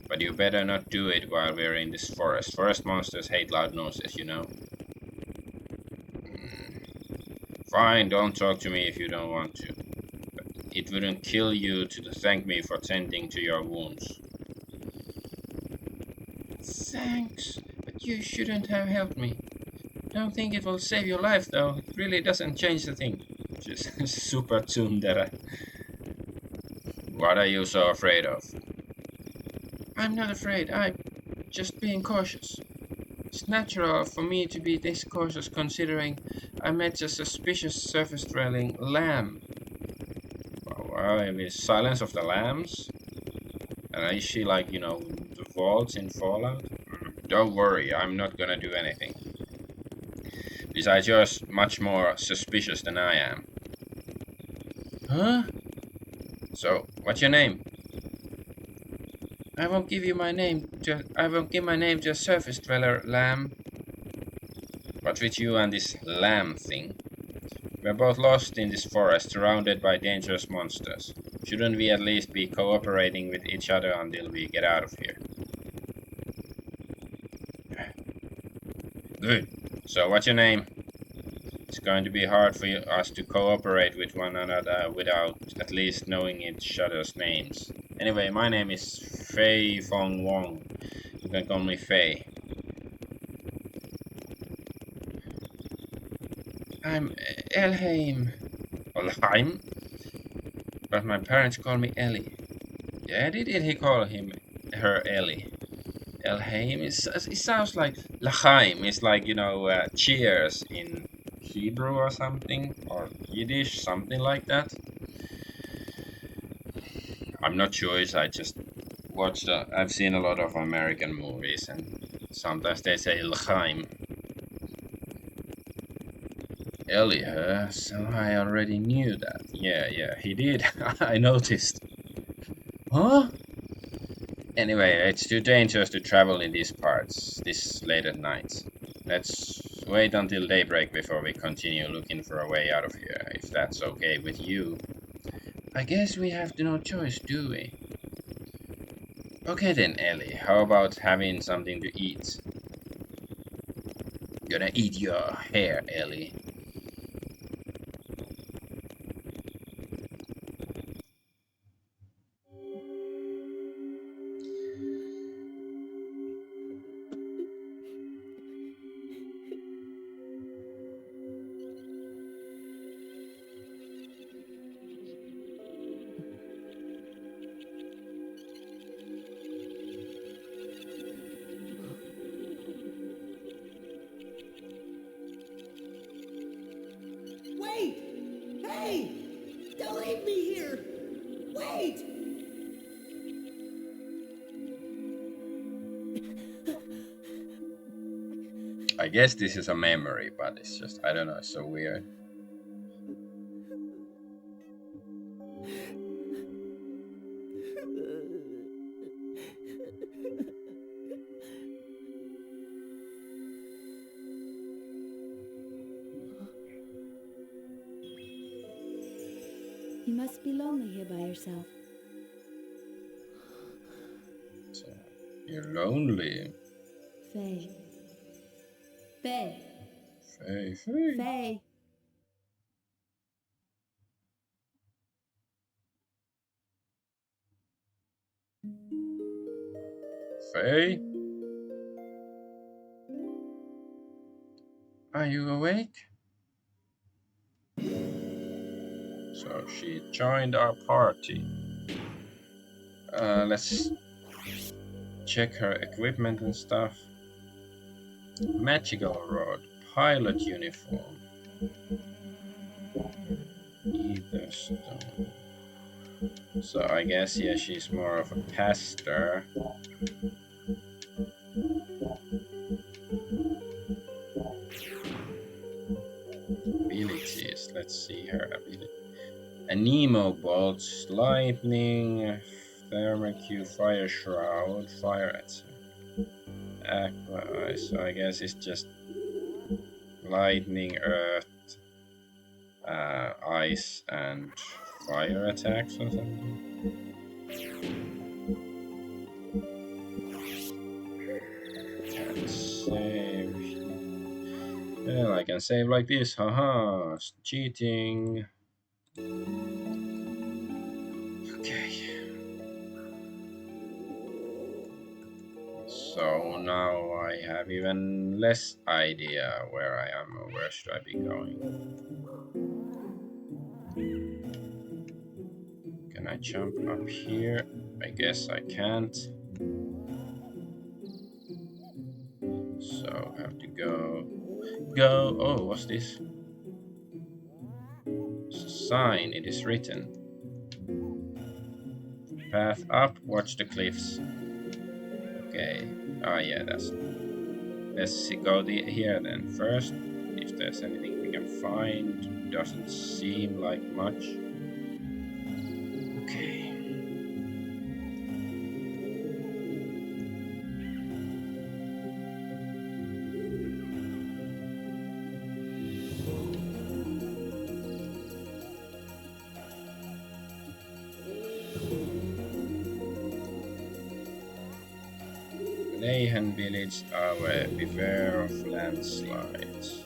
But you better not do it while we're in this forest. Forest monsters hate loud noises, you know. Fine, don't talk to me if you don't want to. But it wouldn't kill you to thank me for tending to your wounds. Thanks, but you shouldn't have helped me. Don't think it will save your life, though. It really doesn't change the thing. Just super tsundere. What are you so afraid of? I'm not afraid. I'm just being cautious. It's natural for me to be this cautious considering I met a suspicious surface-dwelling lamb. Well, it is Silence of the Lambs. And is she like, you know, the vaults in Fallout? Don't worry, I'm not gonna do anything. Besides, you're much more suspicious than I am. Huh? So, what's your name? I won't give my name to a surface dweller, lamb. What's with you and this lamb thing? We're both lost in this forest, surrounded by dangerous monsters. Shouldn't we at least be cooperating with each other until we get out of here? Good. So, what's your name? It's going to be hard for us to cooperate with one another without at least knowing each other's names. Anyway, my name is Fei Fong Wong. You can call me Fei. I'm Elheim. Elheim? But my parents call me Ellie. Yeah, did he call her Ellie? Elheim it sounds like Lachaim. It's like, you know, cheers in Hebrew or something, or Yiddish, something like that. I'm not sure. I just watched. I've seen a lot of American movies, and sometimes they say Lachaim. Ellie, huh? So I already knew that. Yeah, he did. I noticed. Huh? Anyway, it's too dangerous to travel in these parts this late at night. Let's wait until daybreak before we continue looking for a way out of here, if that's okay with you. I guess we have no choice, do we? Okay then, Ellie, how about having something to eat? Gonna eat your hair, Ellie. Wait! Hey! Don't leave me here! Wait! I guess this is a memory, but it's just, I don't know, it's so weird. You must be lonely here by yourself. So, you're lonely. Faye. Faye. Faye. Faye. Faye? Are you awake? So she joined our party. Let's check her equipment and stuff. Magical rod, pilot uniform, ether stone. So I guess, yeah, she's more of a pastor. Abilities, let's see her ability. Anemo bolts, lightning, thermocue, fire shroud, fire attack. Aqua ice, so I guess it's just lightning, earth, ice, and fire attacks or something. Can save. Well, I can save like this, haha, cheating. Okay. So now I have even less idea where I am or where should I be going. Can I jump up here? I guess I can't. So I have to go. Oh, what's this? It's a sign, it is written. path up, watch the cliffs. Okay. Oh yeah, that's... Let's go here then first. If there's anything we can find. Doesn't seem like much. Okay. Leyhan village, beware of landslides.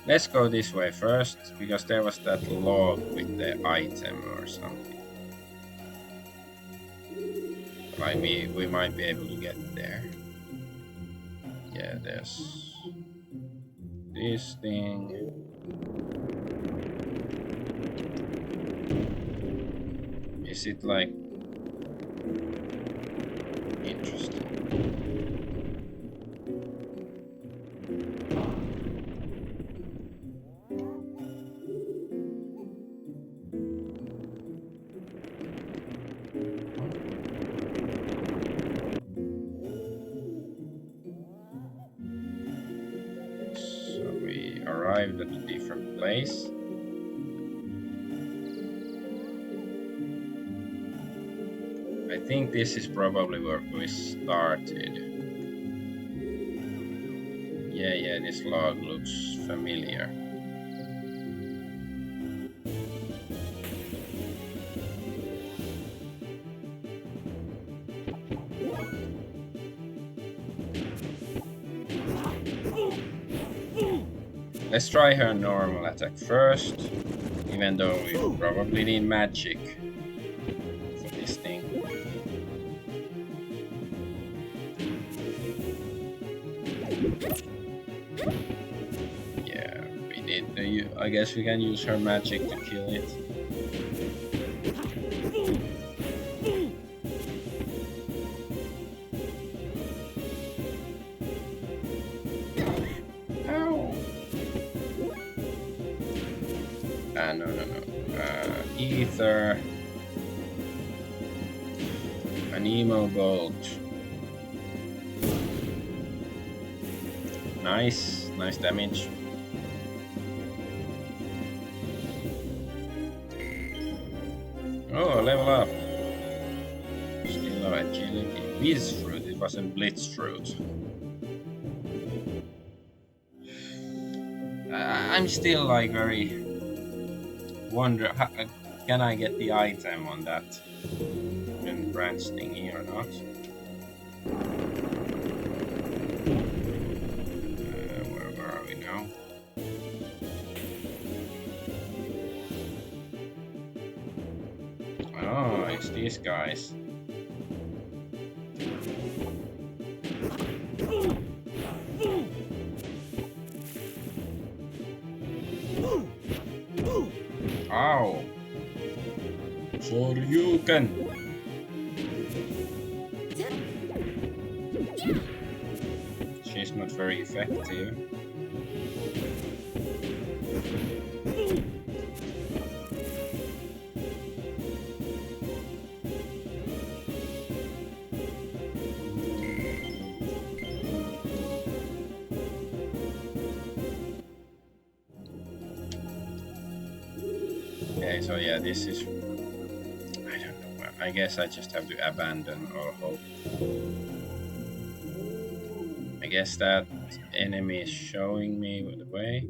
Let's go this way first, because there was that log with the item or something. I mean, we might be able to get there. Yeah, there's this thing. Is it like interesting? Arrived at a different place. I think this is probably where we started. Yeah, this log looks familiar. Let's try her normal attack first, even though we probably need magic for this thing. Yeah, we need to I guess we can use her magic to kill it. Ether, an emo bolt. Nice damage. Oh, level up. Still no agility. Whiz fruit, it wasn't blitz fruit. I'm still like very wonder, can I get the item on that branch thingy or not? Where are we now? Oh, it's these guys. Ow! Shoryuken! She's not very effective. Okay, so yeah, this is... I don't know. I guess I just have to abandon all hope. I guess that enemy is showing me the way.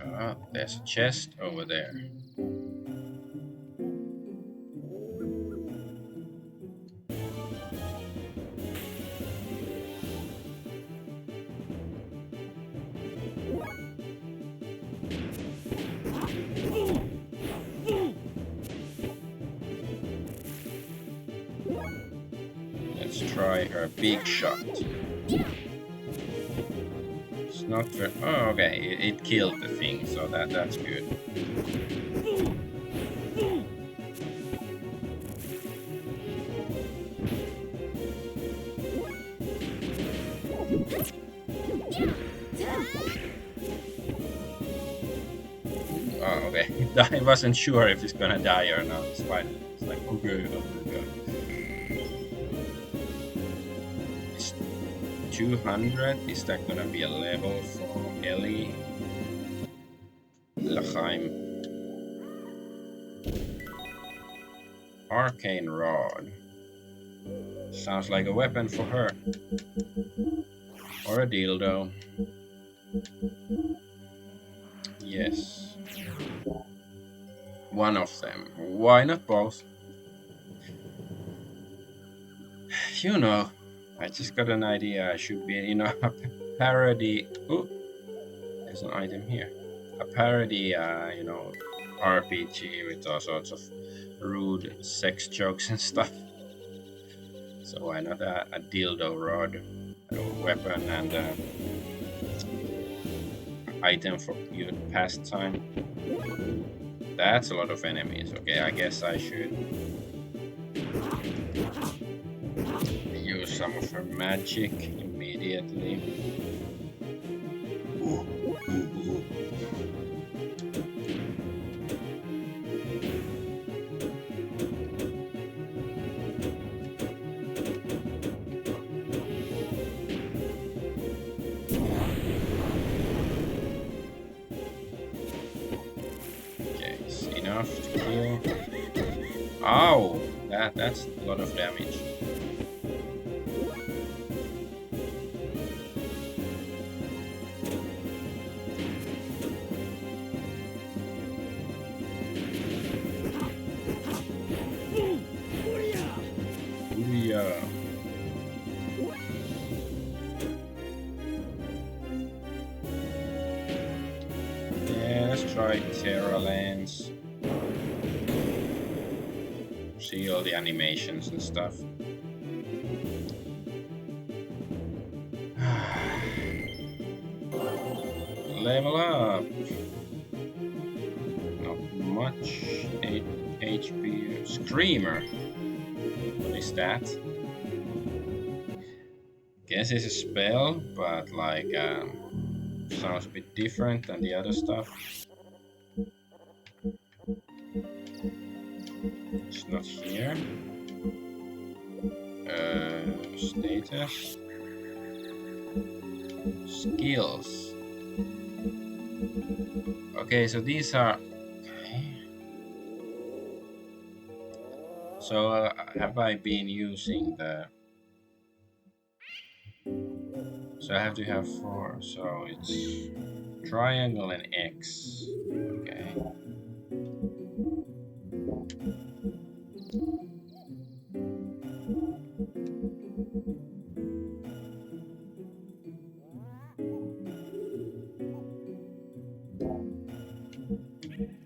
Ah, there's a chest over there. Let's try her big shot. It's not very... Oh, okay, it killed the thing, so that's good. Oh, okay. I wasn't sure if it's gonna die or not. It's fine. It's like, okay, oh my god. It's 200. Is that gonna be a level for Ellie? L'chaim. Arcane Rod. Sounds like a weapon for her. Or a dildo. Yes. One of them. Why not both? You know, I just got an idea. I should be, you know, a parody. Oh, there's an item here. A parody, you know, RPG with all sorts of rude sex jokes and stuff. So why not a dildo rod, a weapon, and item for your pastime? That's a lot of enemies. Okay, I guess I should use some of her magic immediately. Okay, it's enough to kill. Ow! That's a lot of damage. Booyah. Yeah, let's try Terra Lens. See all the animations and stuff. Level up. Not much. 8 HP. Screamer. What is that? Guess it's a spell, but like sounds a bit different than the other stuff. It's not here. Status. Skills. Okay, so these are. Okay. So have I been using the? So I have to have 4. So it's triangle and X. Okay.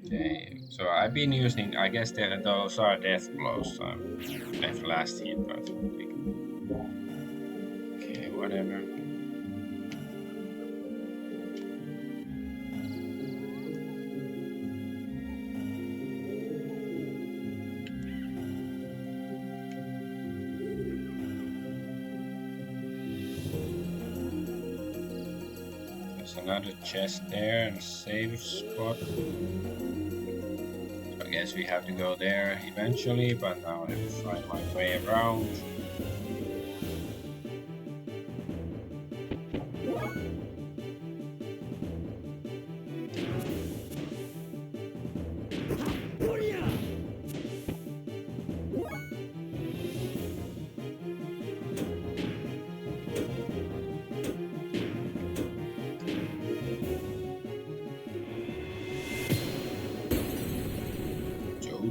Okay, so I've been using, I guess those are death blows, so death last hit or something. Okay, whatever. There's another chest there and a save spot. I guess we have to go there eventually, but now I have to find my way around.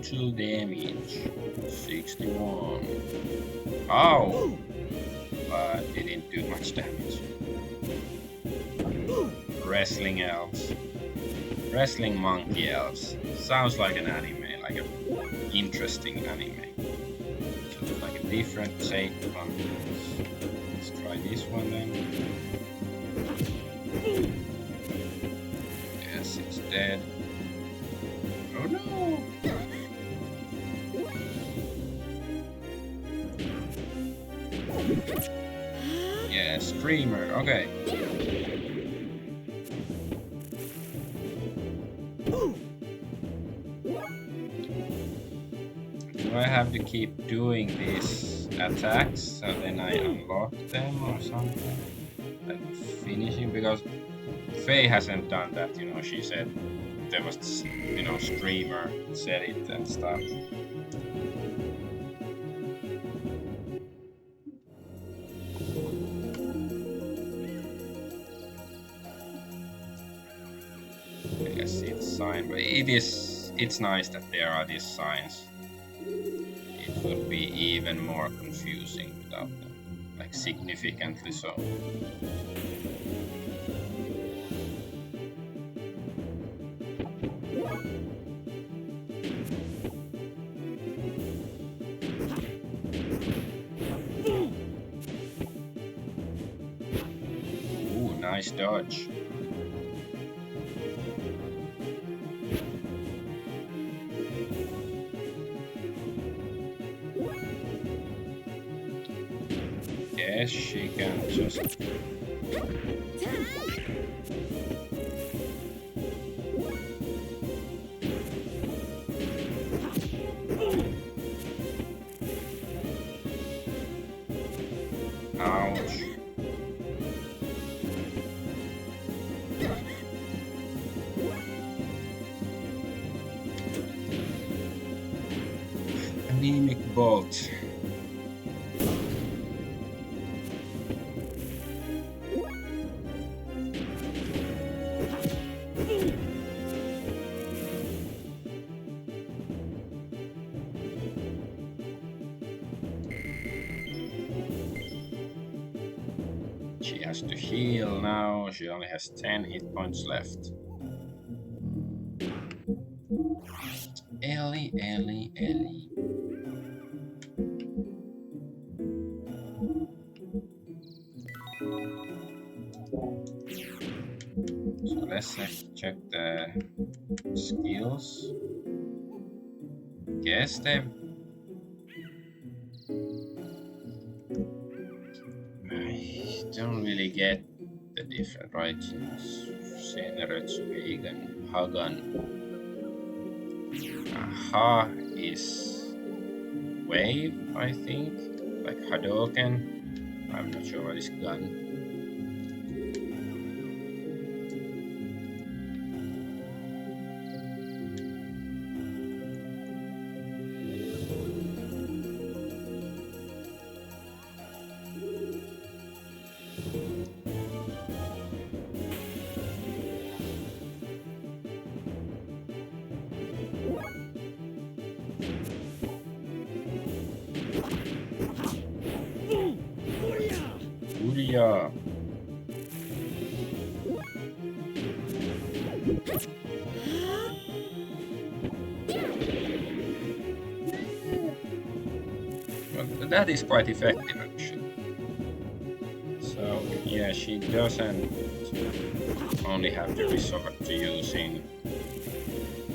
Total damage 61. Ow! But it didn't do much damage. Wrestling elves. Wrestling monkey elves. Sounds like an anime, like an interesting anime. So it's like a different take on this. Let's try this one then. Yes, it's dead. Oh no! Yeah, Screamer, okay. Do I have to keep doing these attacks so then I unlock them or something? Like finishing? Because Faye hasn't done that, you know, she said there was this, you know, streamer said it and stuff. I guess it's signed, but it's nice that there are these signs. It would be even more confusing without them, like significantly so. Ooh, nice dodge. Yes, she can just... Ouch. Anemic bolt. She has to heal now. She only has 10 hit points left. Ellie, Ellie, Ellie. So let's check the skills. Guess they... I don't really get the different, right? Xenogears, Vegan, Hagan. Ha is wave, I think, like Hadouken. I'm not sure what is gun. Uria. Well, that is quite effective actually. So yeah, she doesn't only have to resort to using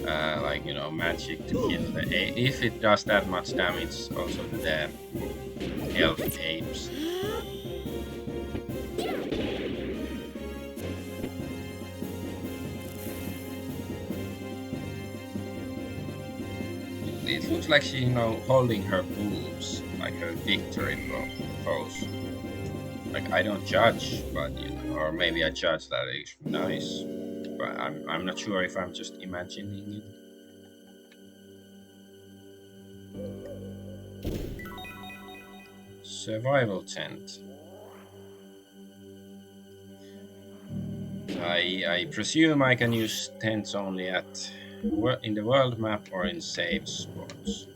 like, you know, magic to kill the if it does that much damage also to the elf apes. It looks like she, you know, holding her boobs, like her victory pose. Like, I don't judge, but, you know, or maybe I judge that it's nice, but I'm not sure if I'm just imagining it. Survival tent. I presume I can use tents only at in the world map or in save spots.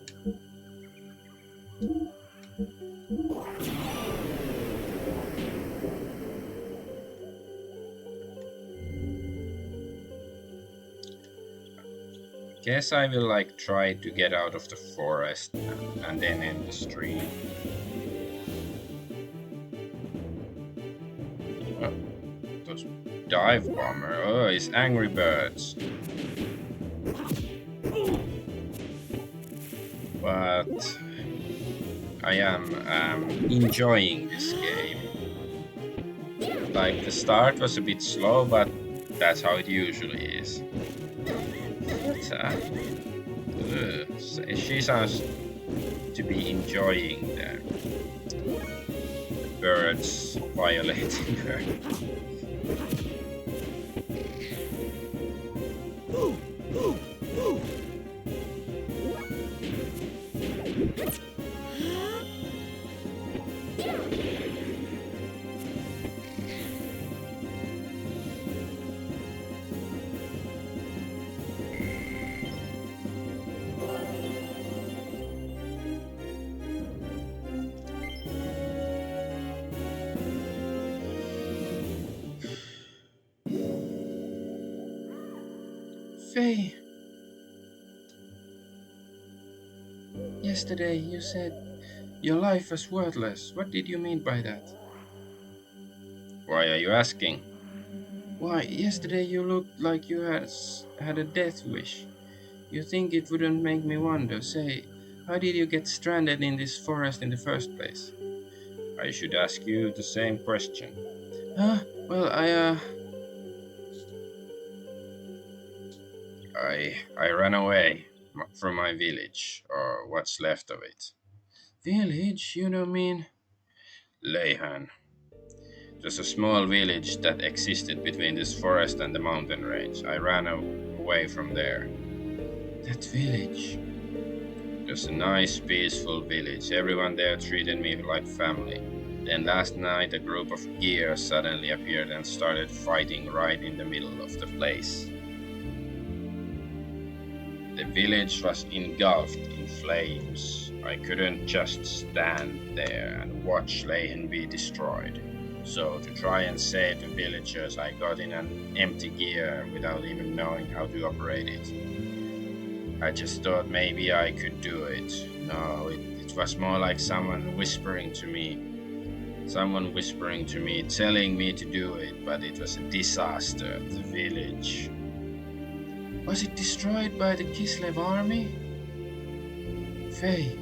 Guess I will like try to get out of the forest and then end the stream. Oh, those dive bomber. Oh, it's Angry Birds. But I am enjoying this game. Like, the start was a bit slow, but that's how it usually is. What's that? She sounds to be enjoying the birds violating her. Faye, yesterday you said your life was worthless. What did you mean by that? Why are you asking? Why, yesterday you looked like you had a death wish. You think it wouldn't make me wonder? Say, how did you get stranded in this forest in the first place? I should ask you the same question. Huh? Well, I ran away from my village, or what's left of it. Village? You don't mean... Leihan. Just a small village that existed between this forest and the mountain range. I ran away from there. That village? Just a nice, peaceful village. Everyone there treated me like family. Then last night, a group of gears suddenly appeared and started fighting right in the middle of the place. The village was engulfed in flames. I couldn't just stand there and watch Leihan be destroyed. So to try and save the villagers, I got in an empty gear without even knowing how to operate it. I just thought maybe I could do it. No, it was more like someone whispering to me, telling me to do it, but it was a disaster. The village. Was it destroyed by the Kislev army? Faye.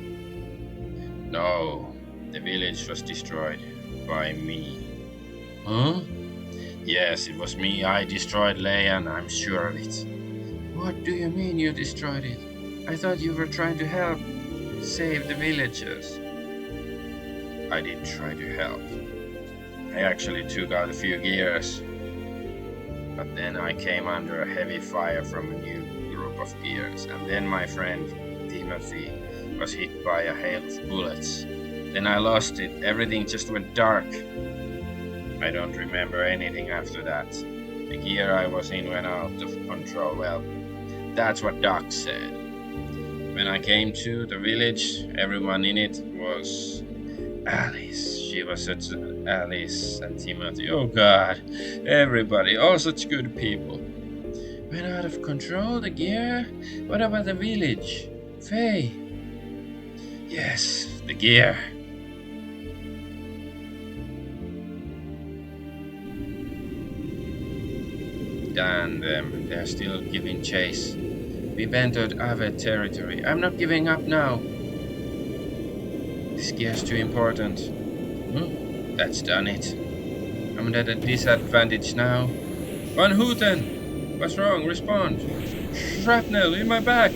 No, the village was destroyed by me. Huh? Yes, it was me. I destroyed Leihan, I'm sure of it. What do you mean you destroyed it? I thought you were trying to help save the villagers. I did try to help. I actually took out a few gears. But then I came under a heavy fire from a new group of gears. And then my friend, Timothy, was hit by a hail of bullets. Then I lost it. Everything just went dark. I don't remember anything after that. The gear I was in went out of control. Well, that's what Doc said. When I came to the village, everyone in it was Alice. She was such Alice and Timothy. Oh God, everybody, all such good people. Went out of control, the gear? What about the village? Faye? Yes, the gear. Damn them, they're still giving chase. We've entered Avet territory. I'm not giving up now. This gear's too important. That's done it. I'm at a disadvantage now. Van Houten! What's wrong? Respond. Shrapnel in my back!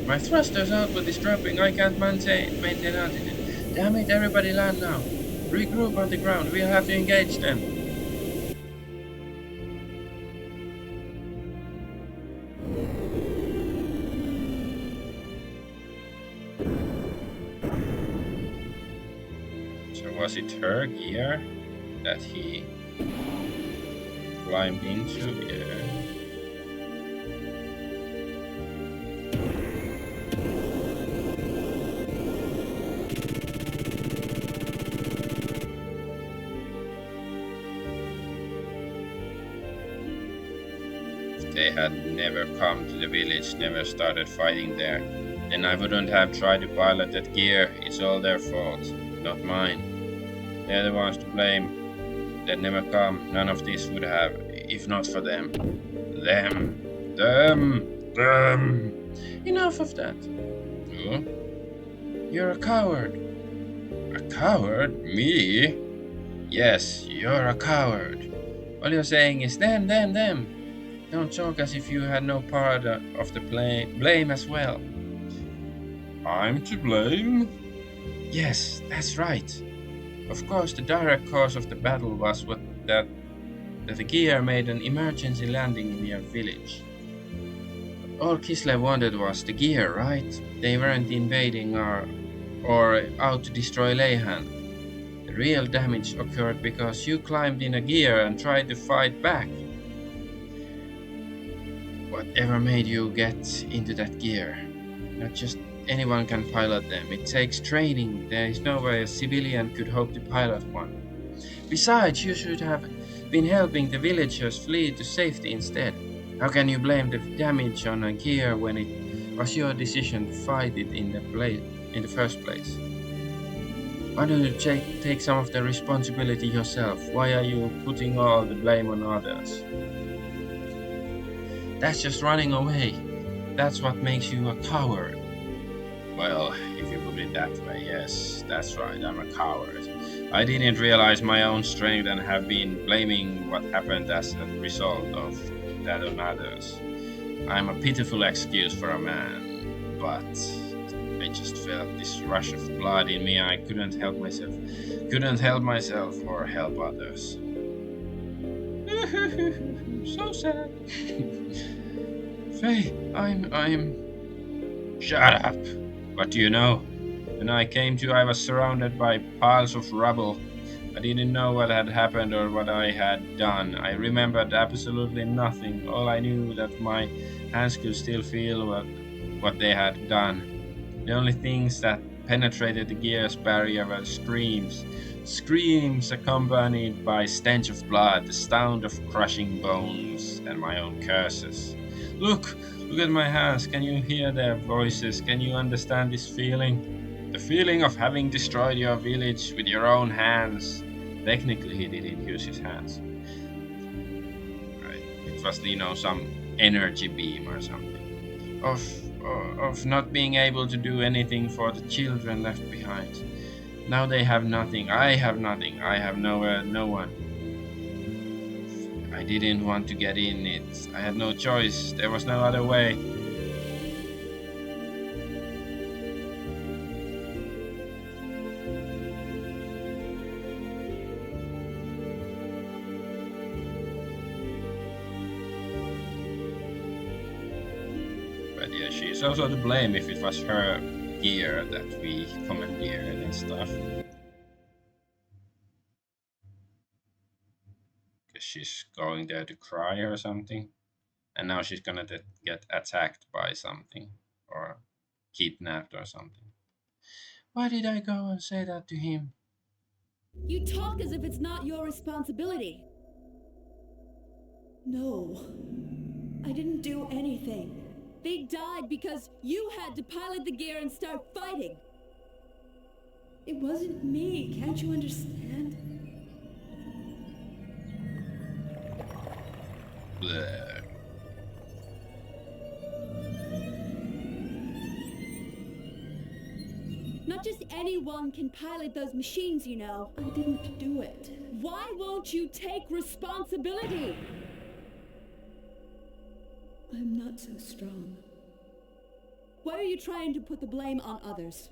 My thruster's output is dropping. I can't maintain altitude. Damn it, everybody land now. Regroup on the ground. We'll have to engage them. Was it her gear that he climbed into? Yeah. If they had never come to the village, never started fighting there, then I wouldn't have tried to pilot that gear. It's all their fault, not mine. They're the ones to blame. They'd never come. None of this would have, if not for them. Them. Enough of that. Huh? You're a coward. A coward? Me? Yes, you're a coward. All you're saying is them. Don't talk as if you had no part of the blame as well. I'm to blame? Yes, that's right. Of course, the direct cause of the battle was that the gear made an emergency landing in your village. All Kislev wanted was the gear, right? They weren't invading or out to destroy Leyhan. The real damage occurred because you climbed in a gear and tried to fight back. Whatever made you get into that gear? Not just anyone can pilot them. It takes training. There is no way a civilian could hope to pilot one. Besides, you should have been helping the villagers flee to safety instead. How can you blame the damage on a gear when it was your decision to fight it in the first place? Why don't you take some of the responsibility yourself? Why are you putting all the blame on others? That's just running away. That's what makes you a coward. Well, if you put it that way, yes, that's right, I'm a coward. I didn't realize my own strength and have been blaming what happened as a result of that on others. I'm a pitiful excuse for a man, but I just felt this rush of blood in me. I couldn't help myself or help others. So sad. Faye, I'm. Shut up. What do you know? When I came to, I was surrounded by piles of rubble. I didn't know what had happened or what I had done. I remembered absolutely nothing. All I knew that my hands could still feel what they had done. The only things that penetrated the gear's barrier were screams. Screams accompanied by stench of blood, the sound of crushing bones, and my own curses. Look at my hands. Can you hear their voices? Can you understand this feeling? The feeling of having destroyed your village with your own hands. Technically, he didn't use his hands. Right. It was, some energy beam or something. Of not being able to do anything for the children left behind. Now they have nothing. I have nothing. I have nowhere, no one. I didn't want to get in it. I had no choice. There was no other way. But yeah, she's also to blame if it was her gear that we commandeered and stuff. Because she's going there to cry or something. And now she's gonna get attacked by something. Or kidnapped or something. Why did I go and say that to him? You talk as if it's not your responsibility. No, I didn't do anything. They died because you had to pilot the gear and start fighting. It wasn't me, can't you understand? Bleh. Not just anyone can pilot those machines, you know. I didn't do it. Why won't you take responsibility? I'm not so strong. Why are you trying to put the blame on others?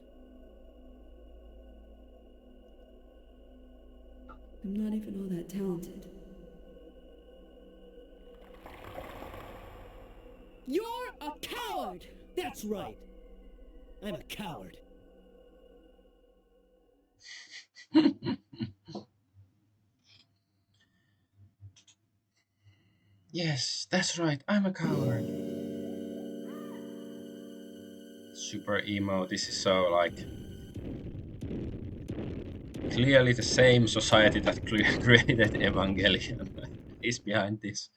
I'm not even all that talented. You're a coward! That's right. I'm a coward. Yes, that's right. I'm a coward. Super emo. This is so clearly the same society that created Evangelion is behind this.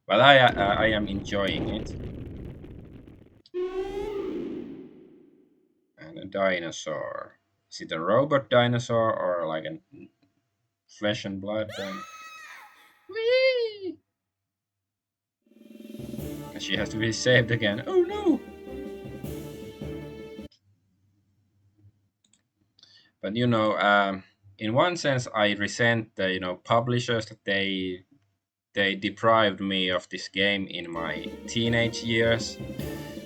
But I am enjoying it. And a dinosaur. Is it a robot dinosaur or like a flesh and blood dinosaur? Whee! And she has to be saved again. Oh no! But in one sense, I resent the publishers that they deprived me of this game in my teenage years.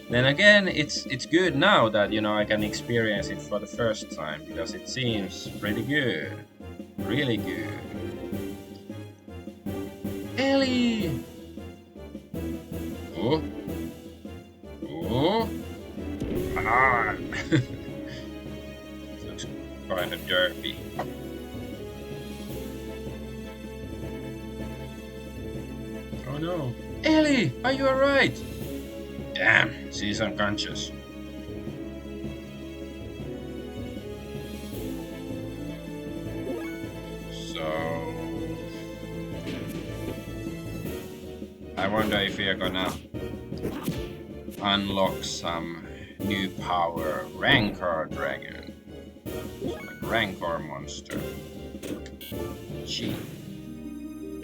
Then again, it's good now that I can experience it for the first time because it seems pretty good, really good. Ellie! Oh, oh, come on! It looks kind of derpy. Oh no! Ellie, are you alright? Damn, she's unconscious. So I wonder if we are gonna unlock some new power. Rancor dragon. Like Rancor monster. Gee.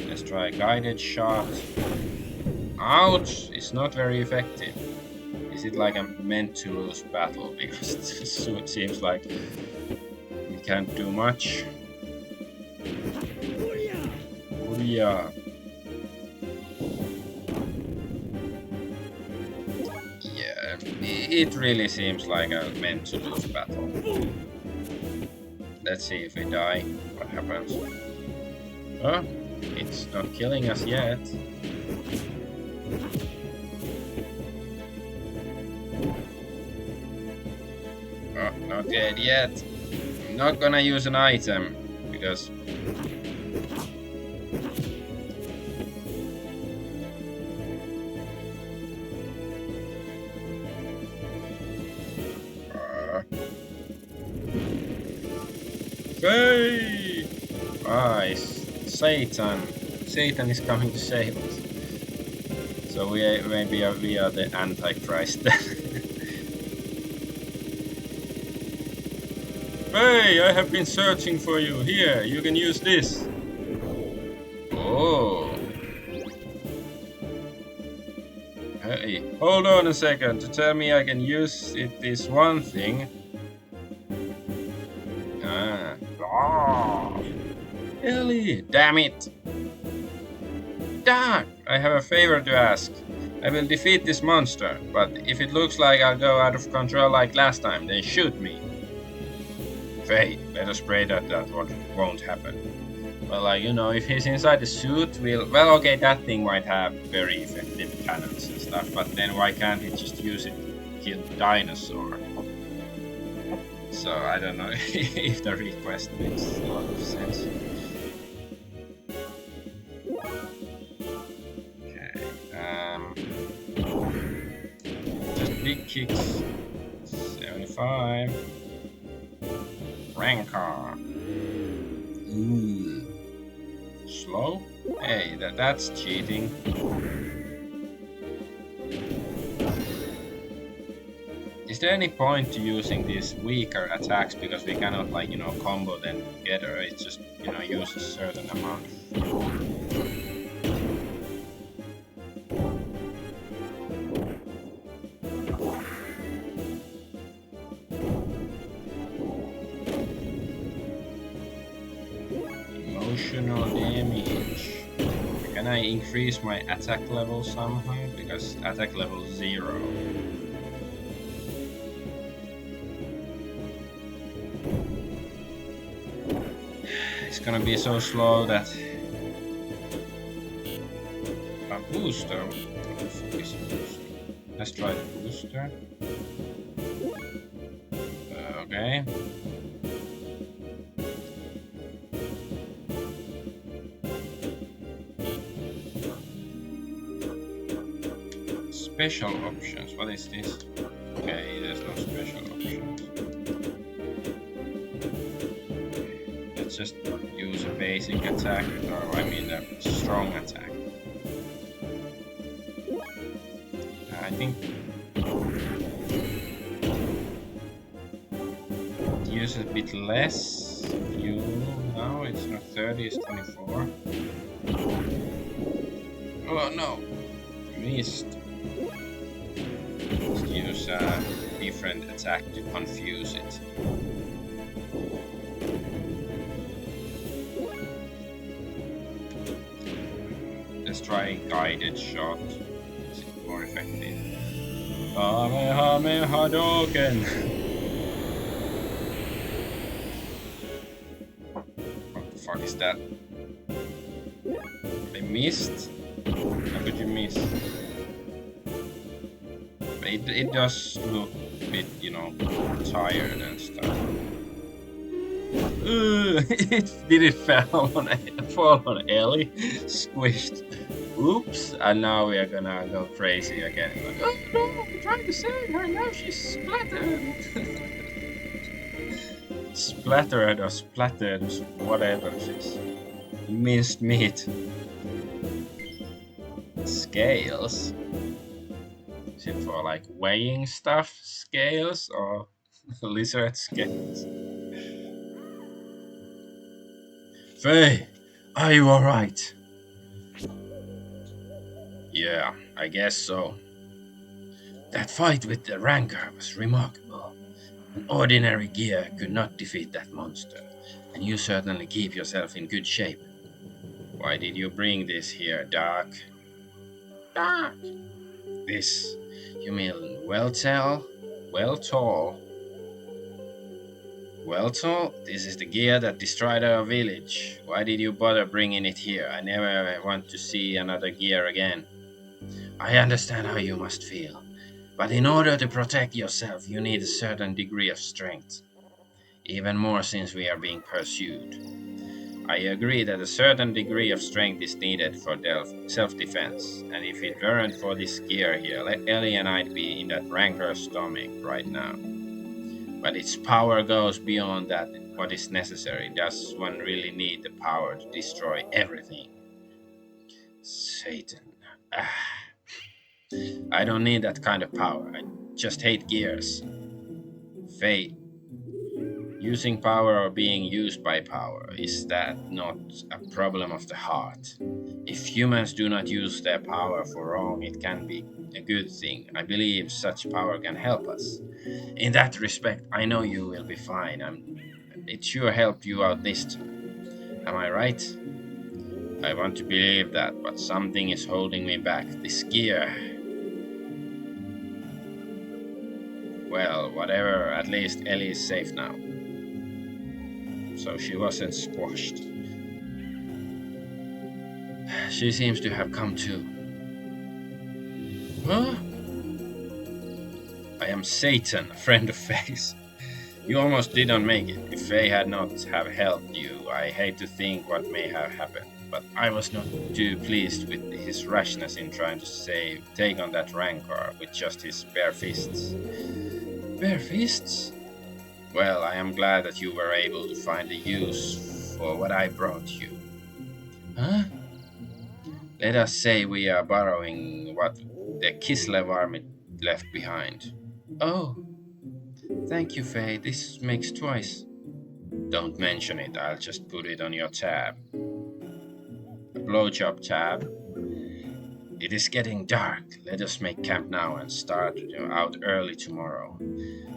Let's try guided shot. Ouch! It's not very effective. Is it like I'm meant to lose battle? Because it seems like we can't do much. Yeah. Yeah, it really seems like I'm meant to lose battle. Let's see if we die. What happens? Oh, it's not killing us yet. Oh, not dead yet. I'm not gonna use an item because hey! Satan. Satan is coming to save us. So maybe we are the Antichrist. Hey, I have been searching for you. Here, you can use this. Oh. Hey, hold on a second. To tell me I can use this one thing. Ellie, damn it. Darn, I have a favor to ask. I will defeat this monster, but if it looks like I'll go out of control like last time, then shoot me. Faye, let us pray that won't happen. Well, if he's inside the suit, well, okay, that thing might have very effective cannons and stuff, but then why can't he just use it to kill the dinosaur? So, I don't know if the request makes a lot of sense. Okay, just big kicks. 75. Rancor. Ooh. Slow? Hey, that's cheating. Is there any point to using these weaker attacks because we cannot combo them together? It just use a certain amount. Emotional damage. Can I increase my attack level somehow? Because attack level 0. It's gonna be so slow that a booster. Let's try the booster. Okay. Special options. What is this? Okay, there's no special options. Let's just use a basic attack, or a strong attack. I think use a bit less fuel now. It's not 30, it's 24. Oh no, missed. Just use a different attack to confuse it. Let's try guided shot. Is it more effective? Kamehameha-doken! What the fuck is that? I missed? How could you miss? It does look a bit, you know, tired and stuff. Did it fall on Ellie? Squished. Oops, and now we are gonna go crazy again. Like, oh no, I'm trying to save her, now she's splattered. Splattered or splattered, whatever. She's minced meat. Scales? Is it for like weighing stuff? Scales or lizard scales? Faye, are you alright? Yeah, I guess so. That fight with the Rancor was remarkable. An ordinary gear could not defeat that monster, and you certainly keep yourself in good shape. Why did you bring this here, Doc? Doc! This, you mean Weltall? Weltall? Weltall? This is the gear that destroyed our village. Why did you bother bringing it here? I never want to see another gear again. I understand how you must feel, but in order to protect yourself, you need a certain degree of strength. Even more since we are being pursued. I agree that a certain degree of strength is needed for self-defense, and if it weren't for this gear here, Ellie and I'd be in that Rancor's stomach right now. But its power goes beyond that. What is necessary? Does one really need the power to destroy everything? Satan. I don't need that kind of power. I just hate gears. Fate. Using power or being used by power, is that not a problem of the heart? If humans do not use their power for wrong, it can be a good thing. I believe such power can help us. In that respect, I know you will be fine. It sure helped you out this time. Am I right? I want to believe that, but something is holding me back. This gear. Well, whatever, at least Ellie is safe now. So she wasn't squashed. She seems to have come to. Huh? I am Satan, a friend of Faye's. You almost didn't make it. If Faye had not have helped you, I hate to think what may have happened. But I was not too pleased with his rashness in trying to take on that Rancor with just his bare fists. Bare fists? Well, I am glad that you were able to find a use for what I brought you. Huh? Let us say we are borrowing what the Kislev army left behind. Oh, thank you, Faye. This makes twice. Don't mention it. I'll just put it on your tab. A blowjob tab. It is getting dark. Let us make camp now and start out early tomorrow.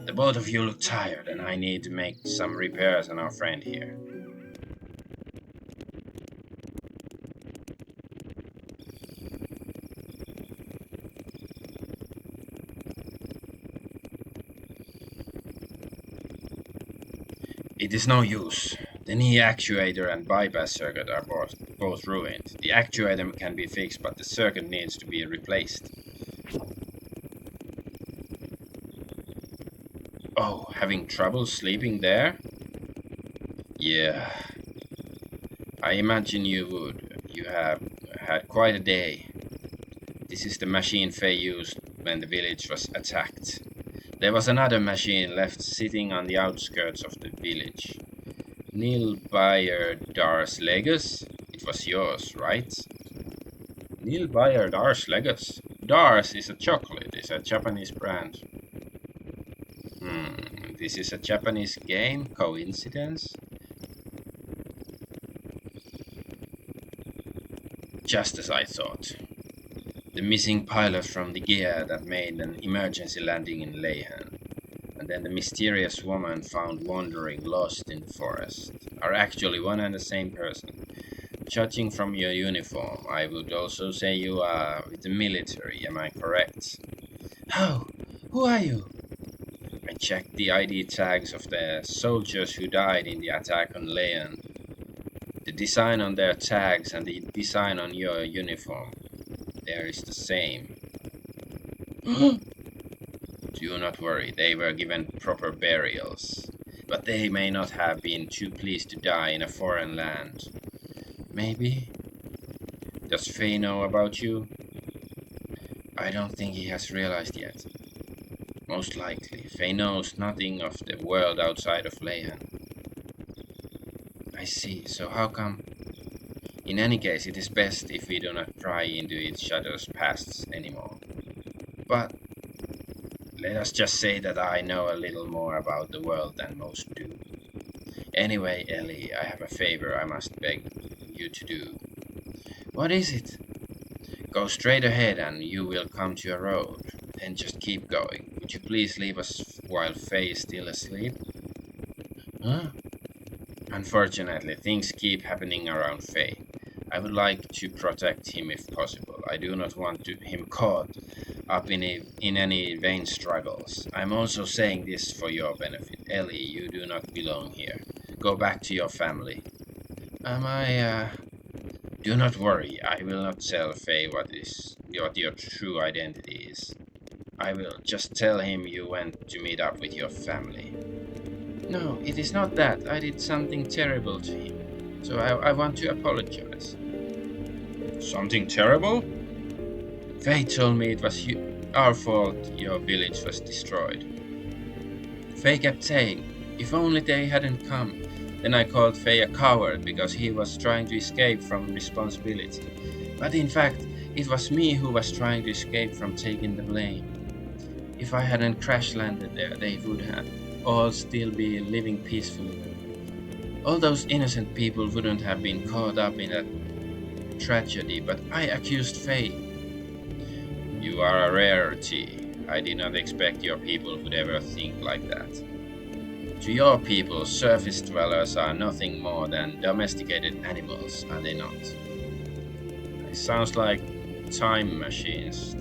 The both of you look tired, and I need to make some repairs on our friend here. It is no use. The knee actuator and bypass circuit are both ruined. The actuator can be fixed, but the circuit needs to be replaced. Oh, having trouble sleeping there? Yeah. I imagine you would. You have had quite a day. This is the machine Faye used when the village was attacked. There was another machine left sitting on the outskirts of the village. Neil Bayer Dars Legos? It was yours, right? Neil Bayer Dars Legos? Dars is a chocolate, it's a Japanese brand. This is a Japanese game? Coincidence? Just as I thought. The missing pilot from the gear that made an emergency landing in Leyhan, and then the mysterious woman found wandering lost in the forest, are actually one and the same person. Judging from your uniform, I would also say you are with the military, am I correct? Oh, Who are you? I checked the ID tags of the soldiers who died in the attack on Leon. The design on their tags and the design on your uniform, there is the same. Do not worry, they were given proper burials. But they may not have been too pleased to die in a foreign land. Maybe? Does Faye know about you? I don't think he has realized yet. Most likely, Faye knows nothing of the world outside of Lehan. I see, so how come? In any case, it is best if we do not pry into each other's pasts anymore. But let us just say that I know a little more about the world than most do. Anyway, Ellie, I have a favor I must beg you to do. What is it? Go straight ahead and you will come to a road. Then just keep going. Would you please leave us while Faye is still asleep? Huh? Unfortunately, things keep happening around Faye. I would like to protect him if possible. I do not want him caught up in any vain struggles. I'm also saying this for your benefit. Ellie, you do not belong here. Go back to your family. Do not worry. I will not tell Faye what your true identity is. I will just tell him you went to meet up with your family. No, it is not that. I did something terrible to him. So I want to apologize. Something terrible? Faye told me it was our fault your village was destroyed. Faye kept saying, if only they hadn't come. Then I called Faye a coward because he was trying to escape from responsibility. But in fact, it was me who was trying to escape from taking the blame. If I hadn't crash landed there, they would have all still be living peacefully. All those innocent people wouldn't have been caught up in that tragedy, but I accused Faye. You are a rarity. I did not expect your people would ever think like that. To your people, surface dwellers are nothing more than domesticated animals, are they not? It sounds like time machines.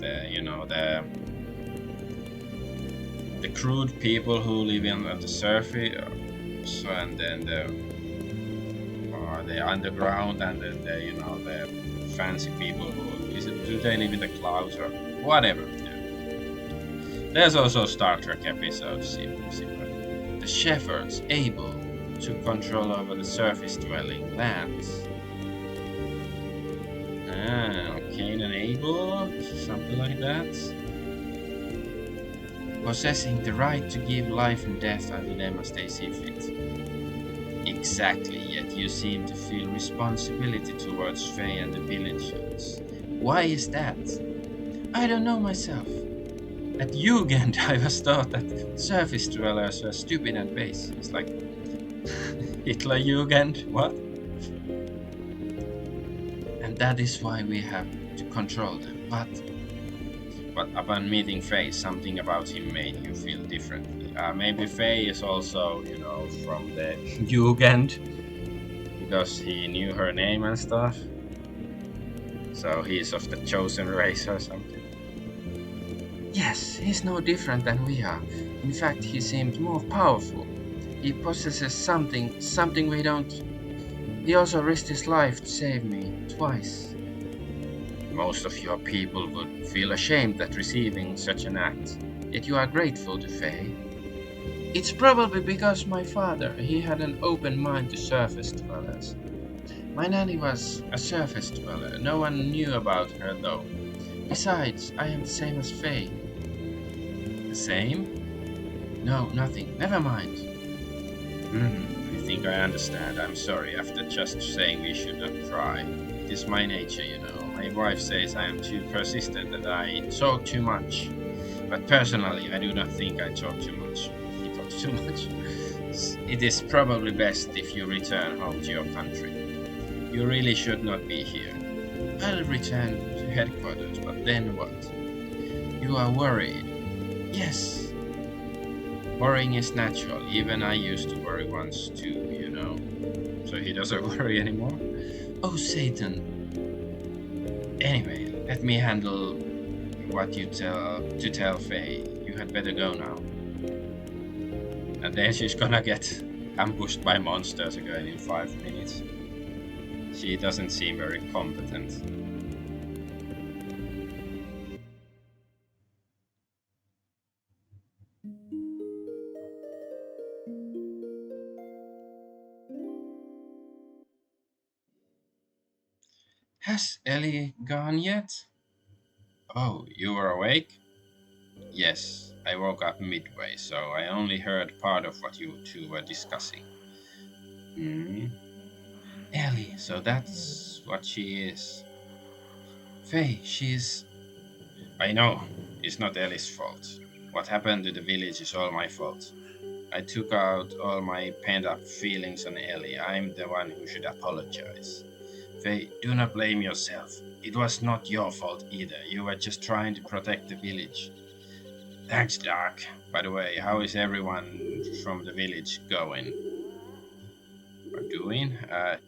The crude people who live on the surface, and then the underground, and then the fancy people who do they live in the clouds or whatever. Yeah. There's also Star Trek episodes similar. The shepherds able to control over the surface-dwelling lands. Cain and Abel, something like that. Possessing the right to give life and death unto them as they see fit. Exactly, yet you seem to feel responsibility towards Faye and the villagers. Why is that? I don't know myself. At Jugend, I was taught that surface dwellers were stupid and base. It's like Hitler Jugend, what? And that is why we have to control them. But upon meeting Faye, something about him made you feel differently. Maybe Faye is also, from the Jugend, because he knew her name and stuff. So he's of the chosen race or something. Yes, he's no different than we are. In fact, he seems more powerful. He possesses something we don't. He also risked his life to save me, twice. Most of your people would feel ashamed at receiving such an act, yet you are grateful to Faye. It's probably because my father, he had an open mind to surface dwellers. My nanny was a surface dweller. No one knew about her though. Besides, I am the same as Faye. The same? No, nothing. Never mind. I think I understand. I'm sorry. After just saying we should not try. It is my nature, My wife says I am too persistent, that I talk too much. But personally, I do not think I talk too much. He talks too much. It is probably best if you return home to your country. You really should not be here. I'll return to headquarters, but then what? You are worried. Yes. Worrying is natural. Even I used to worry once too, So he doesn't worry anymore? Oh, Satan. Anyway, let me handle what you tell Faye. You You had better go now. And then she's gonna get ambushed by monsters again in 5 minutes. She doesn't seem very competent. Has Ellie gone yet? Oh, you were awake? Yes, I woke up midway, so I only heard part of what you two were discussing. Ellie, so that's what she is. Faye, she's... I know, it's not Ellie's fault. What happened to the village is all my fault. I took out all my pent-up feelings on Ellie. I'm the one who should apologize. Faye, do not blame yourself. It was not your fault either. You were just trying to protect the village. Thanks, Doc. By the way, how is everyone from the village going? Or doing?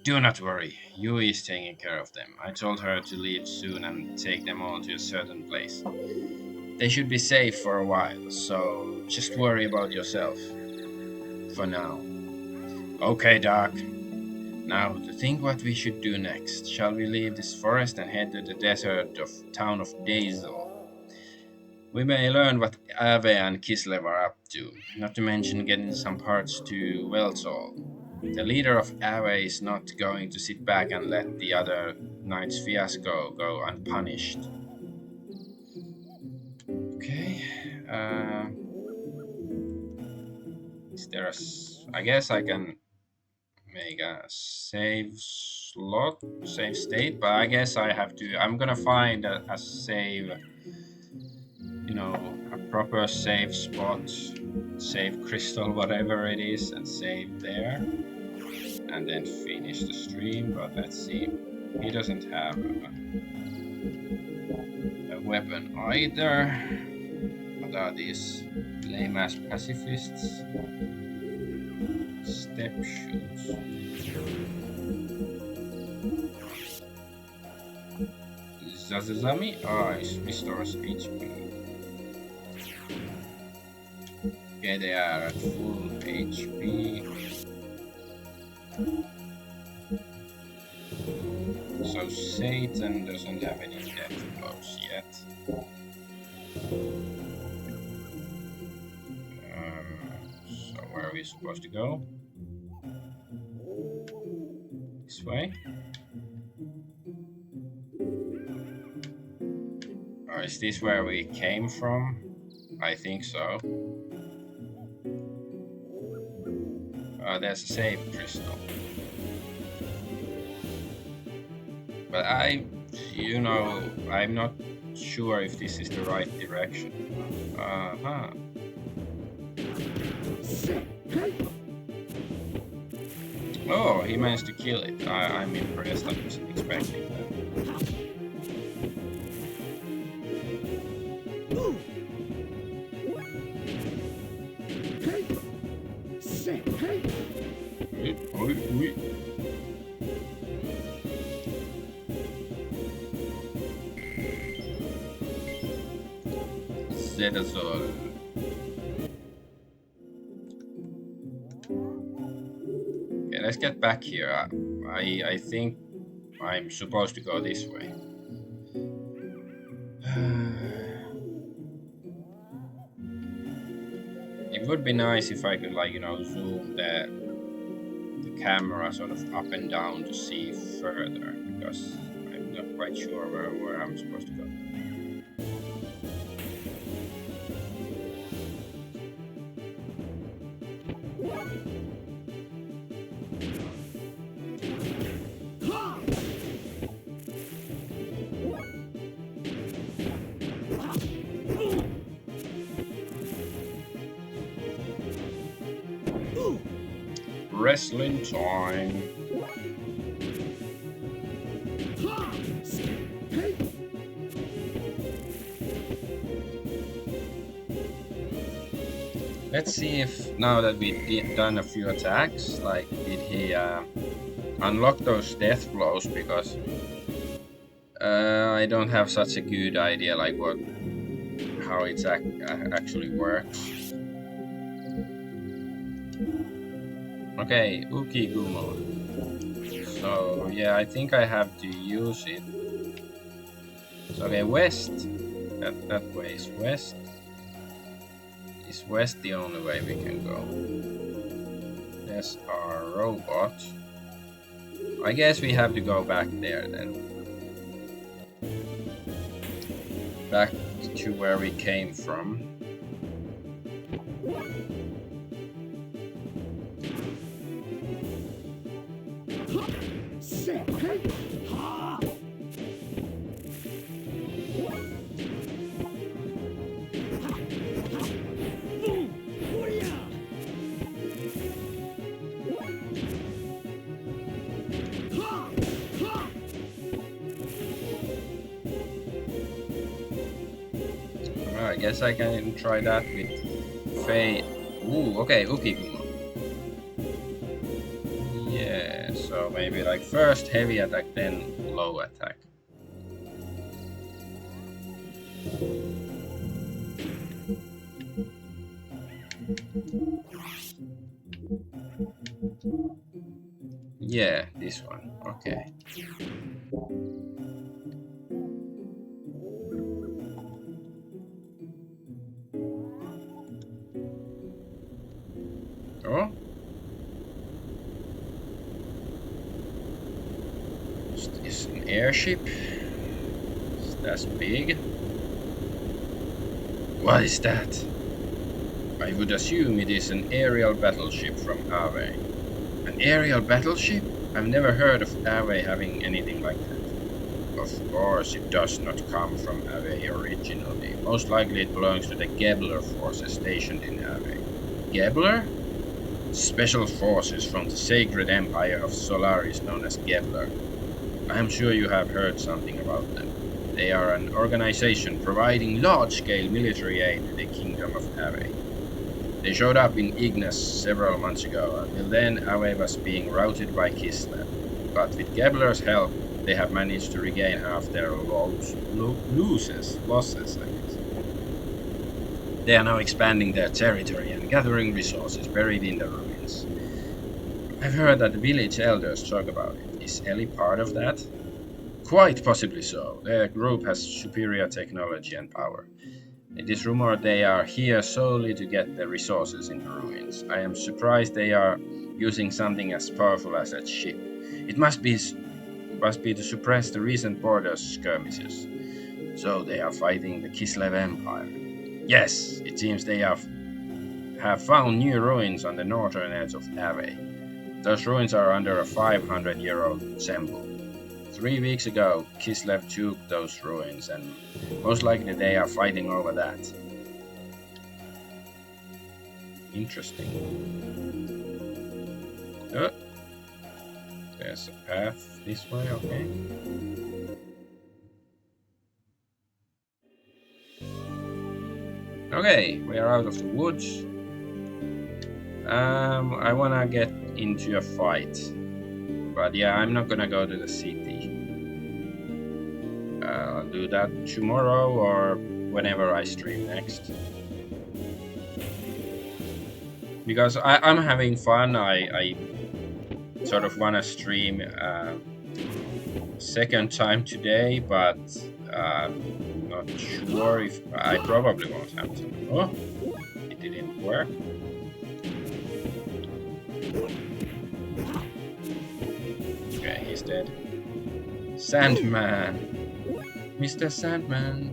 Do not worry. Yui is taking care of them. I told her to leave soon and take them all to a certain place. They should be safe for a while, so just worry about yourself. For now. Okay, Doc. Now, to think what we should do next. Shall we leave this forest and head to the desert of town of Dazel? We may learn what Ave and Kislev are up to, not to mention getting some parts to Weltall. The leader of Ave is not going to sit back and let the other knight's fiasco go unpunished. Okay. Is there I guess I can make a save state, but I guess I have to. I'm gonna find a save, a proper save spot, save crystal, whatever it is, and save there, and then finish the stream. But let's see, he doesn't have a weapon either. What are these lame ass pacifists? Step shoots. Zazazami? It restores HP. Okay, they are at full HP. So Satan doesn't have any death blows yet. So where are we supposed to go? This way? Or is this where we came from? I think so. There's a save crystal. But I'm not sure if this is the right direction. Oh, he managed to kill it. I'm impressed. I wasn't expecting that. Zedazol. Okay, let's get back here. I think I'm supposed to go this way. It would be nice if I could, zoom the camera sort of up and down to see further, because I'm not quite sure where I'm supposed to go. Wrestling time. Let's see if now that we've done a few attacks, did he unlock those death blows, because I don't have such a good idea how how it actually works. Okay, Ukigumo. So yeah, I think I have to use it. So, okay, west. That way is west. Is west the only way we can go? There's our robot. I guess we have to go back there then. Back to where we came from. I guess I can try that with Faye. Ooh, okay, Ukigumo. Yeah, so maybe like first heavy attack, then low attack. Yeah, this one. Okay. Oh. Is this an airship? That's big. What is that? I would assume it is an aerial battleship from Ave. An aerial battleship? I've never heard of Ave having anything like that. Of course, it does not come from Ave originally. Most likely it belongs to the Gebler forces stationed in Ave. Gebler? Special forces from the sacred empire of Solaris known as Gebler. I am sure you have heard something about them. They are an organization providing large-scale military aid to the kingdom of Ave. They showed up in Ignis several months ago. Until then, Ave was being routed by Kislev. But with Gebler's help, they have managed to regain half their losses, I guess. They are now expanding their territory and gathering resources buried in the ruins. I've heard that the village elders talk about it. Is Ellie part of that? Quite possibly so. Their group has superior technology and power. It is rumored they are here solely to get the resources in the ruins. I am surprised they are using something as powerful as that ship. It must be to suppress the recent border skirmishes. So they are fighting the Kislev Empire. Yes, it seems they have found new ruins on the northern edge of Ave. Those ruins are under a 500-year-old symbol. 3 weeks ago, Kislev took those ruins, and most likely they are fighting over that. Interesting. Oh, there's a path this way, okay. Okay, we are out of the woods. I wanna get into a fight. But yeah, I'm not gonna go to the city. I'll do that tomorrow or whenever I stream next. Because I'm having fun. I sort of wanna stream second time today, but not sure if I probably won't have to. Oh, it didn't work. Okay, he's dead. Sandman! Mr. Sandman!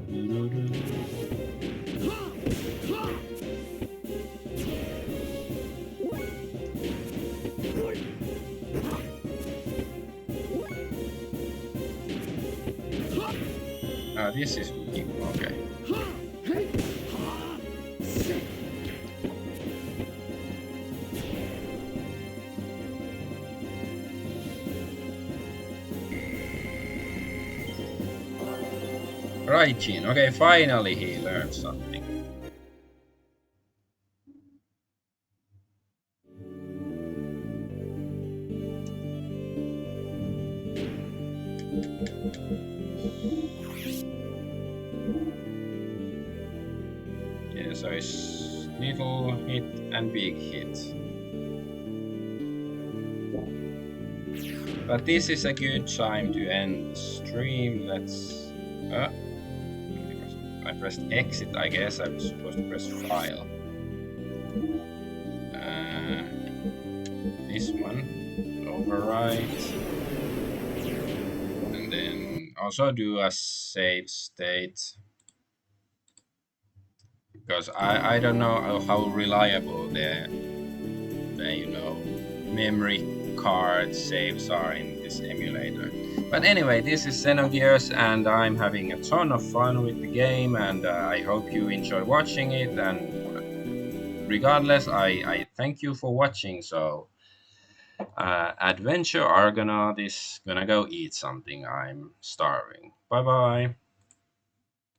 Ah, this is okay. Right, Gene. Okay, finally he learned something. So it's little hit and big hit. But this is a good time to end the stream. Let's. I pressed exit. I guess I was supposed to press file. This one. Overwrite. And then also do a save state. Because I don't know how reliable the memory card saves are in this emulator. But anyway, this is Xenogears, and I'm having a ton of fun with the game, and I hope you enjoy watching it. And regardless, I thank you for watching. So, Adventure Argonaut is gonna go eat something. I'm starving. Bye bye.